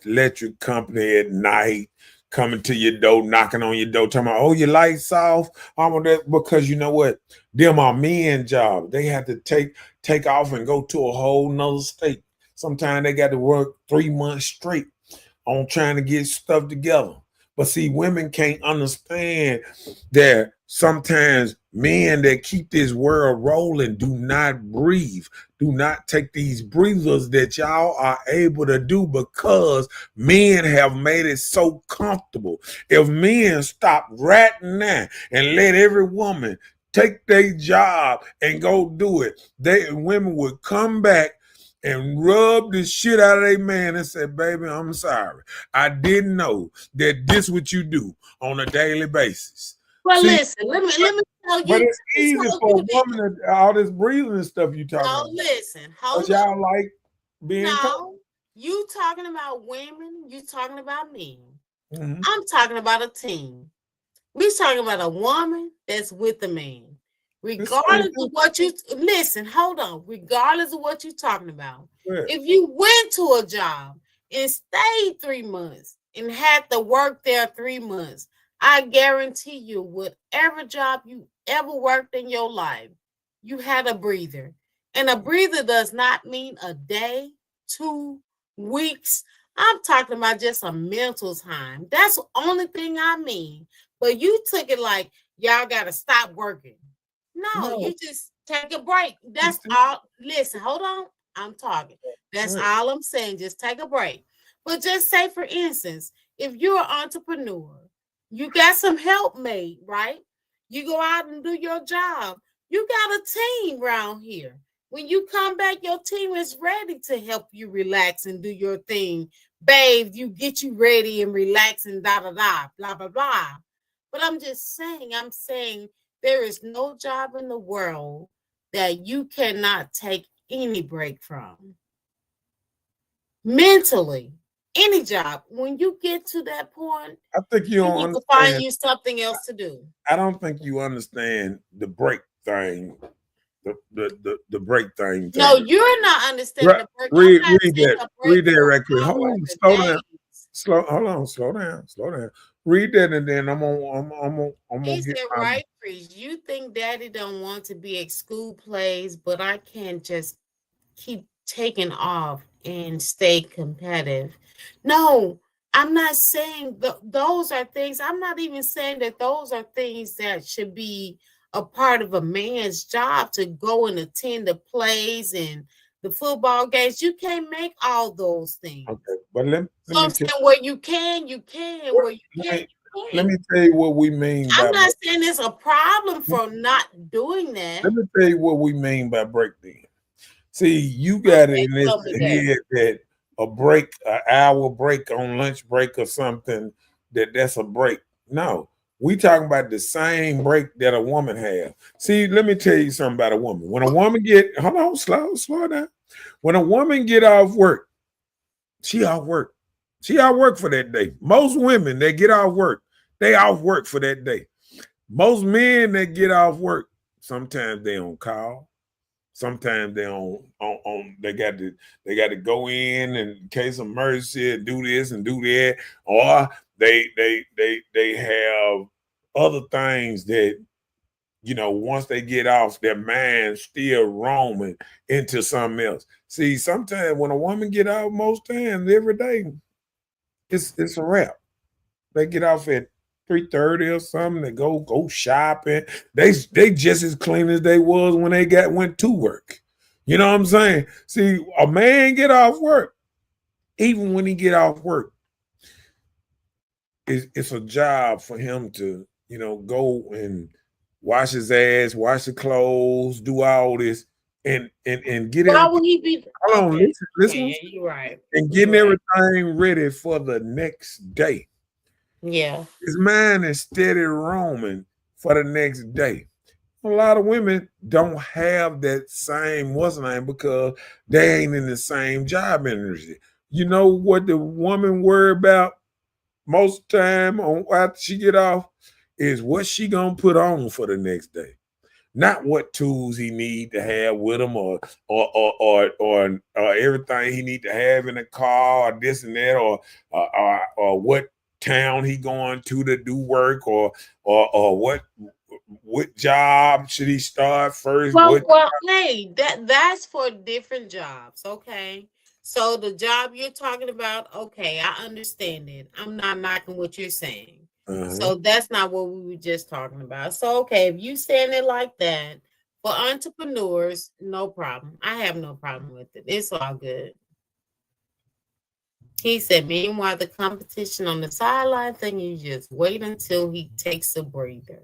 electric company at night coming to your door, knocking on your door, talking about, oh, your lights off. Because you know what? Them are men job. They have to take off and go to a whole nother state. Sometimes they got to work 3 months straight on trying to get stuff together. But see, women can't understand that sometimes men that keep this world rolling do not breathe, do not take these breathers that y'all are able to do because men have made it so comfortable. If men stop ratting now and let every woman take their job and go do it, women would come back and rub the shit out of their man and say, baby, I'm sorry. I didn't know that this what you do on a daily basis. Well, listen, let me tell you. But it's easy for a woman to all this breathing and stuff you talking about. No, listen, hold on. Y'all like being you talking about women, you talking about men. Mm-hmm. I'm talking about a team. We talking about a woman that's with a man. Regardless of what you listen, hold on. Regardless of what you're talking about, if you went to a job and stayed 3 months and had to work there 3 months, I guarantee you, whatever job you ever worked in your life, you had a breather. And a breather does not mean a day, 2 weeks. I'm talking about just a mental time. That's the only thing I mean. But you took it like y'all got to stop working. No, you just take a break. That's all. Listen, hold on. I'm talking. That's all I'm saying. Just take a break. But just say, for instance, if you're an entrepreneur, you got some helpmate, right? You go out and do your job. You got a team around here. When you come back, your team is ready to help you relax and do your thing. Babe, you get you ready and relax and blah, blah, blah, blah, blah. But I'm saying there is no job in the world that you cannot take any break from. Mentally, any job, when you get to that point, I think you don't you need to find understand. you something else to do. I don't think you understand the break thing. The break thing. No, you're not understanding the break. I'm not Read saying that. a break Read that for right quick. Hold hours on. or Slow down. days. Hold on. Slow down. Read that, and then I'm gonna He get said, my. right, Priest, you think daddy don't want to be at school plays, but I can't just keep taking off and stay competitive. No, I'm not saying those are things. I'm not even saying that those are things that should be a part of a man's job to go and attend the plays and the football games. You can't make all those things. Okay, but let So me I'm saying where you can, you can. Where you can't, you let me can't. tell you what we mean I'm by. not saying it's a problem for not doing that. Let me tell you what we mean by break. Then, see, you got it Okay, in this tell me that. head that a break, an hour break on lunch break or something, that's a break. No, we talking about the same break that a woman have. See, let me tell you something about a woman. When a woman get, hold on, slow down. When a woman get off work, she off work. She off work for that day. Most women that get off work, they off work for that day. Most men that get off work, sometimes they on call. Sometimes they they got to go in case of emergency and do this and do that, or they have other things that once they get off, their mind still roaming into something else. See, sometimes when a woman get off, most times every day, it's a wrap. They get off at 3:30 or something. They go shopping. They just as clean as they was when they went to work. You know what I'm saying? See, a man get off work. Even when he get off work, it's a job for him to go and wash his ass, wash the clothes, do all this, and get Why everything. would he be Hold on, okay? listen, Yeah, you're right. and You're getting right. everything ready for the next day. Yeah. His mind is steady roaming for the next day. A lot of women don't have that same what's name because they ain't in the same job energy. You know what the woman worry about most time on after she get off is what she gonna put on for the next day. Not what tools he need to have with him or everything he need to have in the car or this and that or what town he going to do work or what job should he start first? Well, hey, that's for different jobs, okay? So the job you're talking about, okay, I understand it. I'm not knocking what you're saying. So that's not what we were just talking about. So okay, if you saying it like that, for entrepreneurs, no problem. I have no problem with it. It's all good. He said, meanwhile, the competition on the sideline thing, you just wait until he takes a breather.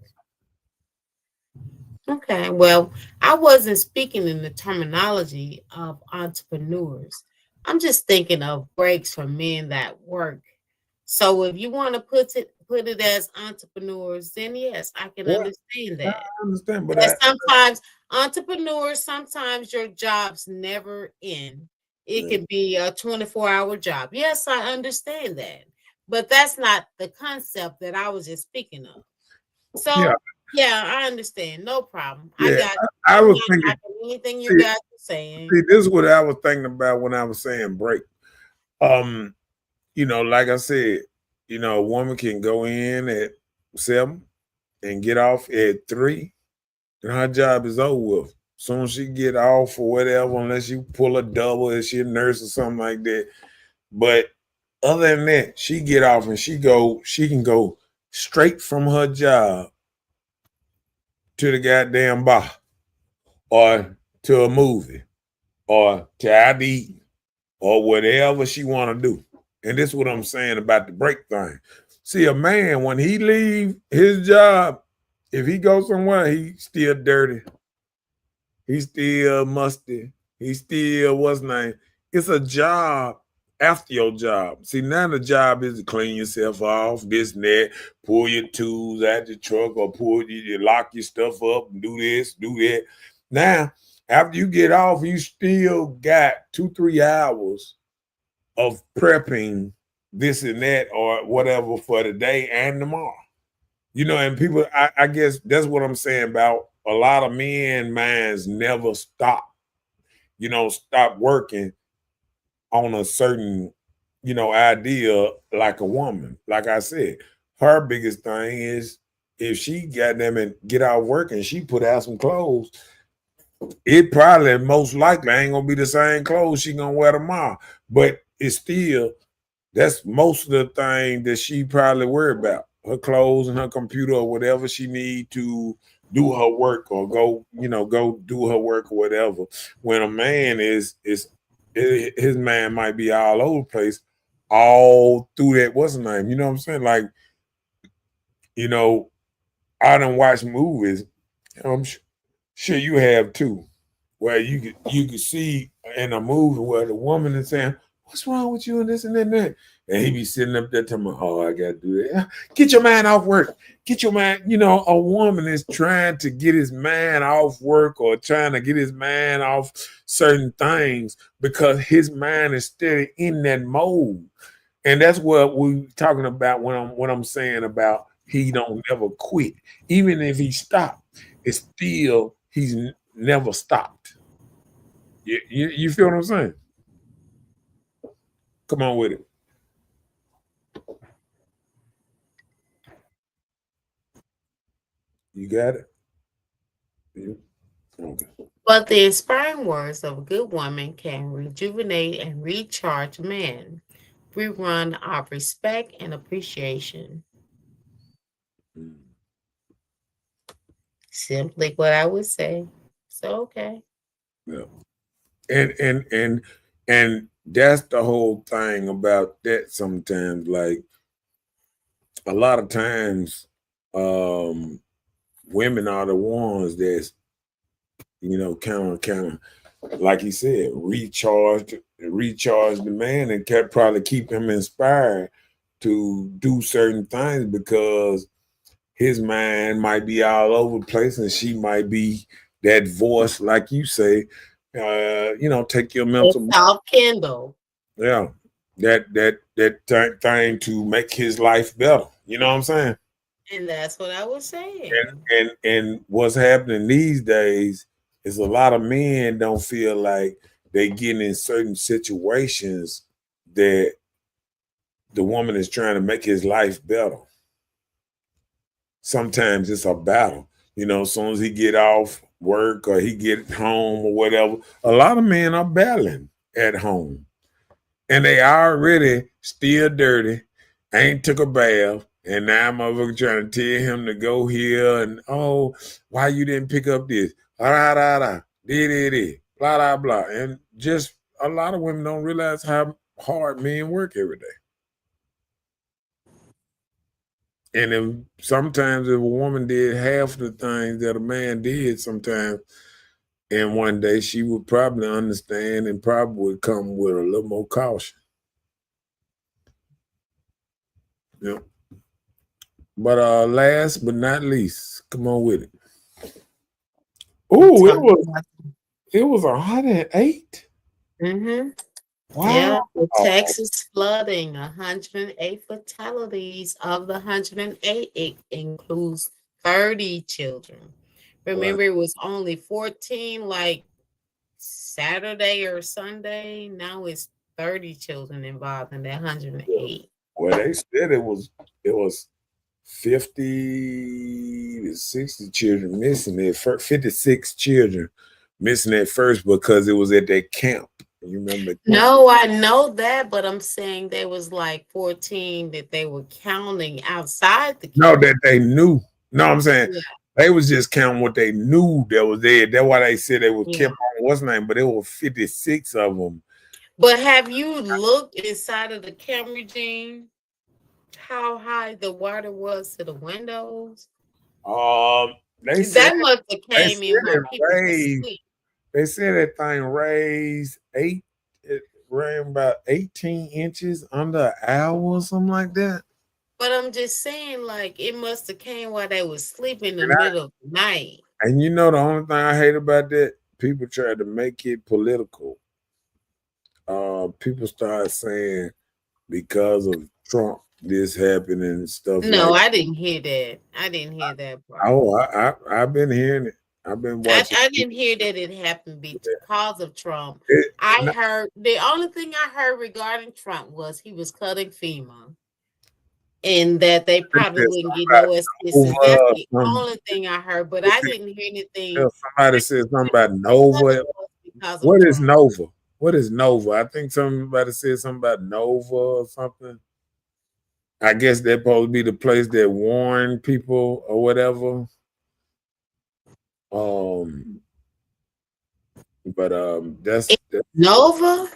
Okay, well, I wasn't speaking in the terminology of entrepreneurs. I'm just thinking of breaks for men that work. So if you want to put it as entrepreneurs, then yes, I can Well, understand I that. understand, but But sometimes entrepreneurs, sometimes your jobs never end. It could be a 24-hour job. Yes, I understand that. But that's not the concept that I was just speaking of. yeah, So yeah, I understand. No problem. I yeah. got you. I I'm was not thinking. knocking anything you See, guys are saying. this is what I was thinking about when I was saying break. Um, like I said, a woman can go in at 7 and get off at 3, and her job is over with. Soon as she get off or whatever, unless you pull a double, if she a nurse or something like that. But other than that, she get off and she can go straight from her job to the goddamn bar or to a movie or to ID or whatever she want to do. And this is what I'm saying about the break thing. See, a man, when he leave his job, if he goes somewhere, he's still dirty. He's still musty. He's still what's name. It's a job after your job. See, now the job is to clean yourself off, this and that, pull your tools out the truck or you lock your stuff up and do this, do that. Now, after you get off, you still got 2-3 hours of prepping this and that or whatever for the day and tomorrow. And people, I guess that's what I'm saying about a lot of men minds never stop, stop working on a certain, idea like a woman. Like I said, her biggest thing is if she got them and get out work and she put out some clothes, it probably most likely ain't gonna be the same clothes she gonna wear tomorrow. But it's still, that's most of the thing that she probably worry about. Her clothes and her computer or whatever she need to do her work or go do her work or whatever. When a man is his man might be all over the place, all through that, what's the name? You know what I'm saying? Like, I done watch movies. I'm sure you have too, where you could see in a movie where the woman is saying, "What's wrong with you?" and this and that and that. And he be sitting up there telling me, "Oh, I gotta do that. Get your man off work. Get your man." A woman is trying to get his man off work or trying to get his man off certain things because his mind is still in that mode. And that's what we're talking about when I'm saying about he don't never quit. Even if he stopped, it's still he's never stopped. You feel what I'm saying? Come on with it. You got it? Yeah. Okay. But the inspiring words of a good woman can rejuvenate and recharge men. Rerun of respect and appreciation. Mm. Simply what I would say. So okay. Yeah. And that's the whole thing about that sometimes. Like a lot of times, women are the ones that's, kind of, like he said, recharge the man and kept probably keep him inspired to do certain things because his mind might be all over the place and she might be that voice, like you say, take your It's mental, all Kindle. yeah, that thing to make his life better. You know what I'm saying? And that's what I was saying. And what's happening these days is a lot of men don't feel like they getting in certain situations that the woman is trying to make his life better. Sometimes it's a battle. As soon as he get off work or he get home or whatever, a lot of men are battling at home. And they already still dirty, ain't took a bath, and now motherfucker trying to tell him to go here and, oh, why you didn't pick up this? Da da da, blah blah blah. And just a lot of women don't realize how hard men work every day. And sometimes if a woman did half the things that a man did sometimes, and one day she would probably understand and probably would come with a little more caution. Yeah. But last but not least, come on with it. Oh, it was 108. Mm-hmm. Wow. Yeah, the Texas flooding, 108 fatalities. Of the 108, it includes 30 children. Remember, it was only 14 like Saturday or Sunday. Now it's 30 children involved in that 108. Well, they said it was 50 to 60 children missing it. 56 children missing at first because it was at that camp. You remember? No, I know that, but I'm saying there was like 14 that they were counting outside the camp. No, that they knew. No, I'm saying they was just counting what they knew that was there. That's why they said they were kept on what's name, but there were 56 of them. But have you looked inside of the camera, Gene? How high the water was to the windows? They said That must have came in while people were asleep. They said that thing raised 8. rained about 18 inches under an hour or something like that. But I'm just saying, like, it must have came while they was sleeping in the And middle of the night. And you know the only thing I hate about that, people try to make it political. People start saying because of Trump this happened and stuff No, like. I didn't hear that. I didn't hear that part. Oh, I've been hearing it. I've been watching. I didn't hear that it happened because of Trump. It, I heard the only thing I heard regarding Trump was he was cutting FEMA. And that they probably wouldn't get no assistance. That's the only thing I heard, but I didn't hear anything. Somebody said something about Nova. What is Nova? What is Nova? I think somebody said something about Nova or something. I guess they're supposed to be the place that warn people or whatever. But that's Nova.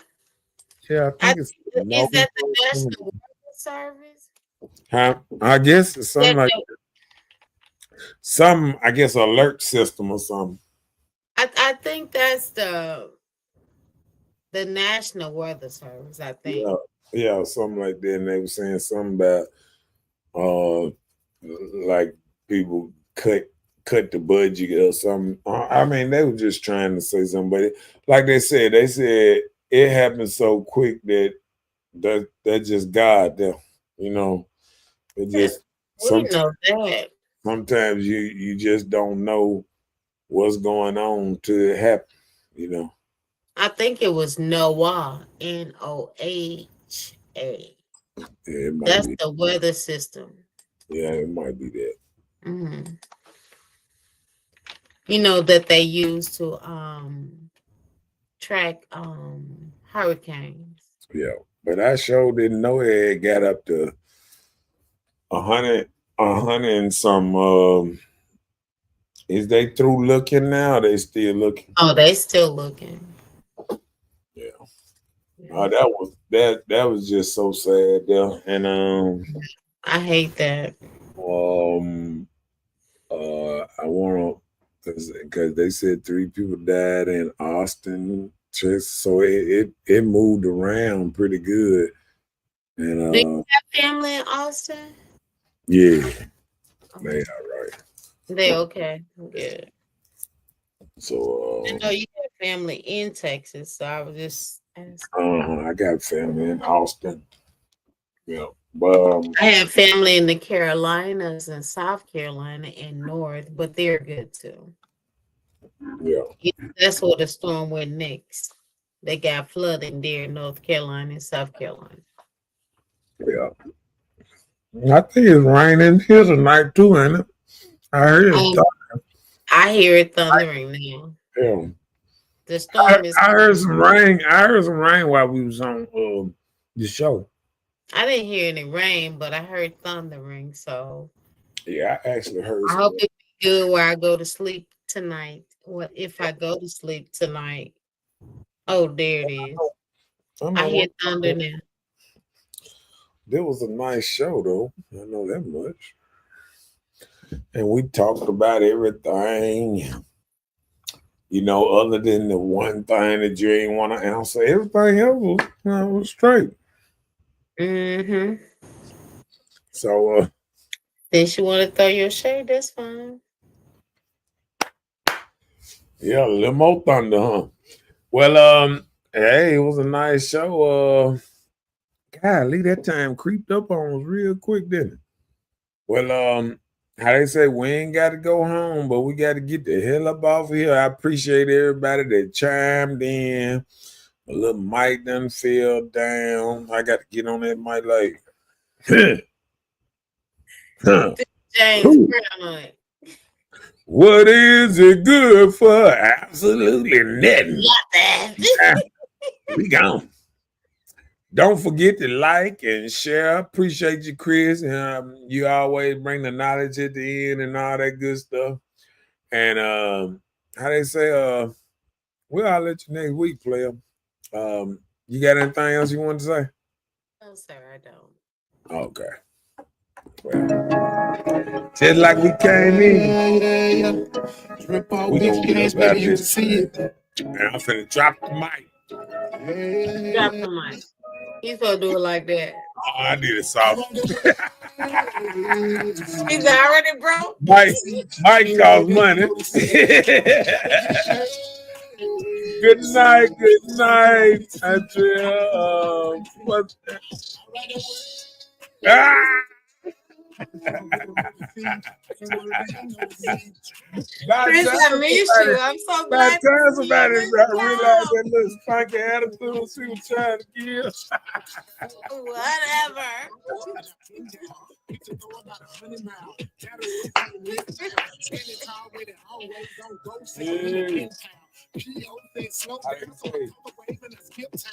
Yeah, I think it's Nova. Is that the National Weather Service? Huh? I guess it's something like that. Some, I guess, alert system or something. I think that's the National Weather Service. I think. Yeah, something like that. And they were saying something about like people cut the budget or something. I mean, they were just trying to say something, but like they said it happened so quick that just God there, you know. It just sometimes you just don't know what's going on till it happen, you know. I think it was Noah, NOHA. Yeah, that's the weather system. Yeah, it might be that. Mm-hmm. You know that they use to track hurricanes. Yeah, but I sure didn't know it got up to 100 and some. Is they through looking now? They still looking? Oh, they still looking. Yeah. That was just so sad there, and I hate that. I want to because they said 3 people died in Austin, so it moved around pretty good. And do you have family in Austin? Yeah, they all right. They okay. Good. So I know you have family in Texas, so I was just asking. I got family in Austin. Yeah, but I have family in the Carolinas and South Carolina and North, but they're good too. Yeah, that's where the storm went next. They got flooding there in North Carolina and South Carolina. Yeah, I think it's raining here tonight too, ain't it? I heard it. I hear it thundering now. Yeah. The storm is. I heard some rain. I heard some rain while we was on the show. I didn't hear any rain, but I heard thundering. So. Yeah, I actually heard. I hope it be good where I go to sleep tonight. What if I go to sleep tonight? Oh, there it is. I hear thunder now. There was a nice show, though. I know that much. And we talked about everything, you know, other than the one thing that you ain't want to answer. Everything else was straight. Mm-hmm. So, since you want to throw your shade, that's fine. Yeah, a little more thunder, huh? Well, hey, it was a nice show. Golly, that time creeped up on us real quick, didn't it? Well, how they say, we ain't got to go home, but we got to get the hell up off of here. I appreciate everybody that chimed in. A little mic done fell down. I got to get on that mic like, James Brown on it. What is it good for? Absolutely nothing. We gone. Don't forget to like and share. Appreciate you, Chris. You always bring the knowledge at the end and all that good stuff. And how they say, well, I'll let you next week, player. You got anything else you want to say? No, sir, I don't. Okay. Well, just like we came in, we gonna get up out of this. And I'm finna drop the mic. Drop the mic. He's gonna do it like that. Oh, I need it soft. He's already broke. Mike costs money. Good night, Andrea. What? Chris, I miss you. I'm so glad to see somebody you. realize that little spunky attitude she was trying to give. Whatever. Yeah.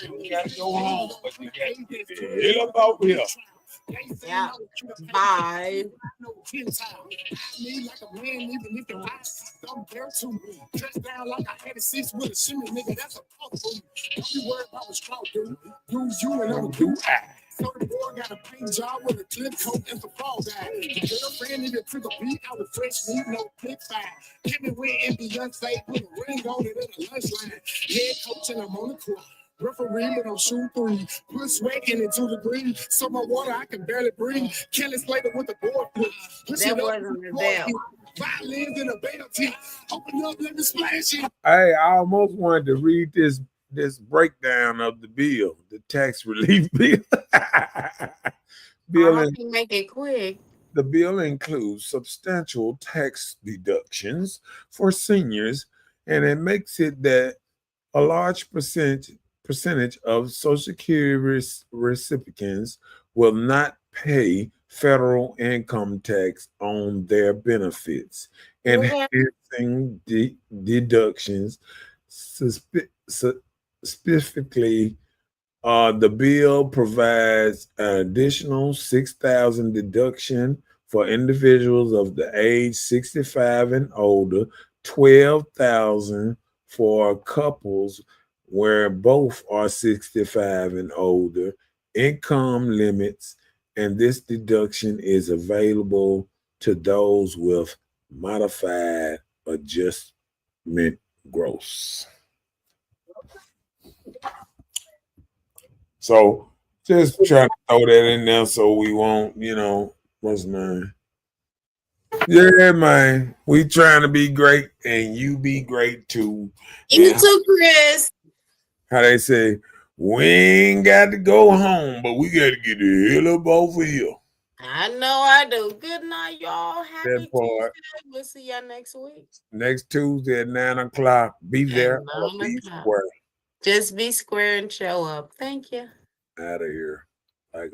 You gotta go home, but you gotta get the hell up over here. Yeah. Bye. So the boy got a paint job with a clip coat and some fall back. The girlfriend needed to the beat. I was fresh meat, no click five. Kimmy went in Beyonce, put a ring on it at the lunch line. Head coach and I'm on the court. Referee, but I'm shooting three. Put sweat in it to the green. So my water, I can barely breathe. Kelly Slater with the board flip. That wasn't the bell. Violins in a bell tip. Open up, let me splash it. Hey, I almost wanted to read this breakdown of the bill, the tax relief bill. I can make it quick. The bill includes substantial tax deductions for seniors, and it makes it that a large percentage of Social Security recipients will not pay federal income tax on their benefits, enhancing deductions. Specifically, the bill provides an additional $6,000 deduction for individuals of the age 65 and older, $12,000 for couples where both are 65 and older, income limits, and this deduction is available to those with modified adjustment gross. So just trying to throw that in there so we won't, what's mine? Yeah, man. We trying to be great and you be great too. You too, Chris. How they say, we ain't got to go home, but we got to get the hell up over here. I know I do. Good night, y'all. Happy Tuesday. We'll see y'all next week. Next Tuesday at 9 o'clock. Be there or be square. Just be square and show up. Thank you. Out of here. Like